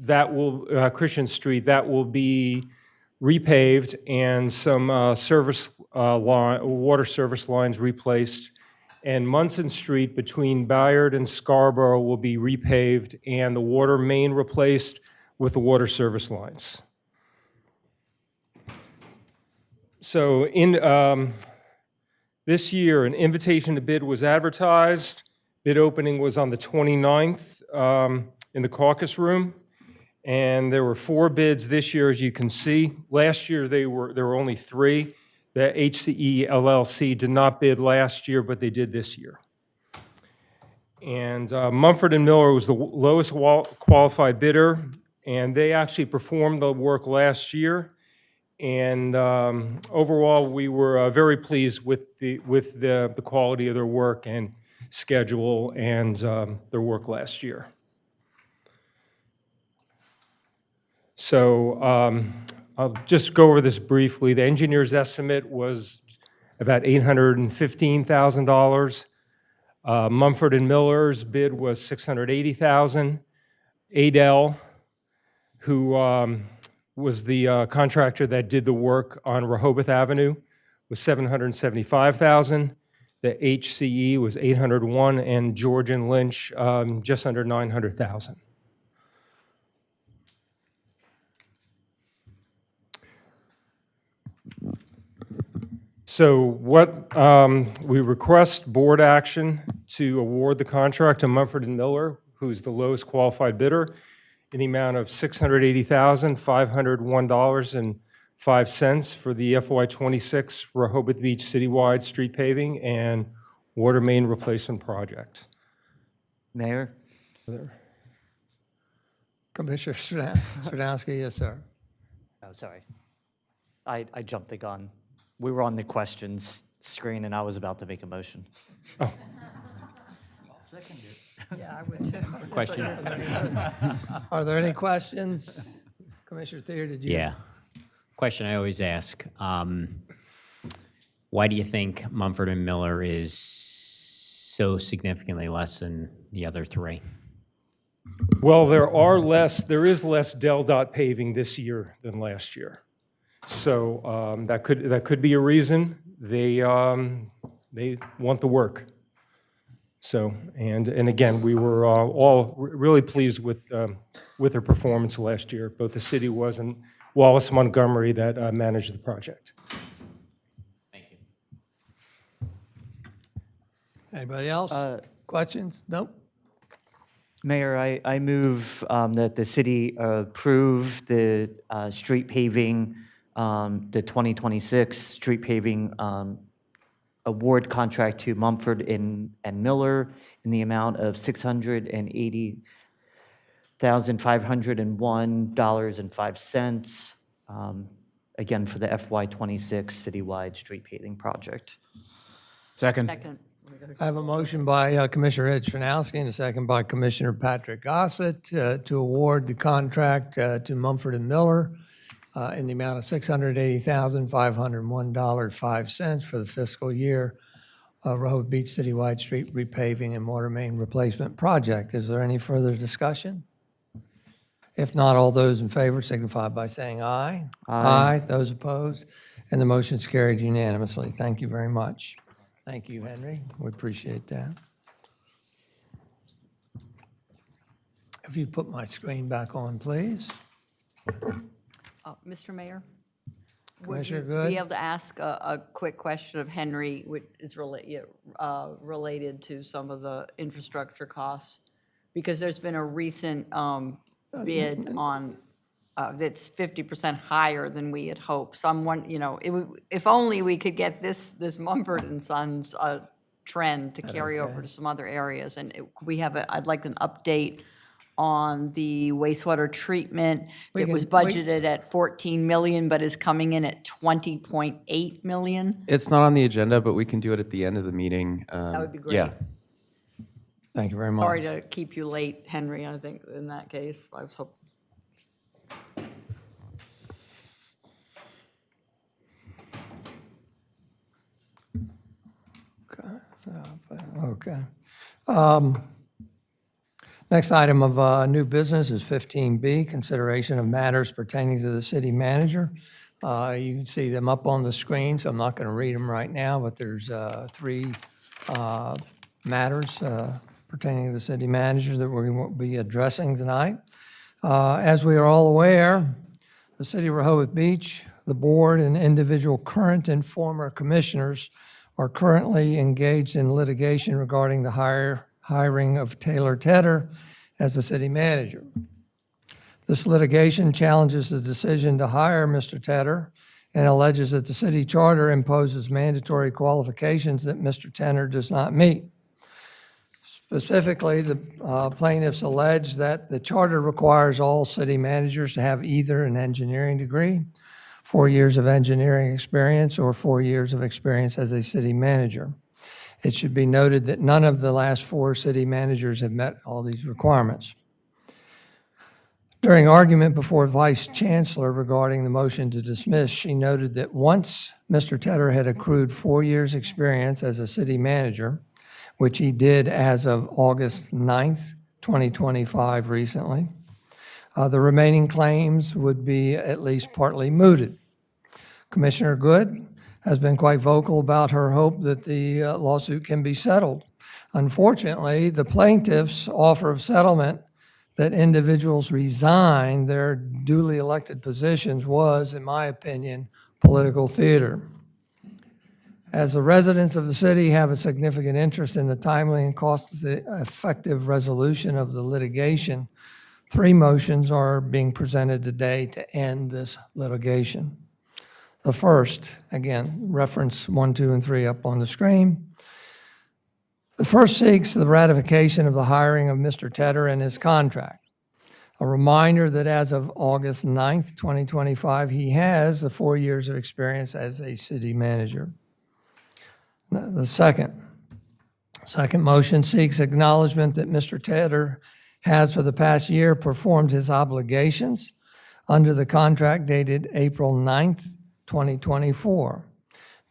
That will, Christian Street, that will be repaved and some water service lines replaced. And Munson Street between Bayard and Scarborough will be repaved and the water main replaced with the water service lines. So in this year, an invitation to bid was advertised. Bid opening was on the 29th in the caucus room, and there were 4 bids this year, as you can see. Last year, there were only 3. The HCE LLC did not bid last year, but they did this year. And Mumford & Miller was the lowest qualified bidder, and they actually performed the work last year. And overall, we were very pleased with the quality of their work and schedule and their work last year. So I'll just go over this briefly. The engineer's estimate was about $815,000. Mumford & Miller's bid was $680,000. Adel, who was the contractor that did the work on Rehoboth Avenue, was $775,000. The HCE was $801,000, and George and Lynch just under $900,000. So what we request board action to award the contract to Mumford & Miller, who's the lowest qualified bidder, in the amount of $680,501.05 for the FY26 Rehoboth Beach citywide street paving and water main replacement project. Mayor? Commissioner Stradanski, yes, sir. Oh, sorry. I jumped the gun. We were on the questions screen, and I was about to make a motion. Oh. Yeah, I would too. Question. Are there any questions? Commissioner Thayer, did you? Yeah. Question I always ask. Why do you think Mumford & Miller is so significantly less than the other 3? Well, there is less Del Dot paving this year than last year. So that could be a reason. They want the work. So, and again, we were all really pleased with their performance last year. Both the city was and Wallace Montgomery that managed the project. Thank you. Anybody else? Questions? Nope. Mayor, I move that the city approve the street paving, the 2026 street paving award contract to Mumford and Miller in the amount of $680,501.05, again, for the FY26 citywide street paving project. Second. I have a motion by Commissioner Ed Stranowski and a second by Commissioner Patrick Gossett to award the contract to Mumford & Miller in the amount of $680,501.05 for the fiscal year Rehoboth Beach citywide street repaving and water main replacement project. Is there any further discussion? If not, all those in favor signify by saying aye. Aye. Those opposed? And the motion is carried unanimously. Thank you very much. Thank you, Henry. We appreciate that. If you put my screen back on, please. Mr. Mayor? Commissioner Would Good? you be able to ask a quick question of Henry, which is related to some of the infrastructure costs? Because there's been a recent bid on, that's 50% higher than we had hoped. Someone, if only we could get this Mumford and Sons trend to carry over to some other areas. And I'd like an update on the wastewater treatment. It was budgeted at 14 million, but is coming in at 20.8 million. It's not on the agenda, but we can do it at the end of the meeting. That would be great. Yeah. Thank you very much. Sorry to keep you late, Henry, I think, in that case. I was hoping. Okay. Next item of new business is 15B, consideration of matters pertaining to the city manager. You can see them up on the screen, so I'm not going to read them right now, but there's three matters pertaining to the city manager that we're going to be addressing tonight. As we are all aware, the City of Rehoboth Beach, the board, and individual current and former commissioners are currently engaged in litigation regarding the hiring of Taylor Tedder as the city manager. This litigation challenges the decision to hire Mr. Tedder and alleges that the city charter imposes mandatory qualifications that Mr. Tedder does not meet. Specifically, the plaintiffs allege that the charter requires all city managers to have either an engineering degree, 4 years of engineering experience, or 4 years of experience as a city manager. It should be noted that none of the last 4 city managers have met all these requirements. During argument before Vice Chancellor regarding the motion to dismiss, she noted that once Mr. Tedder had accrued 4 years' experience as a city manager, which he did as of August 9th, 2025 recently, the remaining claims would be at least partly mooted. Commissioner Good has been quite vocal about her hope that the lawsuit can be settled. Unfortunately, the plaintiff's offer of settlement that individuals resign their duly elected positions was, in my opinion, political theater. As the residents of the city have a significant interest in the timely and cost-effective resolution of the litigation, 3 motions are being presented today to end this litigation. The first, again, reference 1, 2, and 3 up on the screen. The first seeks the ratification of the hiring of Mr. Tedder and his contract. A reminder that as of August 9th, 2025, he has the 4 years of experience as a city manager. The second motion seeks acknowledgement that Mr. Tedder has for the past year performed his obligations under the contract dated April 9th, 2024.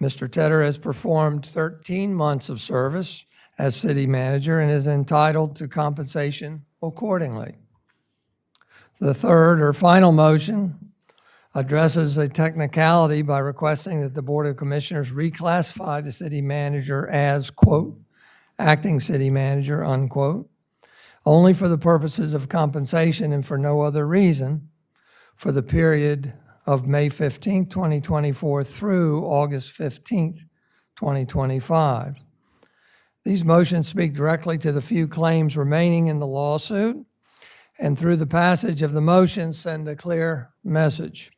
Mr. Tedder has performed 13 months of service as city manager and is entitled to compensation accordingly. The third or final motion addresses a technicality by requesting that the Board of Commissioners reclassify the city manager as, quote, acting city manager, unquote, only for the purposes of compensation and for no other reason for the period of May 15, 2024 through August 15, 2025. These motions speak directly to the few claims remaining in the lawsuit, and through the passage of the motion send a clear message.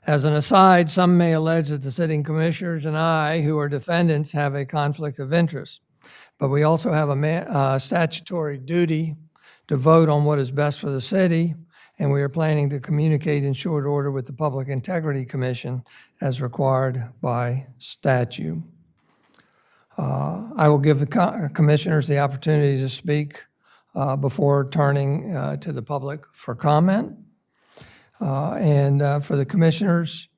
As an aside, some may allege that the sitting commissioners and I, who are defendants, have a conflict of interest, but we also have a statutory duty to vote on what is best for the city, and we are planning to communicate in short order with the Public Integrity Commission as required by statute. I will give the commissioners the opportunity to speak before turning to the public for comment. And for the commissioners,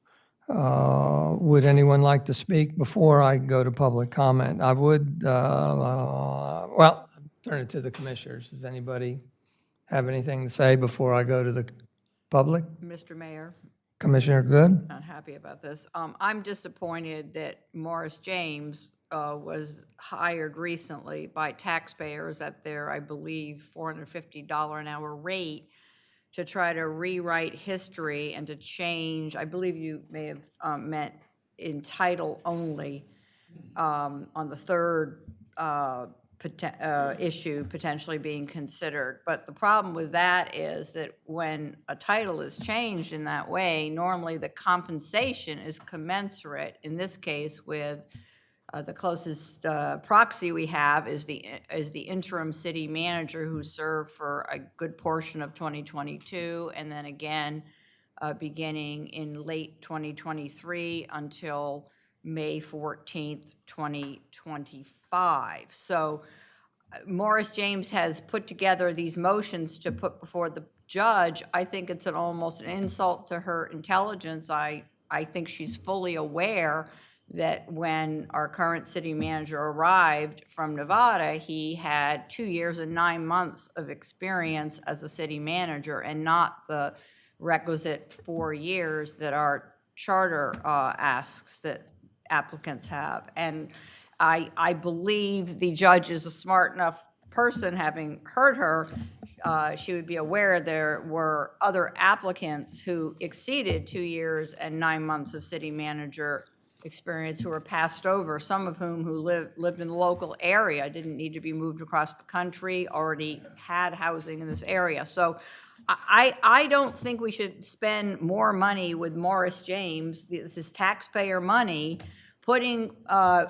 would anyone like to speak before I go to public comment? I would, well, turn it to the commissioners. Does anybody have anything to say before I go to the public? Mr. Mayor? Commissioner Good? Not happy about this. I'm disappointed that Morris James was hired recently by taxpayers at their, I believe, $450 an hour rate to try to rewrite history and to change, I believe you may have meant in title only, on the third issue potentially being considered. But the problem with that is that when a title is changed in that way, normally the compensation is commensurate, in this case with the closest proxy we have is the interim city manager who served for a good portion of 2022, and then again beginning in late 2023 until May 14th, 2025. So Morris James has put together these motions to put before the judge. I think it's almost an insult to her intelligence. I think she's fully aware that when our current city manager arrived from Nevada, he had 2 years and 9 months of experience as a city manager and not the requisite 4 years that our charter asks that applicants have. And I believe the judge is a smart enough person, having heard her, she would be aware there were other applicants who exceeded 2 years and 9 months of city manager experience who were passed over, some of whom who lived in the local area, didn't need to be moved across the country, already had housing in this area. So I don't think we should spend more money with Morris James, this is taxpayer money, putting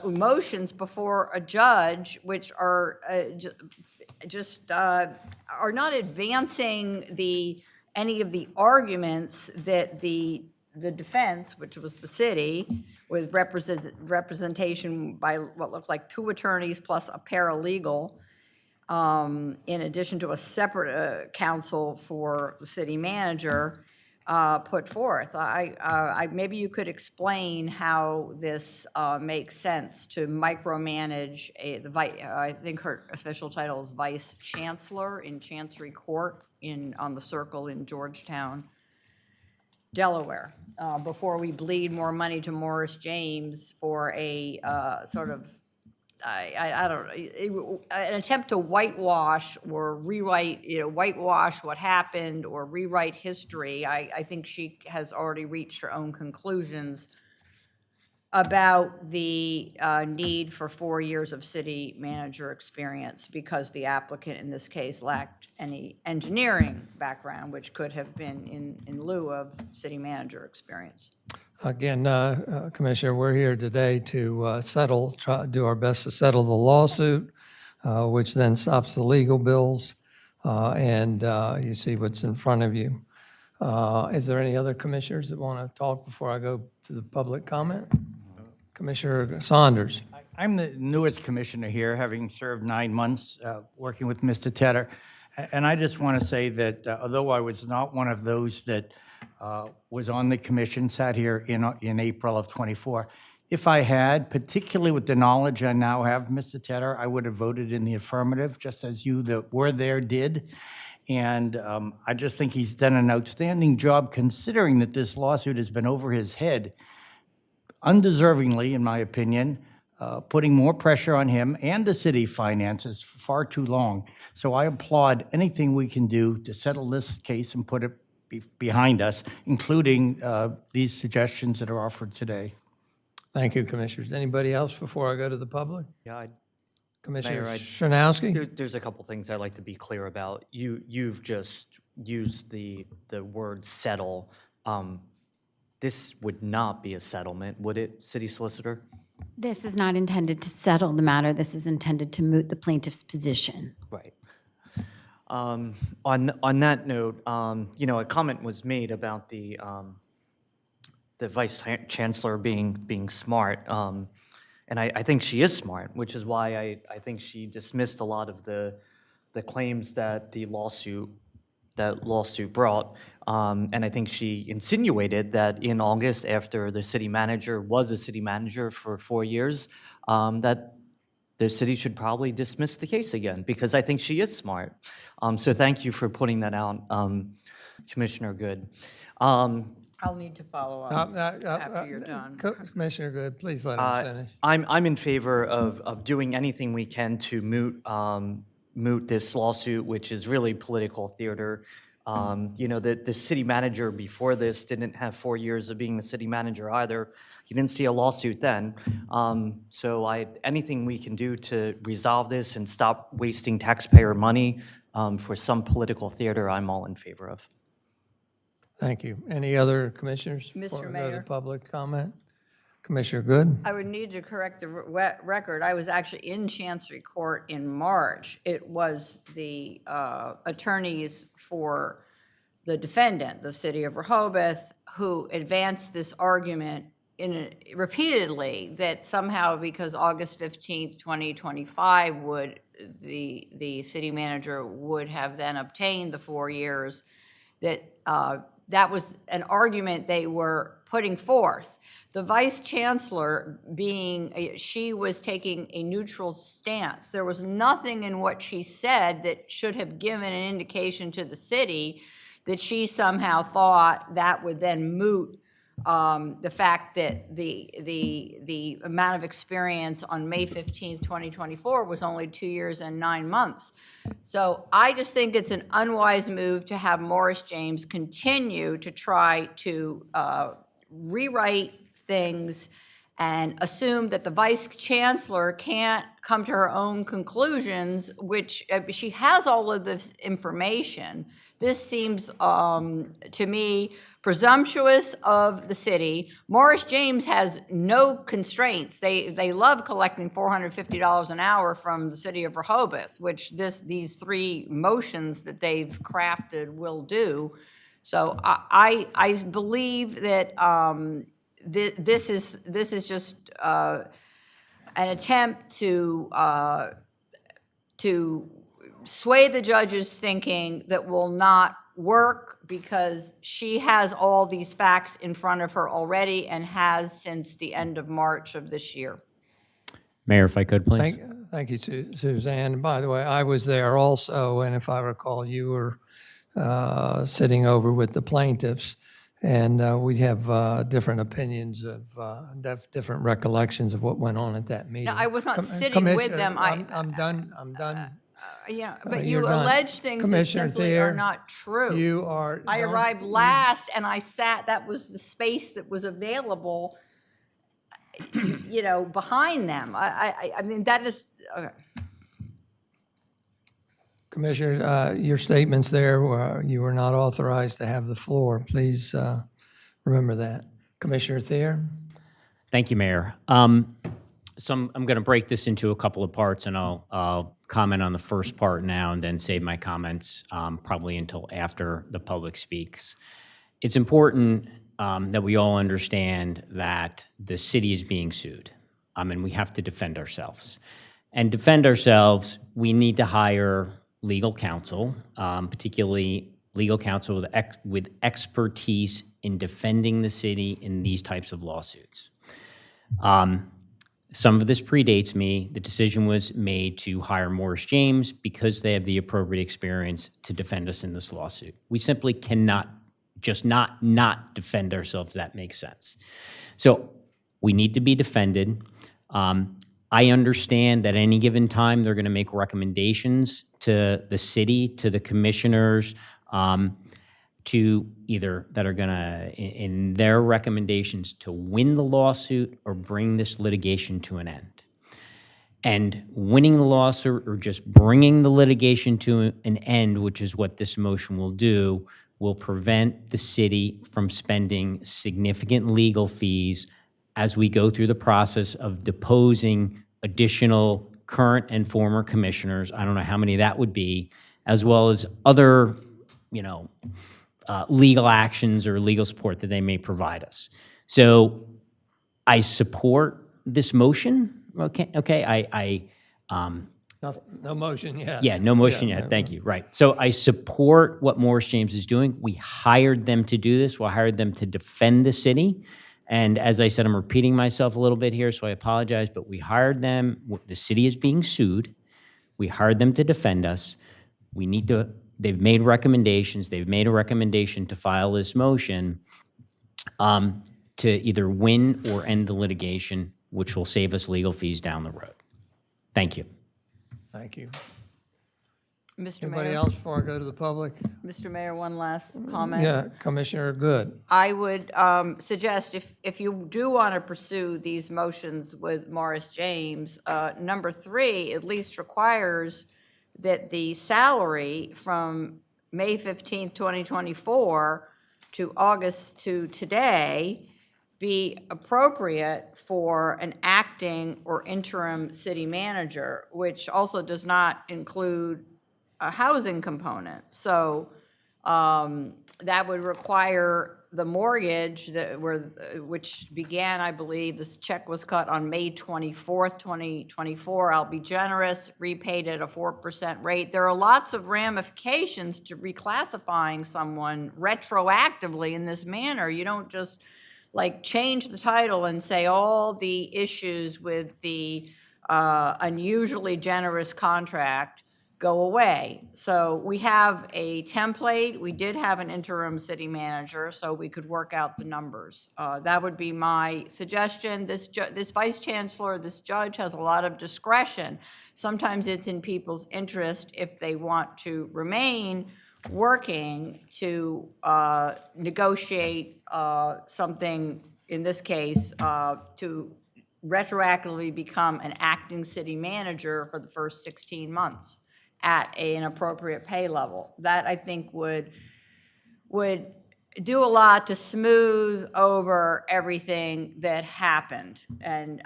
motions before a judge which are are not advancing any of the arguments that the defense, which was the city, with representation by what looked like 2 attorneys plus a paralegal, in addition to a separate counsel for the city manager, put forth. Maybe you could explain how this makes sense to micromanage I think her official title is Vice Chancellor in Chancery Court on the Circle in Georgetown, Delaware, before we bleed more money to Morris James for a sort of, I don't know, an attempt to whitewash or rewrite, whitewash what happened or rewrite history. I think she has already reached her own conclusions about the need for 4 years of city manager experience because the applicant in this case lacked any engineering background, which could have been in lieu of city manager experience. Again, Commissioner, we're here today to do our best to settle the lawsuit, which then stops the legal bills, and you see what's in front of you. Is there any other commissioners that want to talk before I go to the public comment? Commissioner Saunders. I'm the newest commissioner here, having served 9 months working with Mr. Tedder. And I just want to say that although I was not one of those that was on the commission, sat here in April of '24, if I had, particularly with the knowledge I now have, Mr. Tedder, I would have voted in the affirmative, just as you that were there did. And I just think he's done an outstanding job considering that this lawsuit has been over his head, undeservingly, in my opinion, putting more pressure on him and the city finances for far too long. So I applaud anything we can do to settle this case and put it behind us, including these suggestions that are offered today. Thank you, Commissioners. Anybody else before I go to the public? Yeah, Commissioner Mayor, Shanowski? There's a couple things I'd like to be clear about. You've just used the word settle. This would not be a settlement, would it, City Solicitor? This is not intended to settle the matter. This is intended to moot the plaintiff's position. Right. On that note, a comment was made about the Vice Chancellor being smart, and I think she is smart, which is why I think she dismissed a lot of the claims that the lawsuit brought. And I think she insinuated that in August, after the city manager was a city manager for 4 years, that the city should probably dismiss the case again, because I think she is smart. So thank you for putting that out, Commissioner Good. I'll need to follow up after you're done. Commissioner Good, please let him finish. I'm in favor of doing anything we can to moot this lawsuit, which is really political theater. You know, the city manager before this didn't have 4 years of being the city manager either. You didn't see a lawsuit then. So anything we can do to resolve this and stop wasting taxpayer money for some political theater, I'm all in favor of. Thank you. Any other commissioners? Mr. before we go to Mayor. public comment? Commissioner Good? I would need to correct the record. I was actually in Chancery Court in March. It was the attorneys for the defendant, the City of Rehoboth, who advanced this argument repeatedly that somehow because August 15th, 2025 the city manager would have then obtained the 4 years, that was an argument they were putting forth. The vice chancellor she was taking a neutral stance. There was nothing in what she said that should have given an indication to the city that she somehow thought that would then moot the fact that the amount of experience on May 15th, 2024 was only 2 years and 9 months. So I just think it's an unwise move to have Morris James continue to try to rewrite things and assume that the vice chancellor can't come to her own conclusions, which she has all of this information. This seems to me presumptuous of the city. Morris James has no constraints. They love collecting $450 an hour from the City of Rehoboth, which these 3 motions that they've crafted will do. So I believe that this is just an attempt to sway the judge's thinking that will not work because she has all these facts in front of her already and has since the end of March of this year. Mayor, if I could, please. Thank you, Suzanne. And by the way, I was there also, and if I recall, you were sitting over with the plaintiffs, and we have different opinions of, different recollections of what went on at that meeting. No, I was not sitting with them. I'm done. Yeah, but You're you done. allege things that Commissioner simply Thayer, are not true. You are. I arrived last, and I sat. That was the space that was available. You know, behind them. I mean, that is. Okay. Commissioner, your statements there were you were not authorized to have the floor. Please remember that. Commissioner Thayer. Thank you, Mayor. So I'm going to break this into a couple of parts, and I'll comment on the first part now and then save my comments probably until after the public speaks. It's important that we all understand that the city is being sued, and we have to defend ourselves. And defend ourselves, we need to hire legal counsel, particularly legal counsel with expertise in defending the city in these types of lawsuits. Some of this predates me. The decision was made to hire Morris James because they have the appropriate experience to defend us in this lawsuit. We simply cannot just not defend ourselves. That makes sense. So we need to be defended. I understand that at any given time they're going to make recommendations to the city, to the commissioners, to either that are going to, in their recommendations, to win the lawsuit or bring this litigation to an end. And winning the lawsuit or just bringing the litigation to an end, which is what this motion will do, will prevent the city from spending significant legal fees as we go through the process of deposing additional current and former commissioners. I don't know how many that would be, as well as other, legal actions or legal support that they may provide us. So I support this motion. Okay. No motion yet. Yeah, no motion yet. Thank you. Right. So I support what Morris James is doing. We hired them to do this. We hired them to defend the city. And as I said, I'm repeating myself a little bit here, so I apologize, but we hired them. The city is being sued. We hired them to defend us. We need to, they've made recommendations. They've made a recommendation to file this motion. to either win or end the litigation, which will save us legal fees down the road. Thank you. Thank you. Mr. Anybody Mayor? else before I go to the public? Mr. Mayor, one last comment. Yeah, Commissioner Good. I would suggest if you do want to pursue these motions with Morris James, number 3 at least requires that the salary from May 15th, 2024 to August to today be appropriate for an acting or interim city manager, which also does not include a housing component. So that would require the mortgage which began, I believe, this check was cut on May 24th, 2024. I'll be generous, repaid at a 4% rate. There are lots of ramifications to reclassifying someone retroactively in this manner. You don't just like change the title and say all the issues with the unusually generous contract go away. So we have a template. We did have an interim city manager, so we could work out the numbers. That would be my suggestion. This vice chancellor, this judge has a lot of discretion. Sometimes it's in people's interest if they want to remain working to negotiate something, in this case, to retroactively become an acting city manager for the first 16 months at an appropriate pay level. That, I think, would do a lot to smooth over everything that happened, and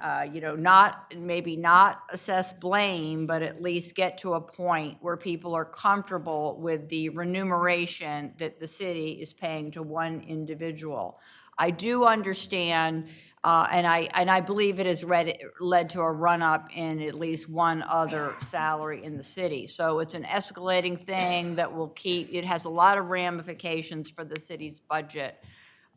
maybe not assess blame, but at least get to a point where people are comfortable with the remuneration that the city is paying to one individual. I do understand, and I believe it has led to a run-up in at least one other salary in the city. So it's an escalating thing that will it has a lot of ramifications for the city's budget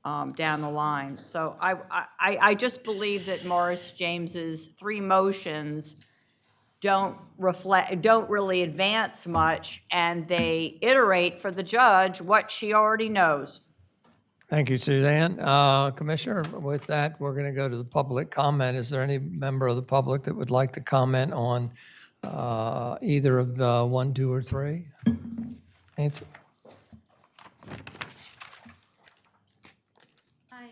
down the line. So I just believe that Morris James's 3 motions don't really advance much, and they iterate for the judge what she already knows. Thank you, Suzanne. Commissioner, with that, we're going to go to the public comment. Is there any member of the public that would like to comment on either of the 1, 2, or 3? Nancy?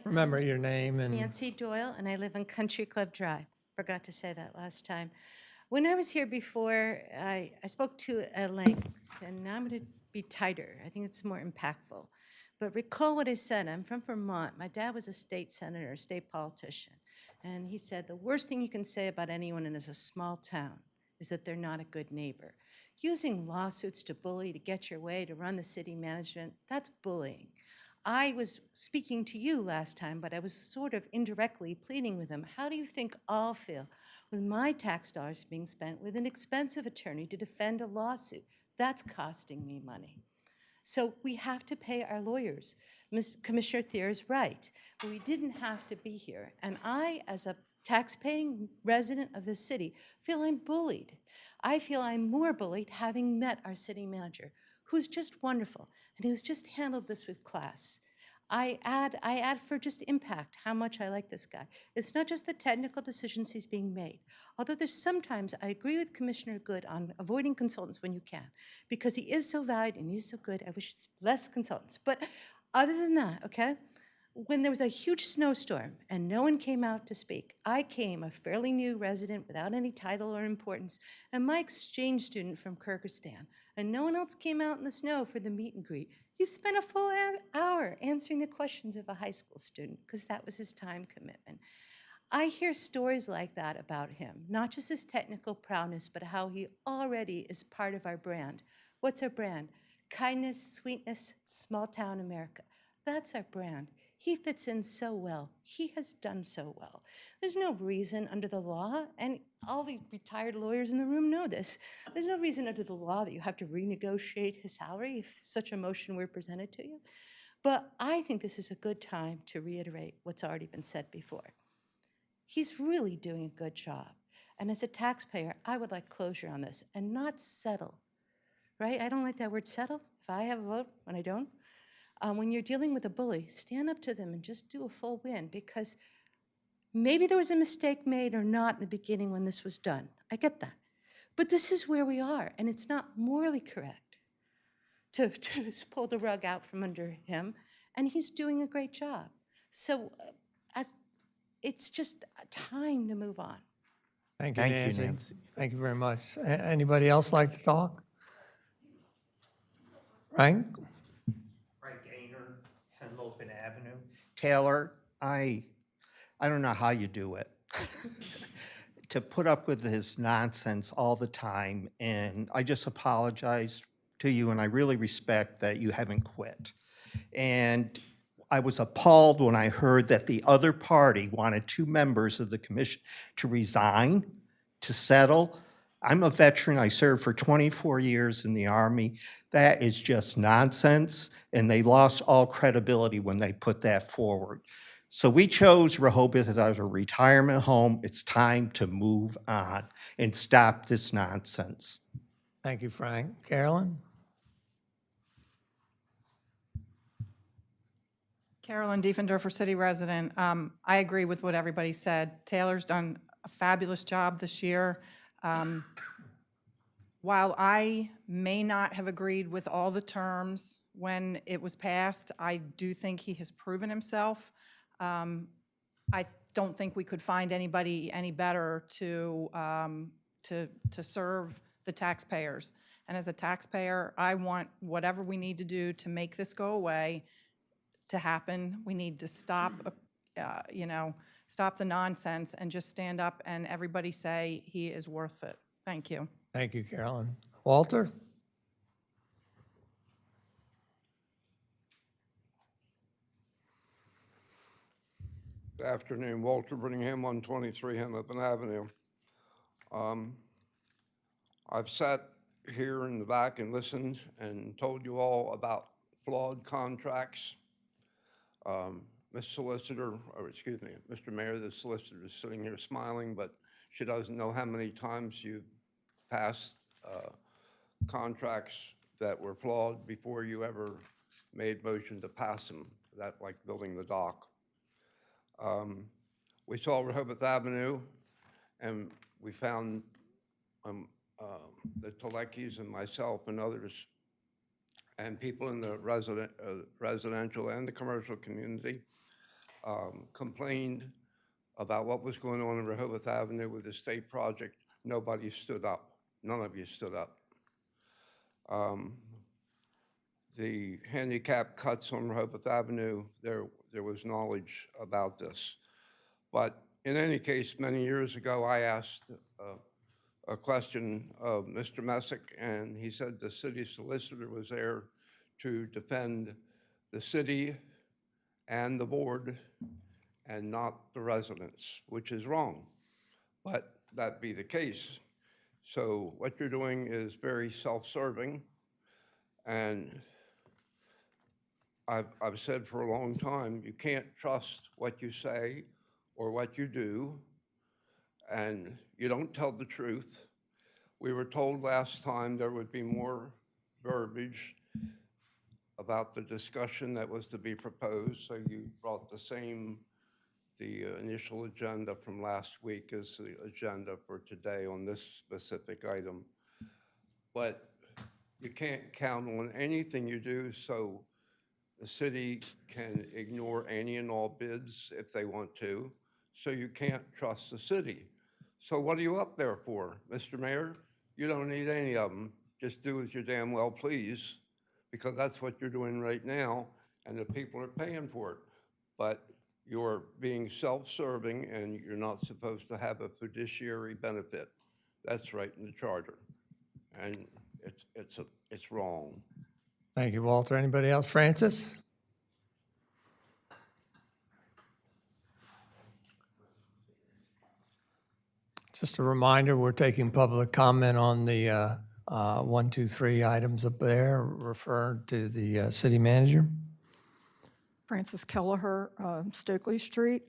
Remember your name and... Nancy Doyle, and I live on Country Club Drive. Forgot to say that last time. When I was here before, I spoke to at length, and now I'm going to be tighter. I think it's more impactful. But recall what I said. I'm from Vermont. My dad was a state senator, a state politician. And he said, the worst thing you can say about anyone in a small town is that they're not a good neighbor. Using lawsuits to bully, to get your way, to run the city management, that's bullying. I was speaking to you last time, but I was sort of indirectly pleading with him. How do you think I'll feel with my tax dollars being spent with an expensive attorney to defend a lawsuit? That's costing me money. So we have to pay our lawyers. Commissioner Thier is right, but we didn't have to be here. And I, as a tax-paying resident of this city, feel I'm bullied. I feel I'm more bullied having met our city manager, who's just wonderful and who's just handled this with class. I add for just impact how much I like this guy. It's not just the technical decisions he's being made. Although there's sometimes, I agree with Commissioner Good on avoiding consultants when you can, because he is so valued and he's so good, I wish it's less consultants. But other than that, okay, when there was a huge snowstorm and no one came out to speak, I came, a fairly new resident without any title or importance, and my exchange student from Kyrgyzstan, and no one else came out in the snow for the meet and greet. He spent a full hour answering the questions of a high school student because that was his time commitment. I hear stories like that about him, not just his technical prowess, but how he already is part of our brand. What's our brand? Kindness, sweetness, small town America. That's our brand. He fits in so well. He has done so well. There's no reason under the law, and all the retired lawyers in the room know this, there's no reason under the law that you have to renegotiate his salary if such a motion were presented to you. But I think this is a good time to reiterate what's already been said before. He's really doing a good job. And as a taxpayer, I would like closure on this and not settle, right? I don't like that word settle. If I have a vote when I don't, when you're dealing with a bully, stand up to them and just do a full win, because maybe there was a mistake made or not in the beginning when this was done. I get that. But this is where we are, and it's not morally correct to just pull the rug out from under him, and he's doing a great job. So it's just time to move on. Thank you, Nancy. Thank you very much. Anybody else like to talk? Frank? Frank Gaynor, Henlopen Avenue. Taylor, I don't know how you do it. To put up with his nonsense all the time, and I just apologize to you, and I really respect that you haven't quit. And I was appalled when I heard that the other party wanted 2 members of the commission to resign, to settle. I'm a veteran. I served for 24 years in the Army. That is just nonsense, and they lost all credibility when they put that forward. So we chose Rehoboth as our retirement home. It's time to move on and stop this nonsense. Thank you, Frank. Carolyn? Carolyn Diefendorfer, city resident. I agree with what everybody said. Taylor's done a fabulous job this year. While I may not have agreed with all the terms when it was passed, I do think he has proven himself. I don't think we could find anybody any better to serve the taxpayers. And as a taxpayer, I want whatever we need to do to make this go away to happen. We need to stop, stop the nonsense and just stand up and everybody say he is worth it. Thank you. Thank you, Carolyn. Walter? Good afternoon, Walter Brittingham, 123 Henlopen Avenue. I've sat here in the back and listened and told you all about flawed contracts. Ms. Solicitor, or excuse me, Mr. Mayor, the solicitor is sitting here smiling, but she doesn't know how many times you've passed contracts that were flawed before you ever made motion to pass them, that like building the dock. We saw Rehoboth Avenue, and we found the Telekis and myself and others and people in the residential and the commercial community complained about what was going on in Rehoboth Avenue with the state project. Nobody stood up. None of you stood up. The handicap cuts on Rehoboth Avenue, there was knowledge about this. But in any case, many years ago, I asked a question of Mr. Messick, and he said the city solicitor was there to defend the city and the board and not the residents, which is wrong. But that be the case. So what you're doing is very self-serving, and I've said for a long time, you can't trust what you say or what you do, and you don't tell the truth. We were told last time there would be more verbiage about the discussion that was to be proposed, so you brought the initial agenda from last week as the agenda for today on this specific item. But you can't count on anything you do, so the city can ignore any and all bids if they want to, so you can't trust the city. So what are you up there for, Mr. Mayor? You don't need any of them. Just do as you damn well please, because that's what you're doing right now, and the people are paying for it. But you're being self-serving, and you're not supposed to have a fiduciary benefit. That's right in the charter, and it's wrong. Thank you, Walter. Anybody else? Francis? Just a reminder, we're taking public comment on the 1, 2, 3 items up there referred to the city manager. Francis Kelleher, Stokely Street.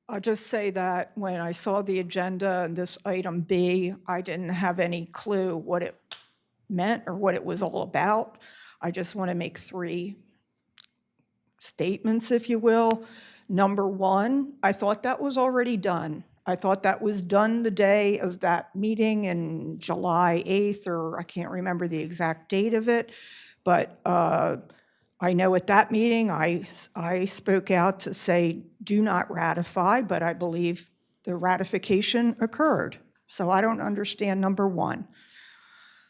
I'll just say that when I saw the agenda and this item B, I didn't have any clue what it meant or what it was all about. I just want to make 3 statements, if you will. Number one, I thought that was already done. I thought that was done the day of that meeting in July 8th, or I can't remember the exact date of it. But I know at that meeting, I spoke out to say, do not ratify, but I believe the ratification occurred. So I don't understand number one.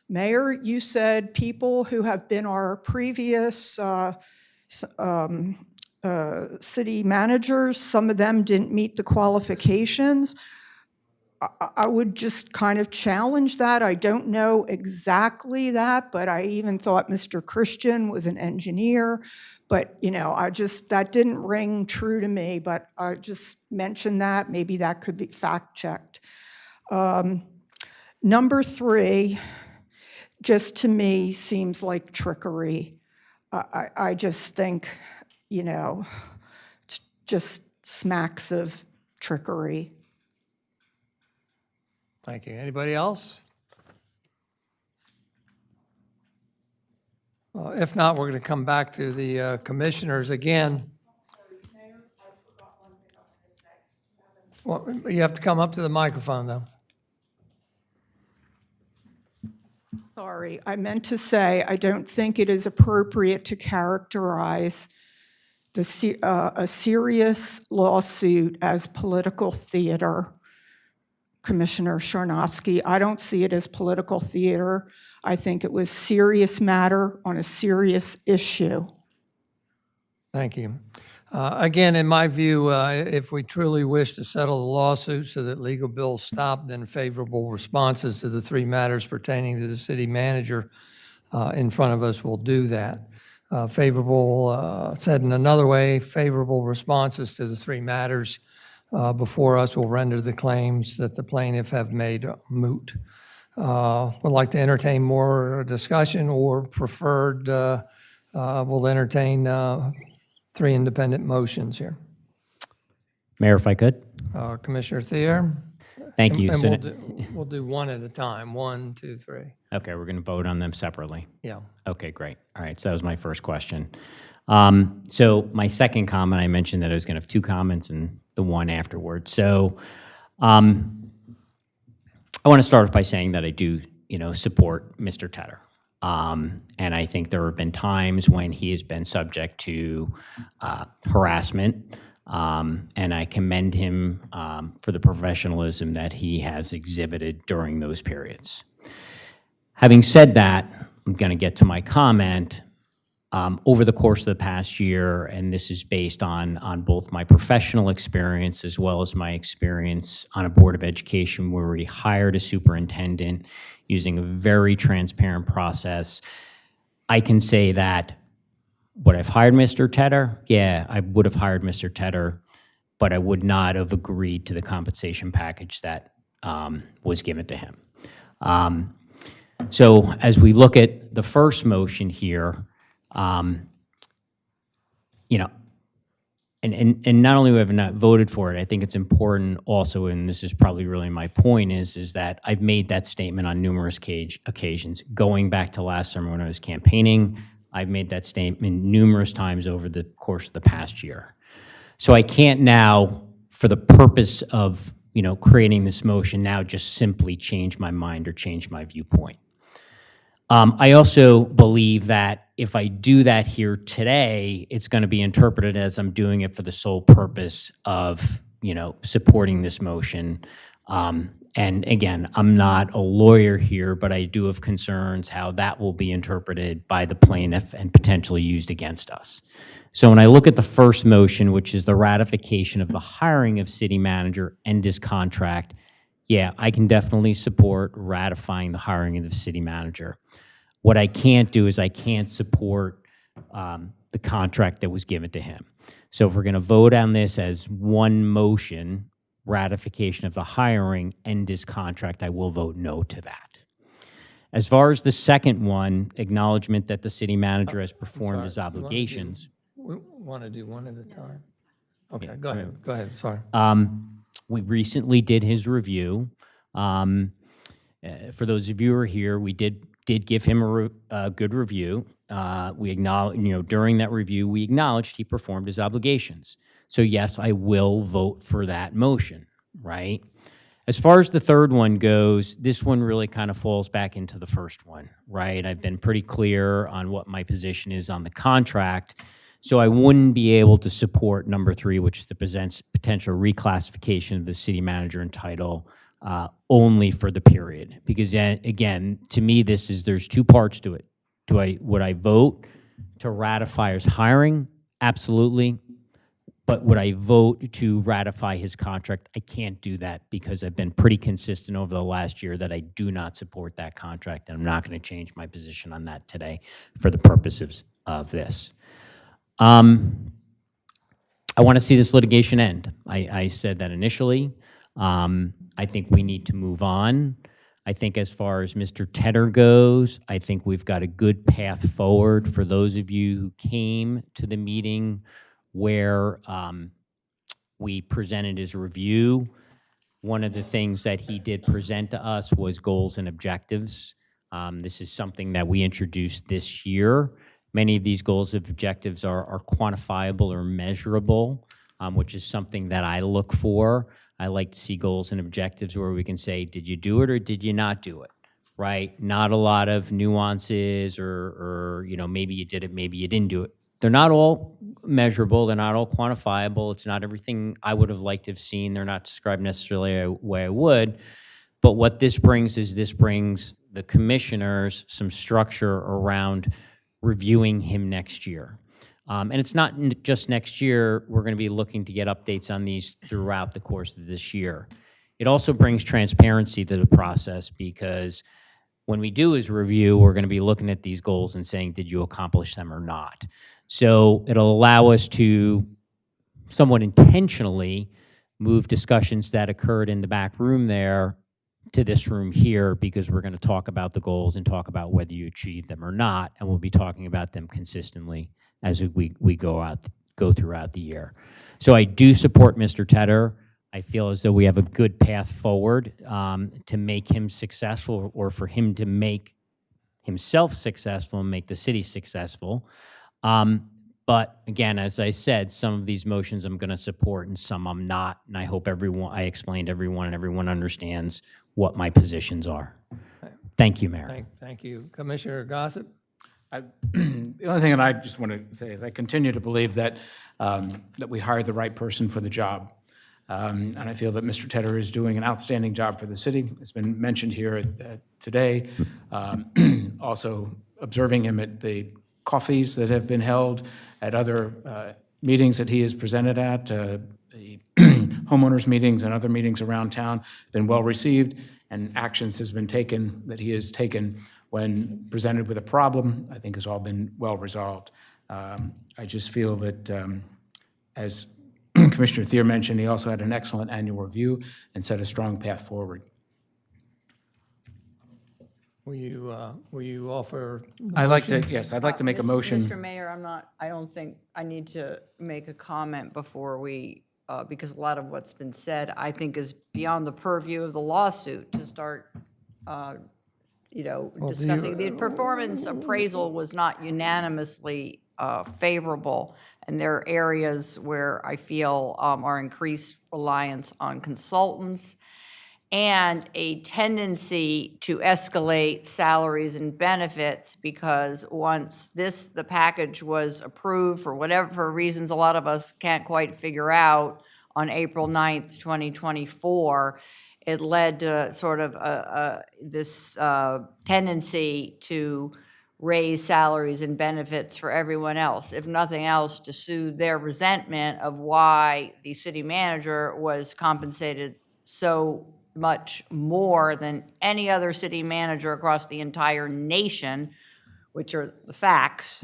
Mayor, you said people who have been our previous city managers, some of them didn't meet the qualifications. I would just kind of challenge that. I don't know exactly that, but I even thought Mr. Christian was an engineer. But, you know, that didn't ring true to me, but I just mentioned that. Maybe that could be fact-checked. Number three, just to me, seems like trickery. I just think, you know, it's just smacks of trickery. Thank you. Anybody else? If not, we're going to come back to the commissioners again. Well, you have to come up to the microphone, though. Sorry, I meant to say I don't think it is appropriate to characterize a serious lawsuit as political theater. Commissioner Sharnofsky, I don't see it as political theater. I think it was serious matter on a serious issue. Thank you. Again, in my view, if we truly wish to settle the lawsuit so that legal bills stop, then favorable responses to the three matters pertaining to the city manager in front of us will do that. Said in another way, favorable responses to the three matters before us will render the claims that the plaintiff have made moot. Would like to entertain more discussion, or preferred, we'll entertain three independent motions here. Mayor, if I could? Commissioner Thier? Thank you. And we'll do one at a time, 1, 2, 3. Okay, we're going to vote on them separately. Yeah. Okay, great. All right, so that was my first question. So my second comment, I mentioned that I was going to have two comments and the one afterward. So I want to start off by saying that I do, support Mr. Tedder. And I think there have been times when he has been subject to harassment, and I commend him for the professionalism that he has exhibited during those periods. Having said that, I'm going to get to my comment. Over the course of the past year, and this is based on both my professional experience as well as my experience on a board of education where we hired a superintendent using a very transparent process, I can say that would I have hired Mr. Tedder? Yeah, I would have hired Mr. Tedder, but I would not have agreed to the compensation package that was given to him. So as we look at the first motion here, and not only have I not voted for it, I think it's important also, and this is probably really my point, is that I've made that statement on numerous occasions. Going back to last summer when I was campaigning, I've made that statement numerous times over the course of the past year. So I can't now, for the purpose of creating this motion, now just simply change my mind or change my viewpoint. I also believe that if I do that here today, it's going to be interpreted as I'm doing it for the sole purpose of, supporting this motion. And again, I'm not a lawyer here, but I do have concerns how that will be interpreted by the plaintiff and potentially used against us. So when I look at the first motion, which is the ratification of the hiring of city manager and his contract, yeah, I can definitely support ratifying the hiring of the city manager. What I can't do is I can't support the contract that was given to him. So if we're going to vote on this as one motion, ratification of the hiring and his contract, I will vote no to that. As far as the second one, acknowledgement that the city manager has performed his obligations. We want to do one at a time. Okay, go ahead. Go ahead, sorry. We recently did his review. For those of you who are here, we did give him a good review. We acknowledge, during that review, we acknowledged he performed his obligations. So yes, I will vote for that motion, right? As far as the third one goes, this one really kind of falls back into the first one, right? I've been pretty clear on what my position is on the contract, so I wouldn't be able to support number 3, which is the potential reclassification of the city manager and title only for the period. Because again, to me, there's 2 parts to it. Would I vote to ratify his hiring? Absolutely. But would I vote to ratify his contract? I can't do that because I've been pretty consistent over the last year that I do not support that contract, and I'm not going to change my position on that today for the purposes of this. I want to see this litigation end. I said that initially. I think we need to move on. I think as far as Mr. Tedder goes, I think we've got a good path forward. For those of you who came to the meeting where we presented his review, one of the things that he did present to us was goals and objectives. This is something that we introduced this year. Many of these goals and objectives are quantifiable or measurable, which is something that I look for. I like to see goals and objectives where we can say, did you do it or did you not do it, right? Not a lot of nuances or maybe you did it, maybe you didn't do it. They're not all measurable. They're not all quantifiable. It's not everything I would have liked to have seen. They're not described necessarily the way I would. But what this brings is this brings the commissioners some structure around reviewing him next year. And it's not just next year. We're going to be looking to get updates on these throughout the course of this year. It also brings transparency to the process because when we do his review, we're going to be looking at these goals and saying, did you accomplish them or not? So it'll allow us to somewhat intentionally move discussions that occurred in the back room there to this room here because we're going to talk about the goals and talk about whether you achieve them or not, and we'll be talking about them consistently as we go throughout the year. So I do support Mr. Tedder. I feel as though we have a good path forward to make him successful or for him to make himself successful and make the city successful. But again, as I said, some of these motions I'm going to support and some I'm not. And I hope I explained to everyone and everyone understands what my positions are. Thank you, Mayor. Thank you. Commissioner Gossip? The only thing that I just want to say is I continue to believe that that we hired the right person for the job. And I feel that Mr. Tedder is doing an outstanding job for the city. It's been mentioned here today. Also observing him at the coffees that have been held, at other meetings that he has presented at, the homeowners meetings and other meetings around town, been well received, and actions has been taken that he has taken when presented with a problem, I think has all been well resolved. I just feel that as Commissioner Thier mentioned, he also had an excellent annual review and set a strong path forward. Will you offer? I'd like to make a motion. Mr. Mayor, I don't think I need to make a comment before we, because a lot of what's been said, I think is beyond the purview of the lawsuit to start, discussing. The performance appraisal was not unanimously favorable, and there are areas where I feel are increased reliance on consultants and a tendency to escalate salaries and benefits because once the package was approved for whatever reasons a lot of us can't quite figure out on April 9th, 2024, it led to sort of this tendency to raise salaries and benefits for everyone else, if nothing else, to soothe their resentment of why the city manager was compensated so much more than any other city manager across the entire nation, which are the facts.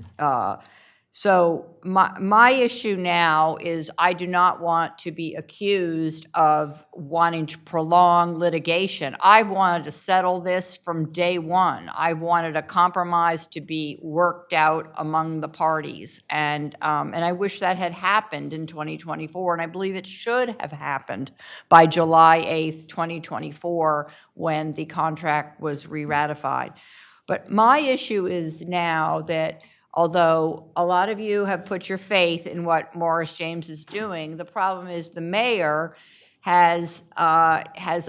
So my issue now is I do not want to be accused of wanting to prolong litigation. I've wanted to settle this from day one. I wanted a compromise to be worked out among the parties. And I wish that had happened in 2024, and I believe it should have happened by July 8th, 2024, when the contract was re-ratified. But my issue is now that Although a lot of you have put your faith in what Morris James is doing, the problem is the mayor has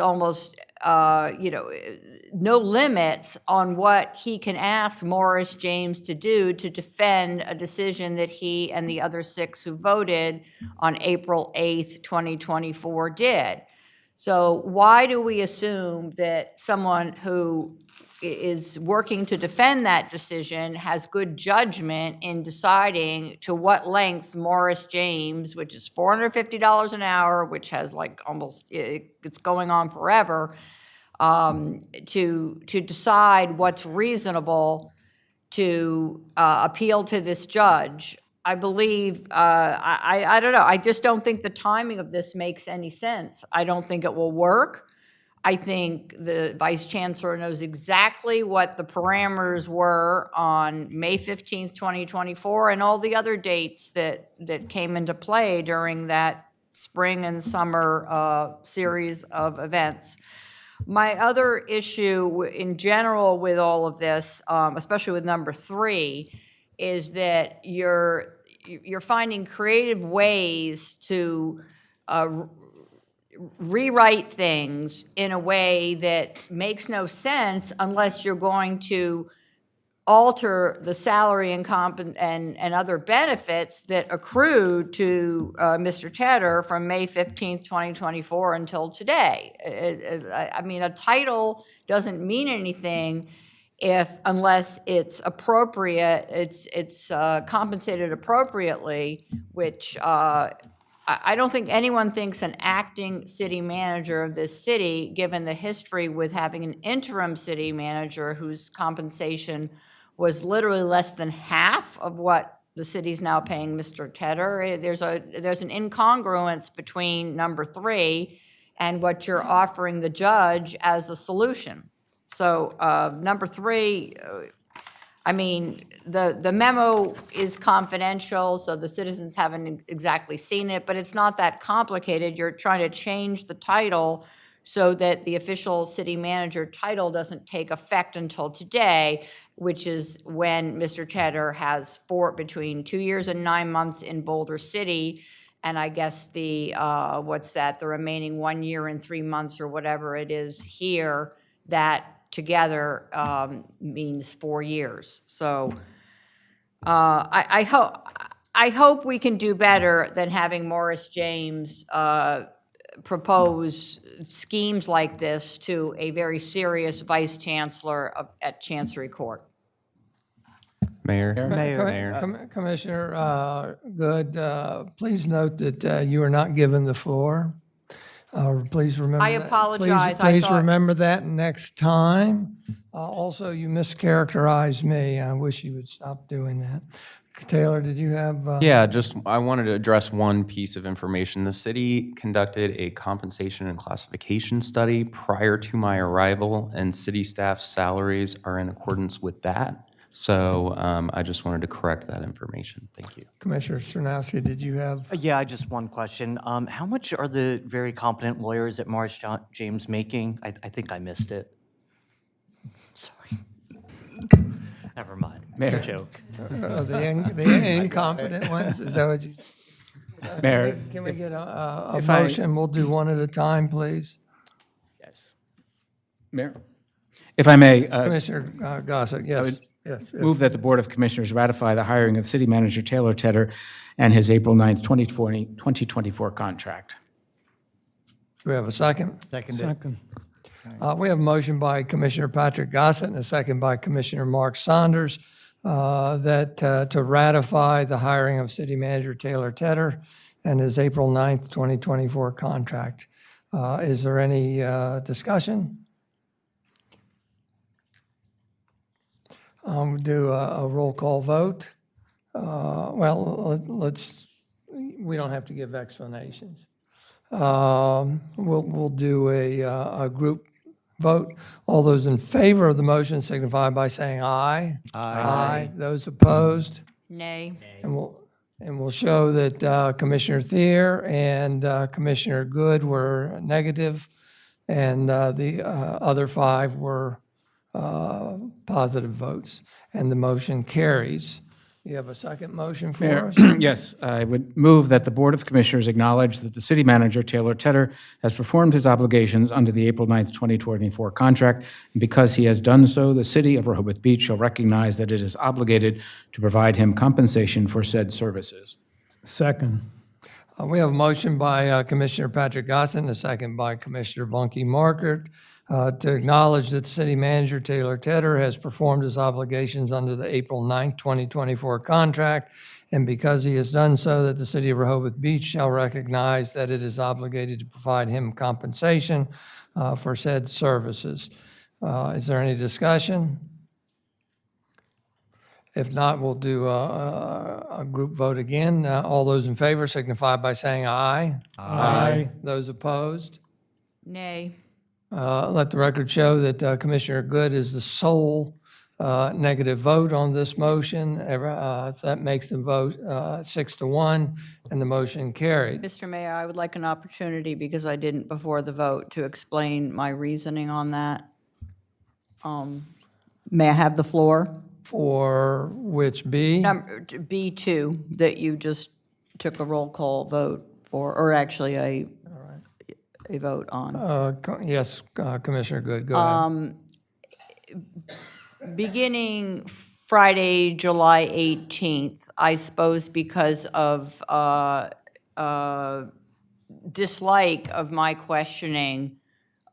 almost, no limits on what he can ask Morris James to do to defend a decision that he and the other 6 who voted on April 8th, 2024 did. So why do we assume that someone who is working to defend that decision has good judgment in deciding to what lengths Morris James, which is $450 an hour, which has like almost, it's going on forever, to decide what's reasonable to appeal to this judge? I believe, I don't know, I just don't think the timing of this makes any sense. I don't think it will work. I think the Vice Chancellor knows exactly what the parameters were on May 15th, 2024, and all the other dates that came into play during that spring and summer series of events. My other issue in general with all of this, especially with number 3, is that you're finding creative ways to rewrite things in a way that makes no sense unless you're going to alter the salary and other benefits that accrued to Mr. Tedder from May 15th, 2024 until today. I mean, a title doesn't mean anything unless it's appropriate, it's compensated appropriately, which I don't think anyone thinks an acting city manager of this city, given the history with having an interim city manager whose compensation was literally less than half of what the city's now paying Mr. Tedder. There's an incongruence between number 3 and what you're offering the judge as a solution. So number 3, I mean, the memo is confidential, so the citizens haven't exactly seen it, but it's not that complicated. You're trying to change the title so that the official city manager title doesn't take effect until today, which is when Mr. Tedder has between 2 years and 9 months in Boulder City, and I guess the remaining 1 year and 3 months or whatever it is here, that together means 4 years. So I hope we can do better than having Morris James propose schemes like this to a very serious vice chancellor at Chancery Court. Mayor. Commissioner Good, please note that you are not given the floor. Please remember I that. apologize. Please remember that next time. Also, you mischaracterized me. I wish you would stop doing that. Taylor, did you have? Yeah, I wanted to address one piece of information. The city conducted a compensation and classification study prior to my arrival, and city staff's salaries are in accordance with that. So I just wanted to correct that information. Thank you. Commissioner Stronowski, did you have? Yeah, just one question. How much are the very competent lawyers at Morris James making? I think I missed it. Sorry. Never mind. Mayor. Joke. The incompetent ones? Is that what you? Mayor. Can we get a motion? We'll do one at a time, please. Yes. Mayor. If I may. Commissioner Gossett, yes. Yes. Move that the Board of Commissioners ratify the hiring of City Manager Taylor Tedder and his April 9th, 2024 contract. Do we have a second? Second. We have a motion by Commissioner Patrick Gossett and a second by Commissioner Mark Saunders to ratify the hiring of City Manager Taylor Tedder and his April 9th, 2024 contract. Is there any discussion? Do a roll call vote. Well, we don't have to give explanations. We'll do a group vote. All those in favor of the motion signify by saying aye. Aye. Those opposed? Nay. And we'll show that Commissioner Thier and Commissioner Good were negative, and the other 5 were positive votes, and the motion carries. You have a second motion for Mayor, us? yes, I would move that the Board of Commissioners acknowledge that the city manager, Taylor Tedder, has performed his obligations under the April 9th, 2024 contract, and because he has done so, the City of Rehoboth Beach shall recognize that it is obligated to provide him compensation for said services. Second. We have a motion by Commissioner Patrick Gossin, a second by Commissioner Bunky Markert, to acknowledge that the city manager, Taylor Tedder, has performed his obligations under the April 9th, 2024 contract, and because he has done so, that the city of Rehoboth Beach shall recognize that it is obligated to provide him compensation for said services. Is there any discussion? If not, we'll do a group vote again. All those in favor signify by saying aye. Aye. Those opposed? Nay. Let the record show that Commissioner Good is the sole negative vote on this motion. So that makes the vote 6-1, and the motion carried. Mr. Mayor, I would like an opportunity, because I didn't before the vote, to explain my reasoning on that. May I have the floor? For which B? B2, that you just took a roll call vote for, or actually a vote on. Yes, Commissioner Good, go ahead. Beginning Friday, July 18th, I suppose because of dislike of my questioning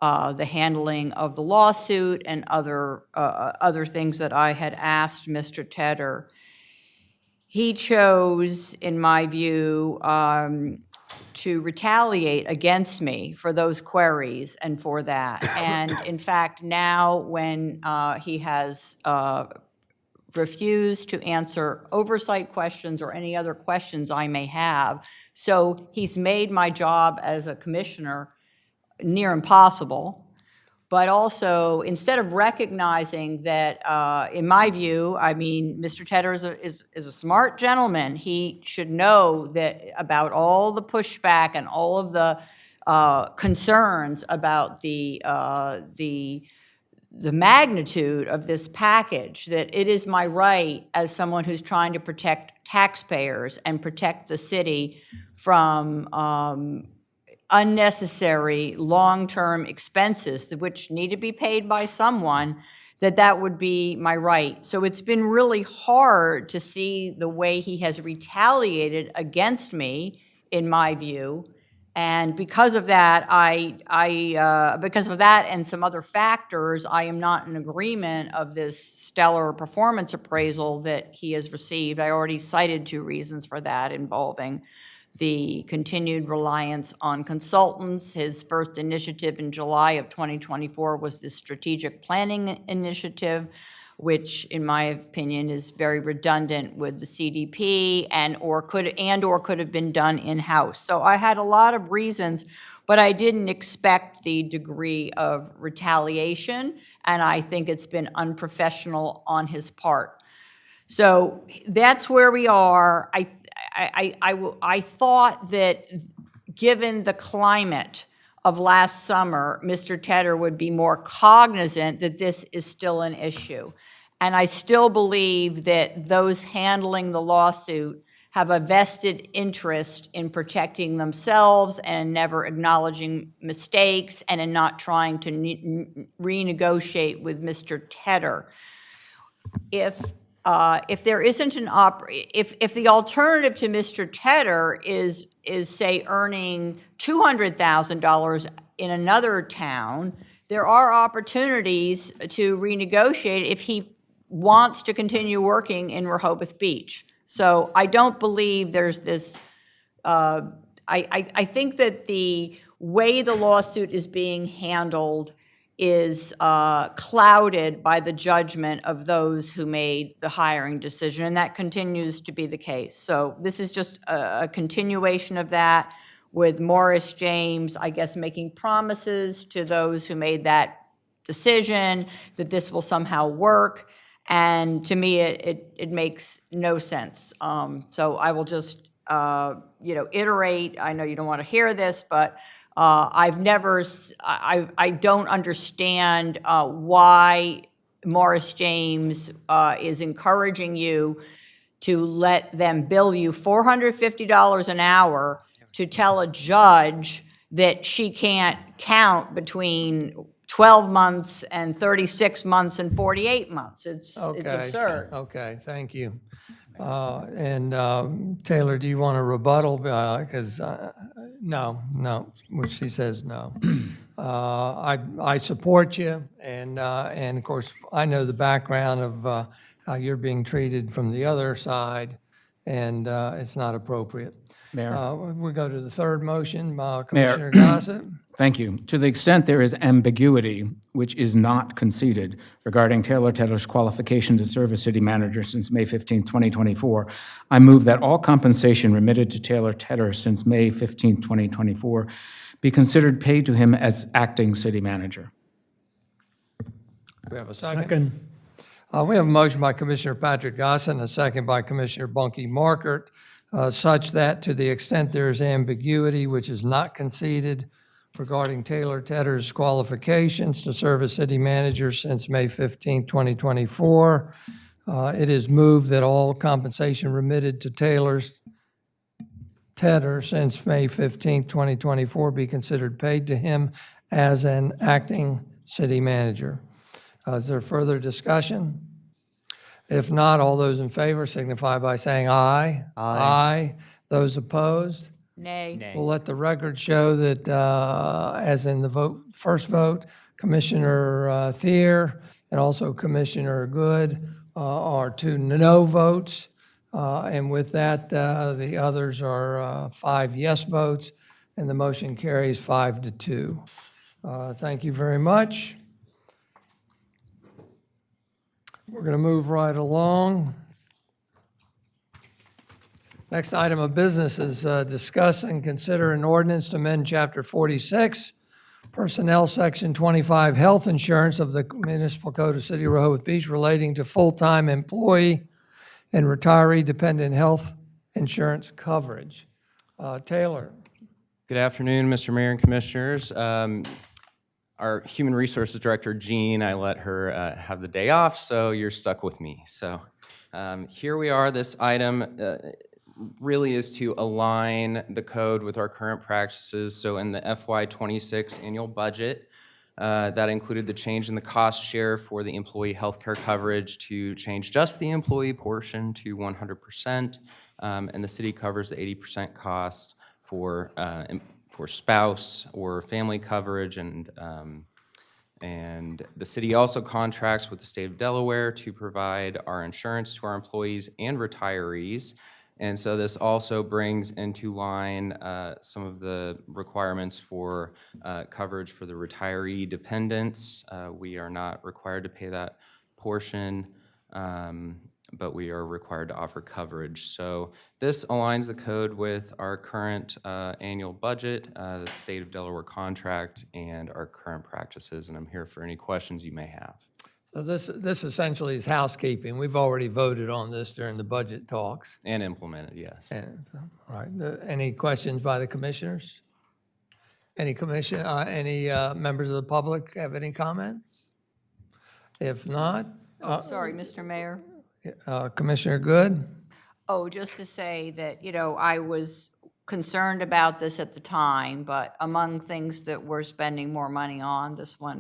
the handling of the lawsuit and other things that I had asked Mr. Tedder, he chose, in my view, to retaliate against me for those queries and for that. And in fact, now when he has refused to answer oversight questions or any other questions I may have, so he's made my job as a commissioner near impossible. But also, instead of recognizing that, in my view, I mean, Mr. Tedder is a smart gentleman. He should know that about all the pushback and all of the concerns about the magnitude of this package, that it is my right as someone who's trying to protect taxpayers and protect the city from unnecessary long-term expenses, which need to be paid by someone, that would be my right. So it's been really hard to see the way he has retaliated against me, in my view. And because of that, because of that and some other factors, I am not in agreement of this stellar performance appraisal that he has received. I already cited 2 reasons for that, involving the continued reliance on consultants. His first initiative in July of 2024 was the strategic planning initiative, which in my opinion is very redundant with the CDP and or could have been done in-house. So I had a lot of reasons, but I didn't expect the degree of retaliation, and I think it's been unprofessional on his part. So that's where we are. I thought that given the climate of last summer, Mr. Tedder would be more cognizant that this is still an issue. And I still believe that those handling the lawsuit have a vested interest in protecting themselves and never acknowledging mistakes and in not trying to renegotiate with Mr. Tedder. If there isn't if the alternative to Mr. Tedder is say earning $200,000 in another town, there are opportunities to renegotiate if he wants to continue working in Rehoboth Beach. So I don't believe there's this, I think that the way the lawsuit is being handled is clouded by the judgment of those who made the hiring decision, and that continues to be the case. So this is just a continuation of that, with Morris James, I guess, making promises to those who made that decision that this will somehow work, and to me it makes no sense. So I will just iterate. I know you don't want to hear this, but I don't understand why Morris James is encouraging you to let them bill you $450 an hour to tell a judge that she can't count between 12 months and 36 months and 48 months. It's absurd. Okay, thank you. And Taylor, do you want a rebuttal? Because, no, which she says no. I support you, and of course, I know the background of how you're being treated from the other side, and it's not appropriate. Mayor. We go to the third motion, Commissioner Gossett. Thank you. To the extent there is ambiguity, which is not conceded, regarding Taylor Tedder's qualification to serve as city manager since May 15, 2024, I move that all compensation remitted to Taylor Tedder since May 15, 2024 be considered paid to him as acting city manager. We have a second. We have a motion by Commissioner Patrick Gossett and a second by Commissioner Bunky Markert, such that to the extent there is ambiguity which is not conceded regarding Taylor Tedder's qualifications to serve as city manager since May 15, 2024, it is moved that all compensation remitted to Tedder since May 15, 2024 be considered paid to him as an acting city manager. Is there further discussion? If not, all those in favor signify by saying aye. Aye. Those opposed? Nay. We'll let the record show that, as in the first vote, Commissioner Thier and also Commissioner Good are two no votes. And with that, the others are 5 yes votes, and the motion carries 5-2. Thank you very much. We're going to move right along. Next item of business is discuss and consider an ordinance to amend Chapter 46, Personnel, Section 25, Health Insurance of the Municipal Code of City of Rehoboth Beach relating to full-time employee and retiree dependent health insurance coverage. Taylor. Good afternoon, Mr. Mayor and Commissioners. Our Human Resources Director, Jean, I let her have the day off, so you're stuck with me. So here we are. This item really is to align the code with our current practices. So in the FY26 annual budget, that included the change in the cost share for the employee healthcare coverage to change just the employee portion to 100%, and the city covers the 80% cost for spouse or family coverage, and the city also contracts with the state of Delaware to provide our insurance to our employees and retirees. And so this also brings into line some of the requirements for coverage for the retiree dependents. We are not required to pay that portion, but we are required to offer coverage. So this aligns the code with our current annual budget, the state of Delaware contract, and our current practices. And I'm here for any questions you may have. So this essentially is housekeeping. We've already voted on this during the budget talks. And implemented, yes. And, all right. Any questions by the commissioners? Any members of the public have any comments? If not, Sorry, Mr. Mayor. Commissioner Good. Oh, just to say that, I was concerned about this at the time, but among things that we're spending more money on, this one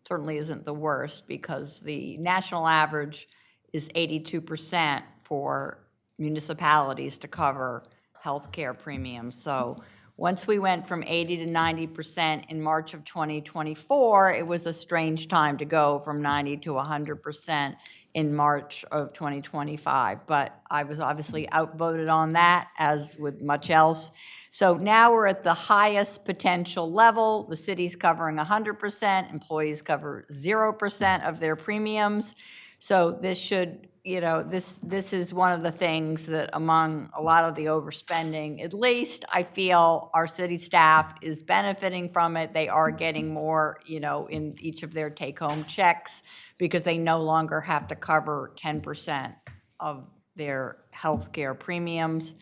certainly isn't the worst, because the national average is 82% for municipalities to cover healthcare premiums. So once we went from 80 to 90% in March of 2024, it was a strange time to go from 90 to 100% in March of 2025. But I was obviously outvoted on that, as with much else. So now we're at the highest potential level. The city's covering 100%, employees cover 0% of their premiums. So this should, this is one of the things that among a lot of the overspending, at least I feel our city staff is benefiting from it. They are getting more, in each of their take-home checks, because they no longer have to cover 10% of their healthcare premiums.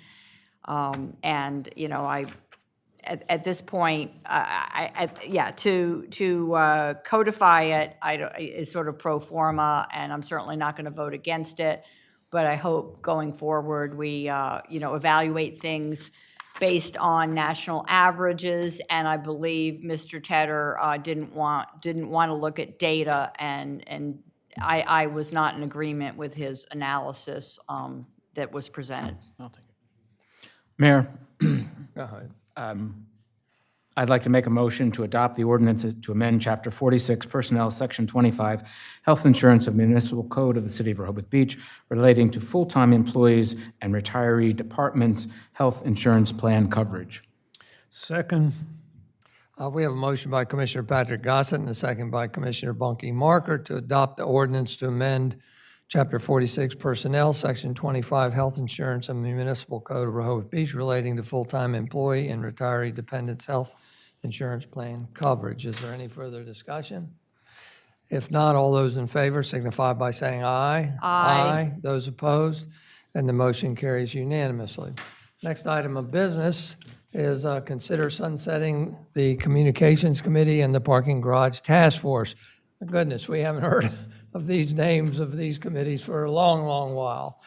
And at this point, to codify it, is sort of pro forma, and I'm certainly not going to vote against it. but I hope going forward, we, evaluate things based on national averages, and I believe Mr. Tedder didn't want to look at data, and I was not in agreement with his analysis that was presented. I'll take it. Mayor, Go ahead. I'd like to make a motion to adopt the ordinance to amend Chapter 46, Personnel, Section 25, Health Insurance of Municipal Code of the City of Rehoboth Beach relating to full-time employees and retiree departments' health insurance plan coverage. Second. We have a motion by Commissioner Patrick Gossett and a second by Commissioner Bunky Marker to adopt the ordinance to amend Chapter 46 Personnel, Section 25 Health Insurance of the Municipal Code of Rehoboth Beach relating to full-time employee and retiree dependents' health insurance plan coverage. Is there any further discussion? If not, all those in favor signify by saying aye. Aye. Those opposed? And the motion carries unanimously. Next item of business is consider sunsetting the Communications Committee and the Parking Garage Task Force. Goodness, we haven't heard of these names of these committees for a long, long while.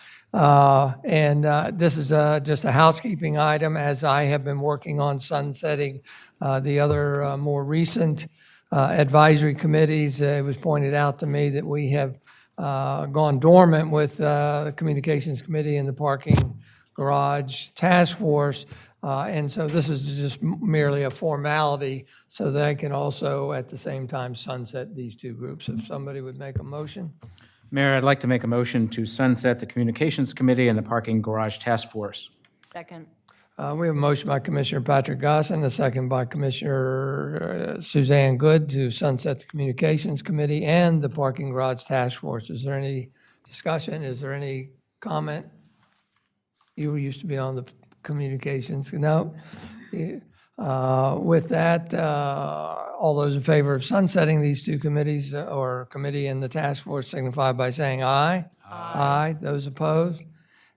This is just a housekeeping item, as I have been working on sunsetting the other more recent advisory committees. It was pointed out to me that we have gone dormant with the Communications Committee and the Parking Garage Task Force. And so this is just merely a formality so that I can also, at the same time, sunset these two groups. If somebody would make a motion. Mayor, I'd like to make a motion to sunset the Communications Committee and the Parking Garage Task Force. Second. We have a motion by Commissioner Patrick Goss and a second by Commissioner Suzanne Good to sunset the Communications Committee and the Parking Garage Task Force. Is there any discussion? Is there any comment? You used to be on the Communications. No? With that, all those in favor of sunsetting these two committees or committee and the task force signify by saying aye. Aye. Those opposed?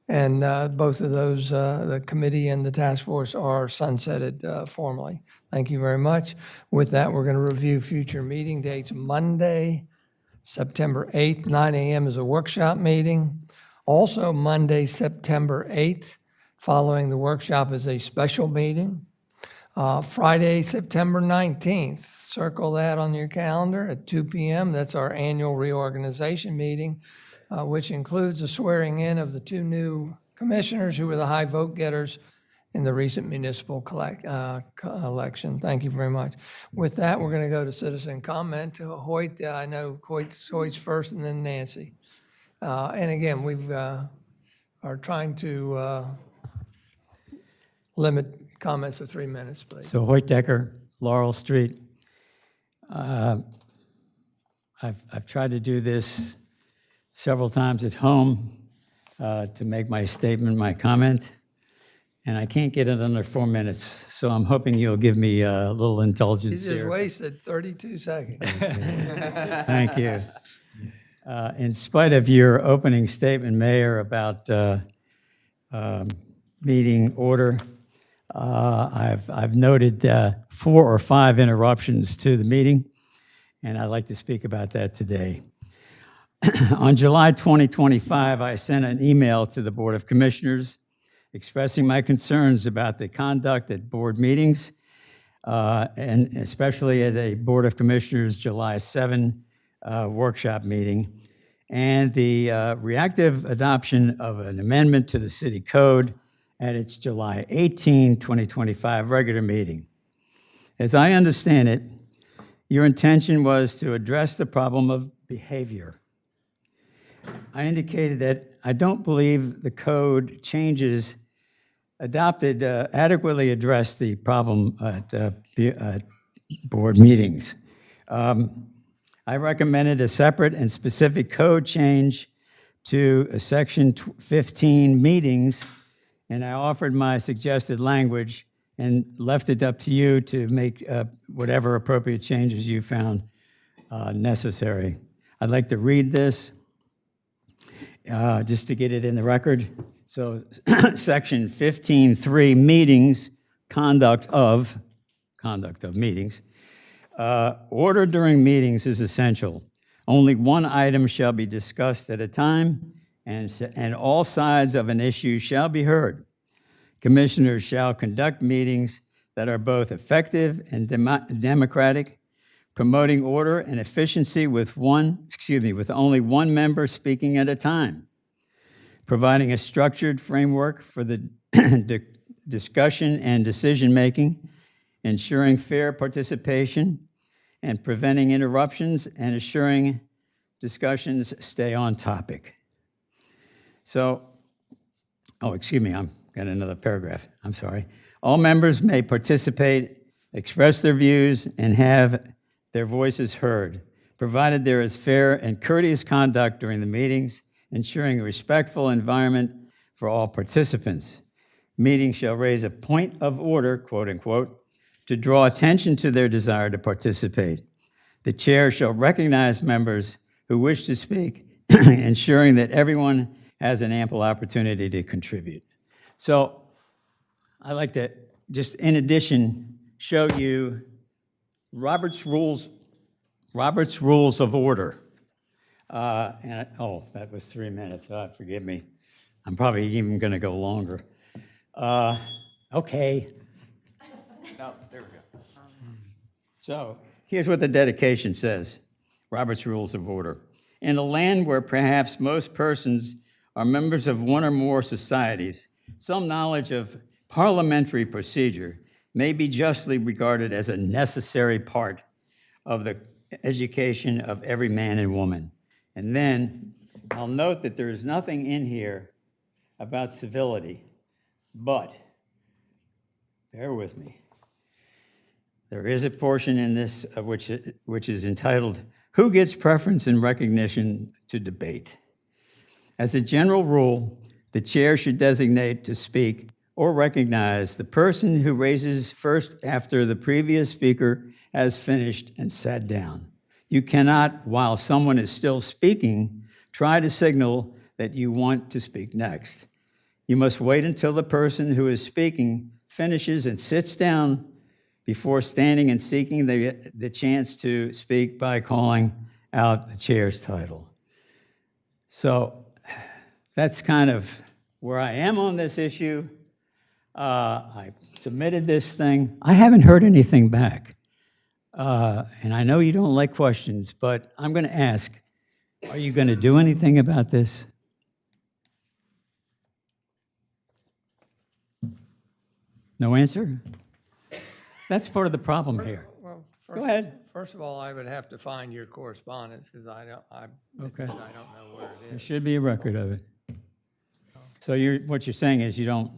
And both of those, the committee and the task force, are sunsetted formally. Thank you very much. With that, we're going to review future meeting dates. Monday, September 8th, 9 a.m. is a workshop meeting. Also, Monday, September 8th, following the workshop, is a special meeting. Friday, September 19th, circle that on your calendar at 2 p.m. That's our annual reorganization meeting, which includes the swearing in of the two new commissioners who were the high vote getters in the recent municipal election. Thank you very much. With that, we're going to go to citizen comment. Hoyt, I know Hoyt's first and then Nancy. And again, we are trying to limit comments to 3 minutes, please. So Hoyt Decker, Laurel Street. I've tried to do this several times at home to make my statement, my comment, and I can't get it under 4 minutes. So I'm hoping you'll give me a little indulgence You just here. wasted 32 seconds. Thank you. In spite of your opening statement, Mayor, about meeting order, I've noted 4 or 5 interruptions to the meeting, and I'd like to speak about that today. On July 2025, I sent an email to the Board of Commissioners expressing my concerns about the conduct at board meetings, and especially at a Board of Commissioners July 7 workshop meeting, and the reactive adoption of an amendment to the City Code at its July 18, 2025 regular meeting. As I understand it, your intention was to address the problem of behavior. I indicated that I don't believe the code changes adopted adequately address the problem at board meetings. I recommended a separate and specific code change to Section 15 meetings, and I offered my suggested language and left it up to you to make whatever appropriate changes you found necessary. I'd like to read this just to get it in the record. So Section 15.3, meetings, conduct of meetings. Order during meetings is essential. Only one item shall be discussed at a time, and all sides of an issue shall be heard. Commissioners shall conduct meetings that are both effective and democratic, promoting order and efficiency with only one member speaking at a time, providing a structured framework for the discussion and decision-making, ensuring fair participation, and preventing interruptions and assuring discussions stay on topic. So, I've got another paragraph, I'm sorry. All members may participate, express their views, and have their voices heard, provided there is fair and courteous conduct during the meetings, ensuring a respectful environment for all participants. Meetings shall raise a point of order, quote unquote, to draw attention to their desire to participate. The chair shall recognize members who wish to speak, ensuring that everyone has an ample opportunity to contribute. So I'd like to just, in addition, show you Robert's Rules of Order. That was 3 minutes. Forgive me. I'm probably even going to go longer. Okay. No, there we go. So here's what the dedication says, Robert's Rules of Order. In a land where perhaps most persons are members of one or more societies, some knowledge of parliamentary procedure may be justly regarded as a necessary part of the education of every man and woman. And then I'll note that there is nothing in here about civility, but bear with me. There is a portion in this which is entitled, Who Gets Preference and Recognition to Debate? As a general rule, the chair should designate to speak or recognize the person who raises first after the previous speaker has finished and sat down. You cannot, while someone is still speaking, try to signal that you want to speak next. You must wait until the person who is speaking finishes and sits down before standing and seeking the chance to speak by calling out the chair's title. So that's kind of where I am on this issue. I submitted this thing. I haven't heard anything back. And I know you don't like questions, but I'm going to ask, are you going to do anything about this? No answer? That's part of the problem here. Well, Go ahead. First of all, I would have to find your correspondence because I don't know where it There is. should be a record of it. So what you're saying is you don't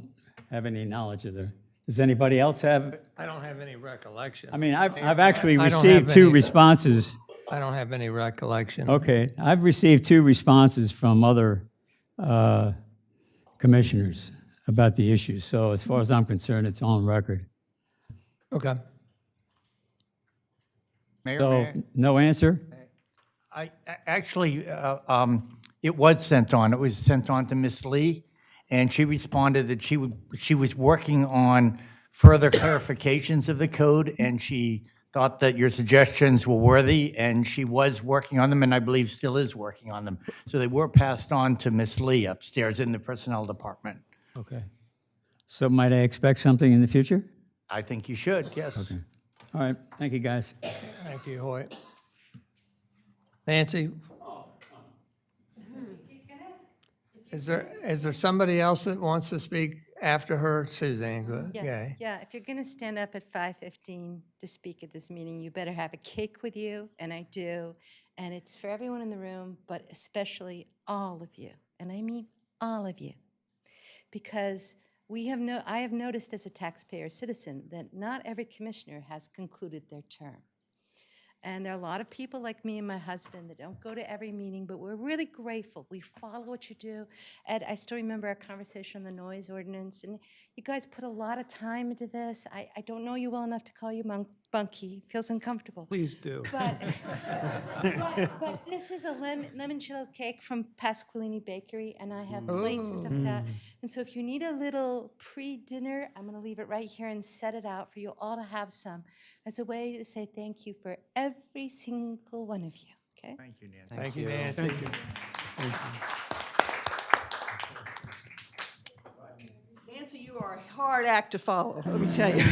have any knowledge of the, does anybody else have? I don't have any recollection. I mean, I've actually I don't received have two any- responses. I don't have any recollection. Okay, I've received 2 responses from other commissioners about the issue. So as far as I'm concerned, it's on record. Okay. So no answer? Actually, it was sent on. It was sent on to Ms. Lee, and she responded that she was working on further clarifications of the code, and she thought that your suggestions were worthy, and she was working on them, and I believe still is working on them. So they were passed on to Ms. Lee upstairs in the Personnel Department. Okay. So might I expect something in the future? I think you should, yes. Okay. All right, thank you, guys. Thank you, Hoyt. Nancy? Is there somebody else that wants to speak after her? Suzanne, go ahead. Okay. Yeah, if you're going to stand up at 5:15 to speak at this meeting, you better have a cake with you, and I do. And it's for everyone in the room, but especially all of you. And I mean all of you. Because I have noticed as a taxpayer citizen that not every commissioner has concluded their term. And there are a lot of people like me and my husband that don't go to every meeting, but we're really grateful. We follow what you do. Ed, I still remember our conversation on the noise ordinance, and you guys put a lot of time into this. I don't know you well enough to call you Bunky. Feels uncomfortable. Please do. But this is a limoncello cake from Pasqualini Bakery, and I have plates and stuff like that. And so if you need a little pre-dinner, I'm going to leave it right here and set it out for you all to have some as a way to say thank you for every single one of you, okay? Thank you, Nancy. Thank you, Nancy. Thank you. are a hard act to follow, let me tell you.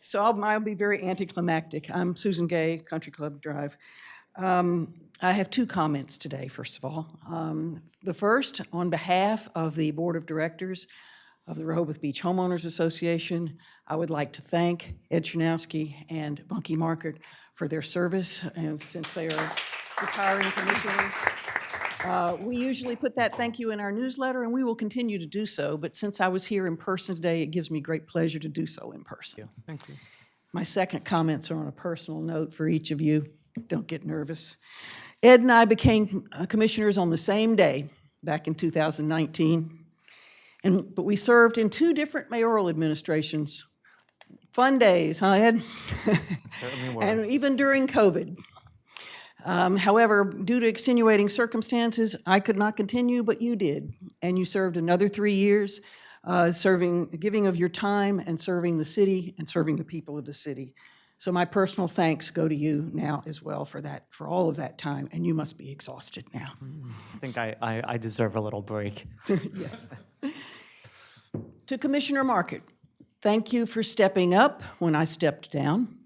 So I'll be very anticlimactic. I'm Susan Gay, Country Club Drive. I have two comments today, first of all. The first, on behalf of the Board of Directors of the Rehoboth Beach Homeowners Association, I would like to thank Ed Chernowski and Bunky Market for their service, and since they are retiring commissioners. We usually put that thank you in our newsletter, and we will continue to do so, but since I was here in person today, it gives me great pleasure to do so in person. Thank you. My second comments are on a personal note for each of you. Don't get nervous. Ed and I became commissioners on the same day back in 2019, but we served in two different mayoral administrations. Fun days, huh, Ed? Certainly were. And even during COVID. However, due to extenuating circumstances, I could not continue, but you did. And you served another 3 years, giving of your time and serving the city and serving the people of the city. So my personal thanks go to you now as well for all of that time, and you must be exhausted now. I think I deserve a little break. Yes. To Commissioner Market, thank you for stepping up when I stepped down.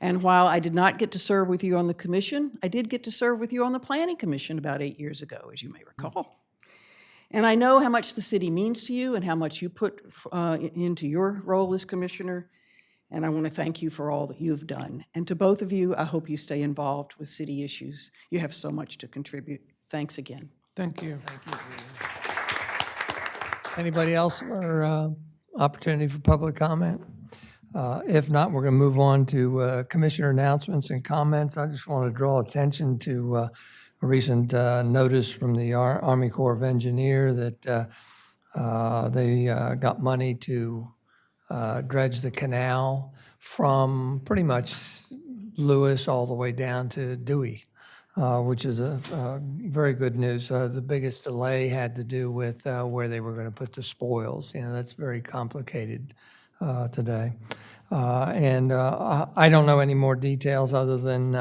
And while I did not get to serve with you on the commission, I did get to serve with you on the Planning Commission about 8 years ago, as you may recall. And I know how much the city means to you and how much you put into your role as commissioner. And I want to thank you for all that you've done. And to both of you, I hope you stay involved with city issues. You have so much to contribute. Thanks again. Thank you. Anybody else or opportunity for public comment? If not, we're going to move on to commissioner announcements and comments. I just want to draw attention to a recent notice from the Army Corps of Engineers that they got money to dredge the canal from pretty much Lewis all the way down to Dewey, which is a very good news. The biggest delay had to do with where they were going to put the spoils. That's very complicated today. I don't know any more details other than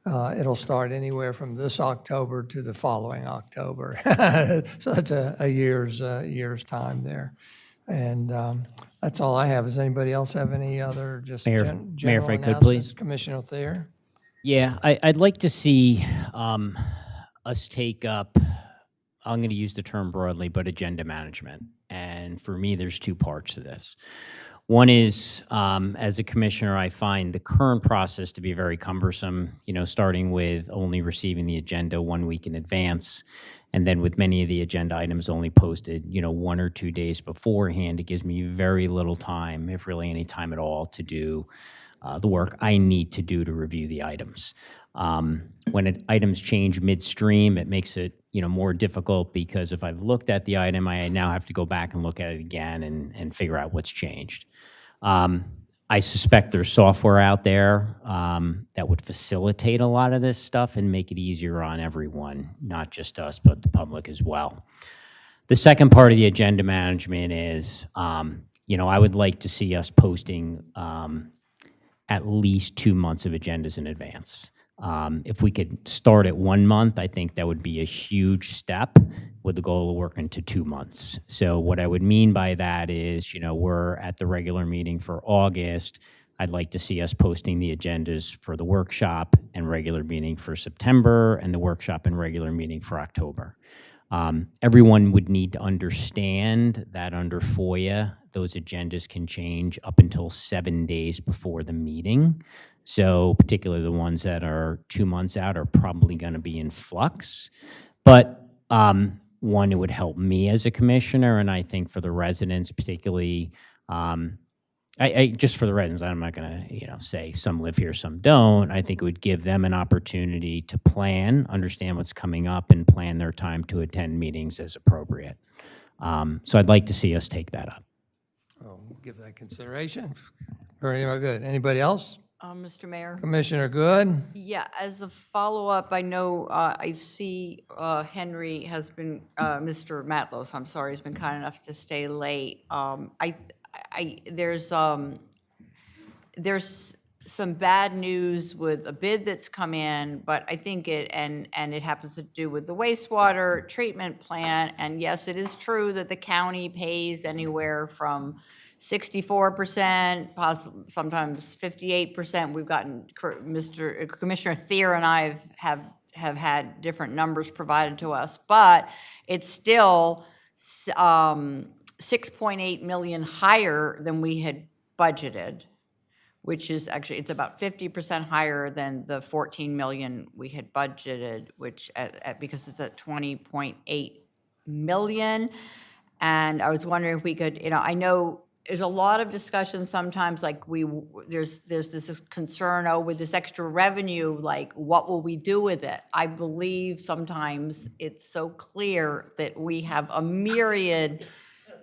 it'll start anywhere from this October to the following October. So that's a year's time there. And that's all I have. Does anybody else have any other just Mayor, general if I could, announcements? please. Commissioner Thayer? Yeah, I'd like to see us take up, I'm going to use the term broadly, but agenda management. And for me, there's two parts to this. One is, as a commissioner, I find the current process to be very cumbersome, starting with only receiving the agenda 1 week in advance, and then with many of the agenda items only posted, 1 or 2 days beforehand. It gives me very little time, if really any time at all, to do the work I need to do to review the items. When items change midstream, it makes it more difficult because if I've looked at the item, I now have to go back and look at it again and figure out what's changed. I suspect there's software out there that would facilitate a lot of this stuff and make it easier on everyone, not just us, but the public as well. The second part of the agenda management is, I would like to see us posting at least 2 months of agendas in advance. If we could start at 1 month, I think that would be a huge step with the goal of working to 2 months. So what I would mean by that is, we're at the regular meeting for August. I'd like to see us posting the agendas for the workshop and regular meeting for September and the workshop and regular meeting for October. Everyone would need to understand that under FOIA, those agendas can change up until 7 days before the meeting. So particularly the ones that are 2 months out are probably going to be in flux. But one, it would help me as a commissioner, and I think for the residents, particularly, just for the residents, I'm not going to say some live here, some don't. I think it would give them an opportunity to plan, understand what's coming up, and plan their time to attend meetings as appropriate. So I'd like to see us take that up. I'll give that consideration. Very good. Anybody else? Mr. Mayor? Commissioner Good? Yeah, as a follow-up, I know I see Henry has been, Mr. Matlos, I'm sorry, has been kind enough to stay late. There's some bad news with a bid that's come in, but I think and it happens to do with the wastewater treatment plant. And yes, it is true that the county pays anywhere from 64%, sometimes 58%. We've gotten, Commissioner Thier and I have had different numbers provided to us, but it's still 6.8 million higher than we had budgeted, which is actually, it's about 50% higher than the 14 million we had budgeted, which because it's at 20.8 million. And I was wondering if we could, I know there's a lot of discussion sometimes, like there's this concern, with this extra revenue, like what will we do with it? I believe sometimes it's so clear that we have a myriad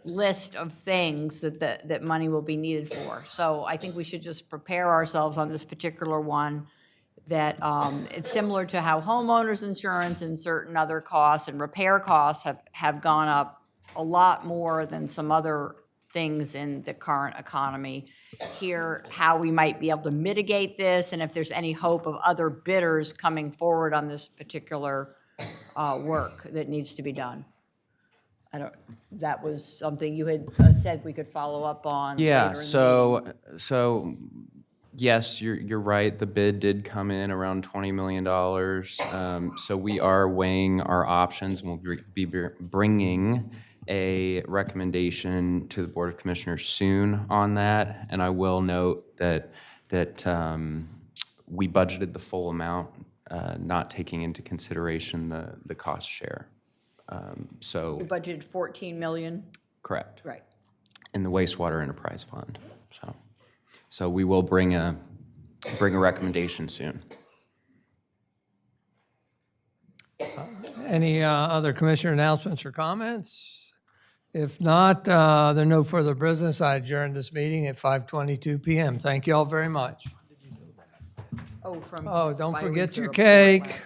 list of things that money will be needed for. So I think we should just prepare ourselves on this particular one, that it's similar to how homeowners insurance and certain other costs and repair costs have gone up a lot more than some other things in the current economy. Here, how we might be able to mitigate this, and if there's any hope of other bidders coming forward on this particular work that needs to be done. That was something you had said we could follow up on. Yeah, later in the meeting. so yes, you're right. The bid did come in around $20 million. So we are weighing our options. We'll be bringing a recommendation to the Board of Commissioners soon on that. And I will note that we budgeted the full amount, not taking into consideration the cost share. So We budgeted 14 million. correct. Right. In the wastewater enterprise fund. So we will bring a recommendation soon. Any other commissioner announcements or comments? If not, there are no further business. I adjourn this meeting at 5:22 p.m. Thank you all very much. Oh, don't forget your cake.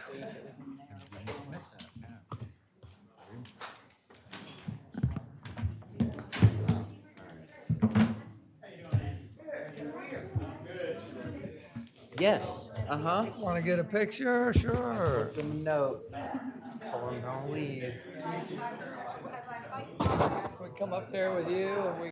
Yes. Want to get a picture? Sure. No. Told him don't leave. We come up there with you and we